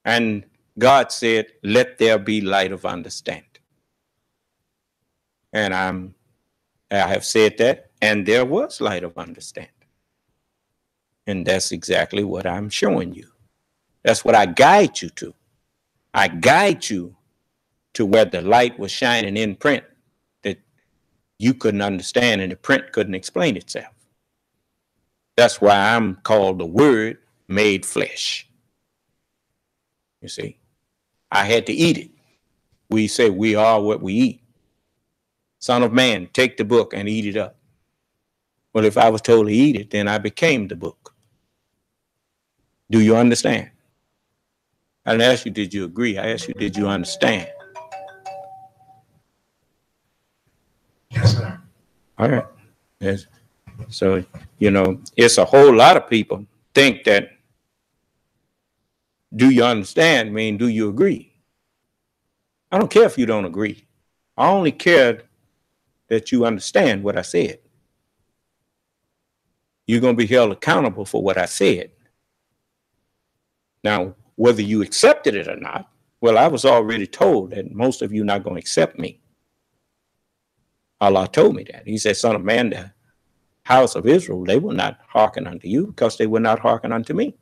And God said, let there be light of understanding. And I have said that, and there was light of understanding. And that's exactly what I'm showing you. That's what I guide you to. I guide you to where the light was shining in print that you couldn't understand and the print couldn't explain itself. That's why I'm called the Word made flesh. You see, I had to eat it. We say we are what we eat. Son of man, take the book and eat it up. Well, if I was told to eat it, then I became the book. Do you understand? I didn't ask you, did you agree? I asked you, did you understand? Yes, sir. All right. Yes. So, you know, it's a whole lot of people think that, do you understand mean, do you agree? I don't care if you don't agree. I only care that you understand what I said. You're going to be held accountable for what I said. Now, whether you accepted it or not, well, I was already told that most of you are not going to accept me. Allah told me that. He said, Son of man, the house of Israel, they will not hearken unto you because they will not hearken unto me.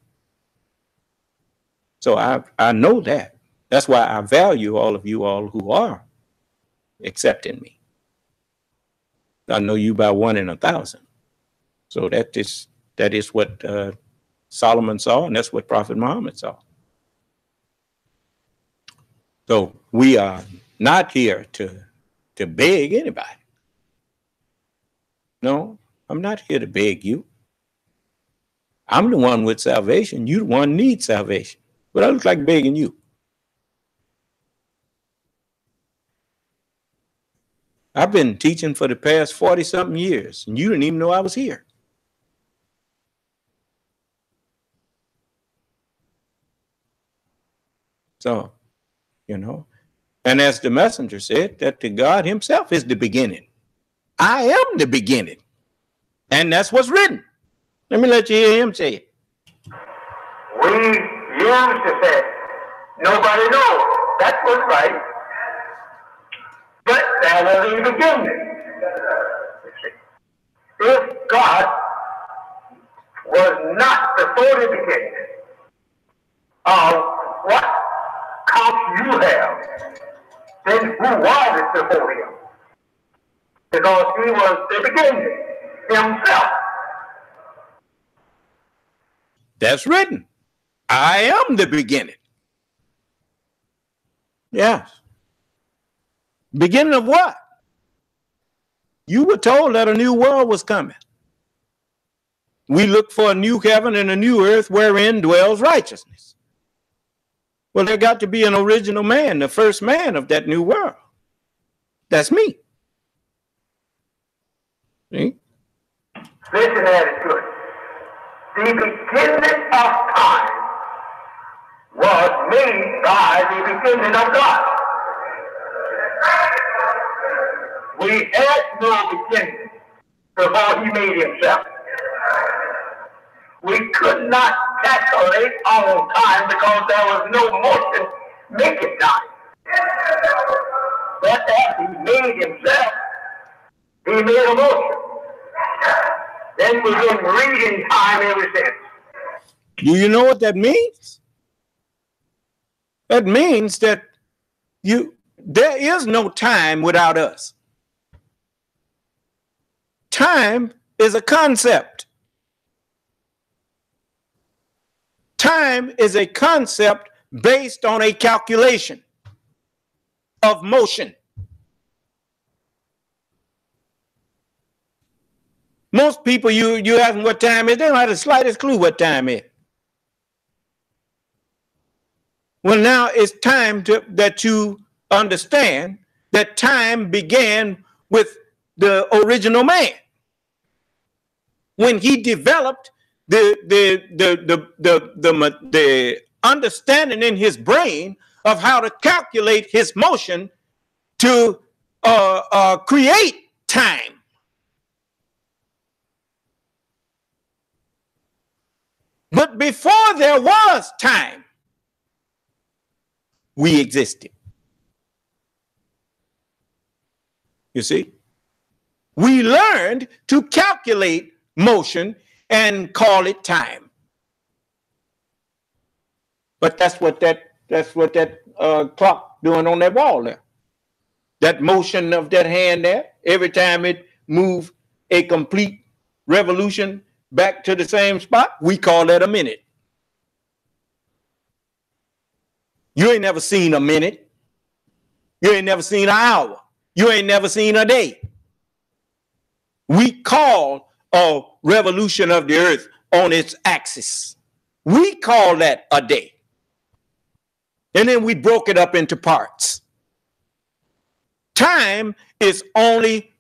So I know that. That's why I value all of you all who are accepting me. I know you by 1 in 1,000. So that is what Solomon saw, and that's what Prophet Muhammad saw. So we are not here to beg anybody. No, I'm not here to beg you. I'm the one with salvation. You the one needs salvation. But I look like begging you. I've been teaching for the past 40-something years, and you didn't even know I was here. So, you know, and as the messenger said, that the God himself is the beginning. I am the beginning. And that's what's written. Let me let you hear him say it. We used to say, nobody knows. That was right. But that was in the beginning. If God was not before the beginning of what count you have, then who was it before him? Because he was the beginning himself. That's written. I am the beginning. Yes. Beginning of what? You were told that a new world was coming. We look for a new heaven and a new earth wherein dwells righteousness. Well, there got to be an original man, the first man of that new world. That's me. See? Listen at it good. The beginning of time was made by the beginning of God. We had no beginning before he made himself. We could not calculate on time because there was no motion making time. But as he made himself, he made a motion. Then we've been reading time ever since. Do you know what that means? That means that there is no time without us. Time is a concept. Time is a concept based on a calculation of motion. Most people, you ask them what time is, they don't have the slightest clue what time is. Well, now it's time that you understand that time began with the original man. When he developed the understanding in his brain of how to calculate his motion to create time. But before there was time, we existed. You see? We learned to calculate motion and call it time. But that's what that clock doing on that wall there. That motion of that hand there, every time it moved a complete revolution back to the same spot, we call that a minute. You ain't never seen a minute. You ain't never seen an hour. You ain't never seen a day. We call a revolution of the earth on its axis. We call that a day. And then we broke it up into parts. Time is only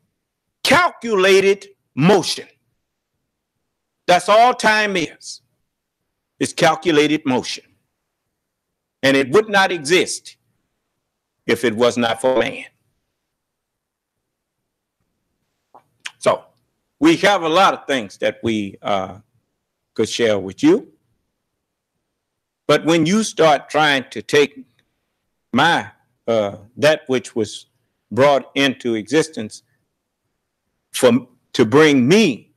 calculated motion. That's all time is. It's calculated motion. And it would not exist if it was not for man. So we have a lot of things that we could share with you. But when you start trying to take my that which was brought into existence to bring me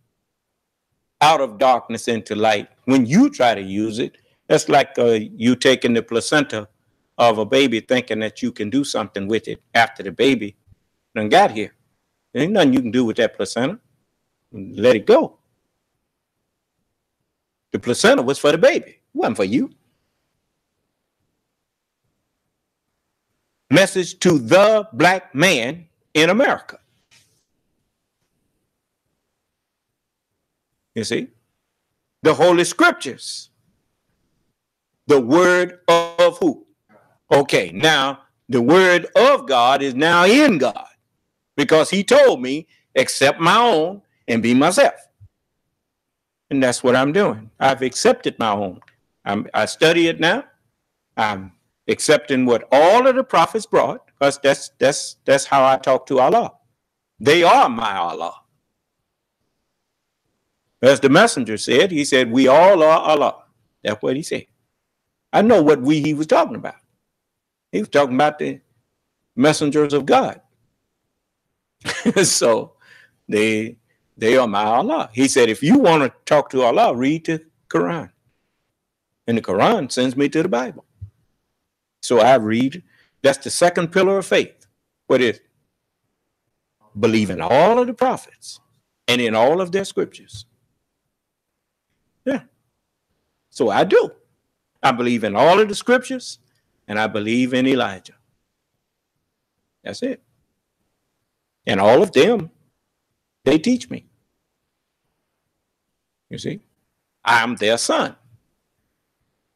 out of darkness into light, when you try to use it, that's like you taking the placenta of a baby thinking that you can do something with it after the baby done got here. There ain't nothing you can do with that placenta. Let it go. The placenta was for the baby. It wasn't for you. Message to the black man in America. You see? The Holy Scriptures. The word of who? Okay, now the word of God is now in God because he told me, accept my own and be myself. And that's what I'm doing. I've accepted my own. I study it now. I'm accepting what all of the prophets brought because that's how I talk to Allah. They are my Allah. As the messenger said, he said, we all are Allah. That's what he said. I know what he was talking about. He was talking about the messengers of God. So they are my Allah. He said, if you want to talk to Allah, read the Quran. And the Quran sends me to the Bible. So I read. That's the second pillar of faith. What is it? Believe in all of the prophets and in all of their scriptures. Yeah. So I do. I believe in all of the scriptures and I believe in Elijah. That's it. And all of them, they teach me. You see, I'm their son.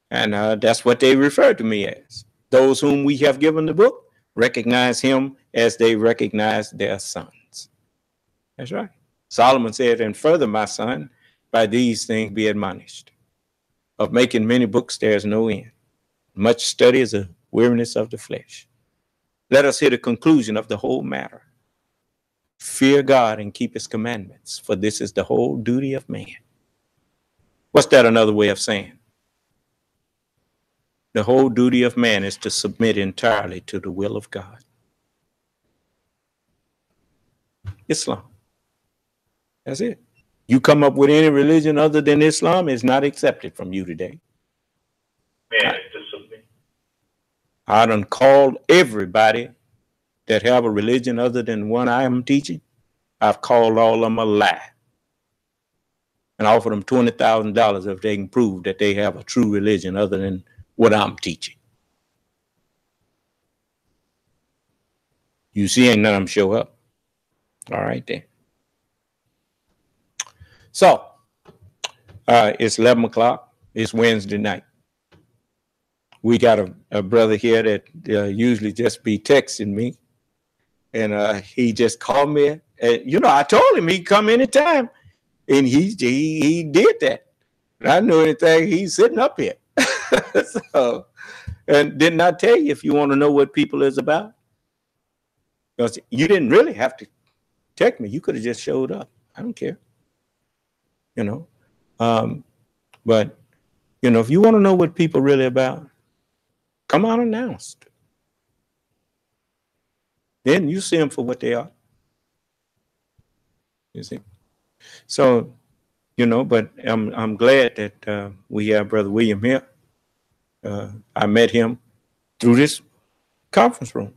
And that's what they refer to me as. Those whom we have given the book recognize him as they recognize their sons. That's right. Solomon said, and further, my son, by these things be admonished. Of making many books, there is no end. Much study is a weariness of the flesh. Let us hear the conclusion of the whole matter. Fear God and keep his commandments, for this is the whole duty of man. What's that another way of saying? The whole duty of man is to submit entirely to the will of God. Islam. That's it. You come up with any religion other than Islam, is not accepted from you today. Man, it's just something. I done called everybody that have a religion other than one I am teaching. I've called all of them a lie. And offered them $20,000 if they can prove that they have a true religion other than what I'm teaching. You see, ain't none of them show up. All right, then. So, it's 11 o'clock. It's Wednesday night. We got a brother here that usually just be texting me. And he just called me. And, I told him he'd come anytime. And he did that. And I knew anything, he's sitting up here. So, and didn't I tell you if you want to know what people is about? Because you didn't really have to text me. You could have just showed up. I don't care. But, if you want to know what people really about, come unannounced. Then you see them for what they are. You see? So, but I'm glad that we have Brother William here. I met him through this conference room.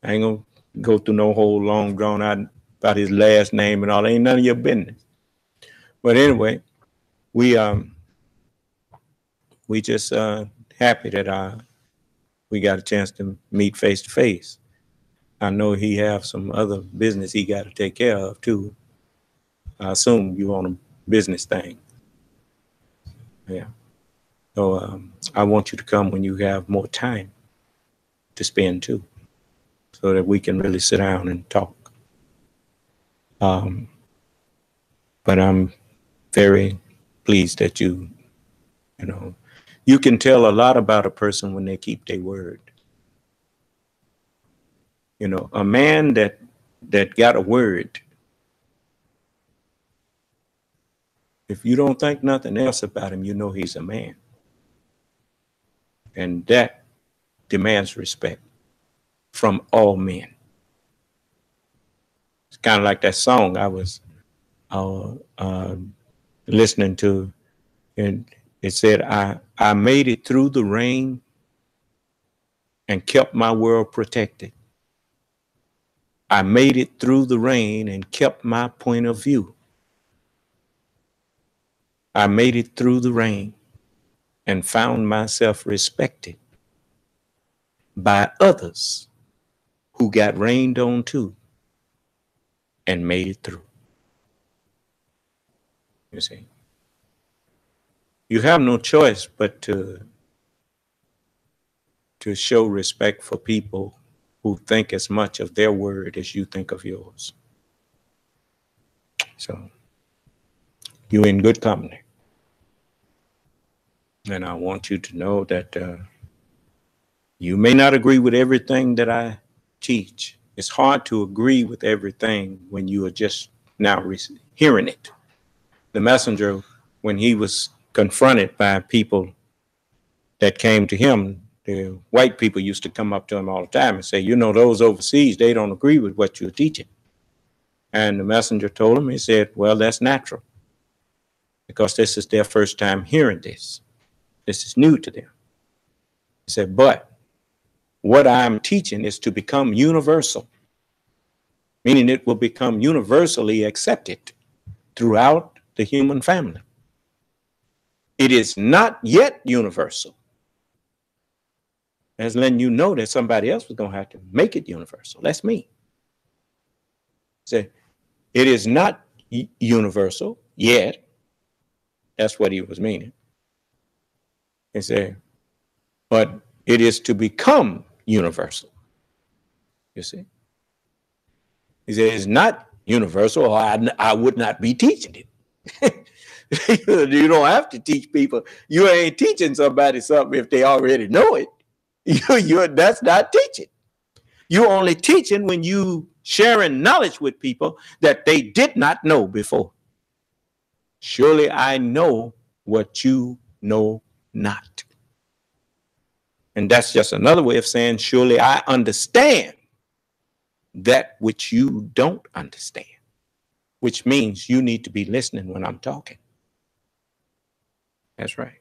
I ain't gonna go through no whole long drawn out about his last name and all. Ain't none of your business. But anyway, we just happy that we got a chance to meet face to face. I know he have some other business he got to take care of too. I assume you on a business thing. Yeah. So I want you to come when you have more time to spend too, so that we can really sit down and talk. But I'm very pleased that you can tell a lot about a person when they keep their word. A man that got a word, if you don't think nothing else about him, he's a man. And that demands respect from all men. It's kind of like that song I was listening to, and it said, I made it through the rain and kept my world protected. I made it through the rain and kept my point of view. I made it through the rain and found myself respected by others who got rained on too and made it through. You see, you have no choice but to show respect for people who think as much of their word as you think of yours. So you're in good company. And I want you to know that you may not agree with everything that I teach. It's hard to agree with everything when you are just now hearing it. The messenger, when he was confronted by people that came to him, the white people used to come up to him all the time and say, you know, those overseas, they don't agree with what you're teaching. And the messenger told him, he said, well, that's natural, because this is their first time hearing this. This is new to them. He said, but what I'm teaching is to become universal, meaning it will become universally accepted throughout the human family. It is not yet universal. That's letting you know that somebody else was going to have to make it universal. That's me. Say, it is not universal yet. That's what he was meaning. He said, but it is to become universal. You see? He said, it's not universal, or I would not be teaching it. You don't have to teach people. You ain't teaching somebody something if they already know it. That's not teaching. You're only teaching when you sharing knowledge with people that they did not know before. Surely I know what you know not. And that's just another way of saying, surely I understand that which you don't understand, which means you need to be listening when I'm talking. That's right.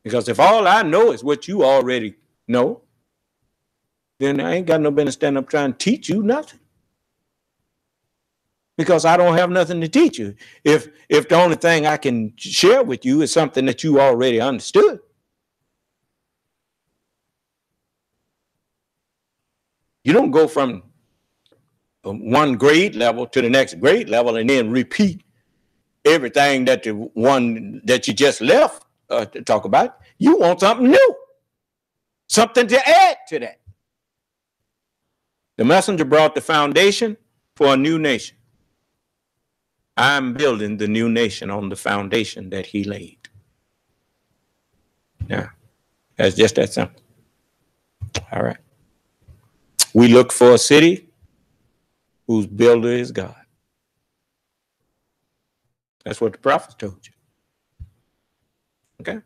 Because if all I know is what you already know, then I ain't got no business standing up trying to teach you nothing. Because I don't have nothing to teach you. If the only thing I can share with you is something that you already understood. You don't go from one grade level to the next grade level and then repeat everything that the one that you just left to talk about. You want something new, something to add to that. The messenger brought the foundation for a new nation. I'm building the new nation on the foundation that he laid. Now, that's just that simple. All right. We look for a city whose builder is God. That's what the prophets told you. Okay.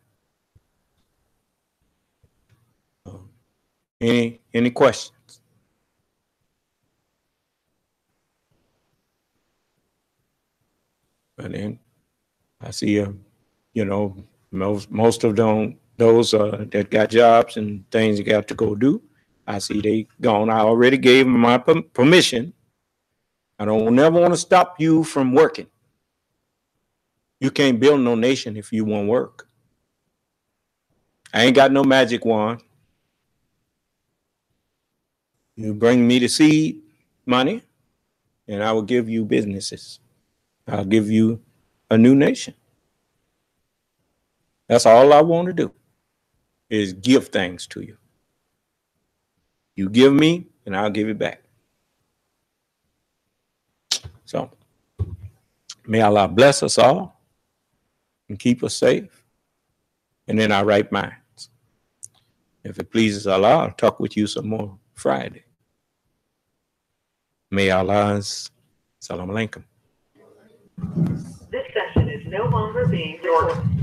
Any questions? But then I see, you know, most of them, those that got jobs and things you got to go do, I see they gone. I already gave them my permission. I don't never want to stop you from working. You can't build no nation if you won't work. I ain't got no magic wand. You bring me the seed money, and I will give you businesses. I'll give you a new nation. That's all I want to do, is give things to you. You give me, and I'll give it back. So, may Allah bless us all and keep us safe, and in our right minds. If it pleases Allah, I'll talk with you some more Friday. May Allah's Salam Alaikum. This session is no longer being recorded.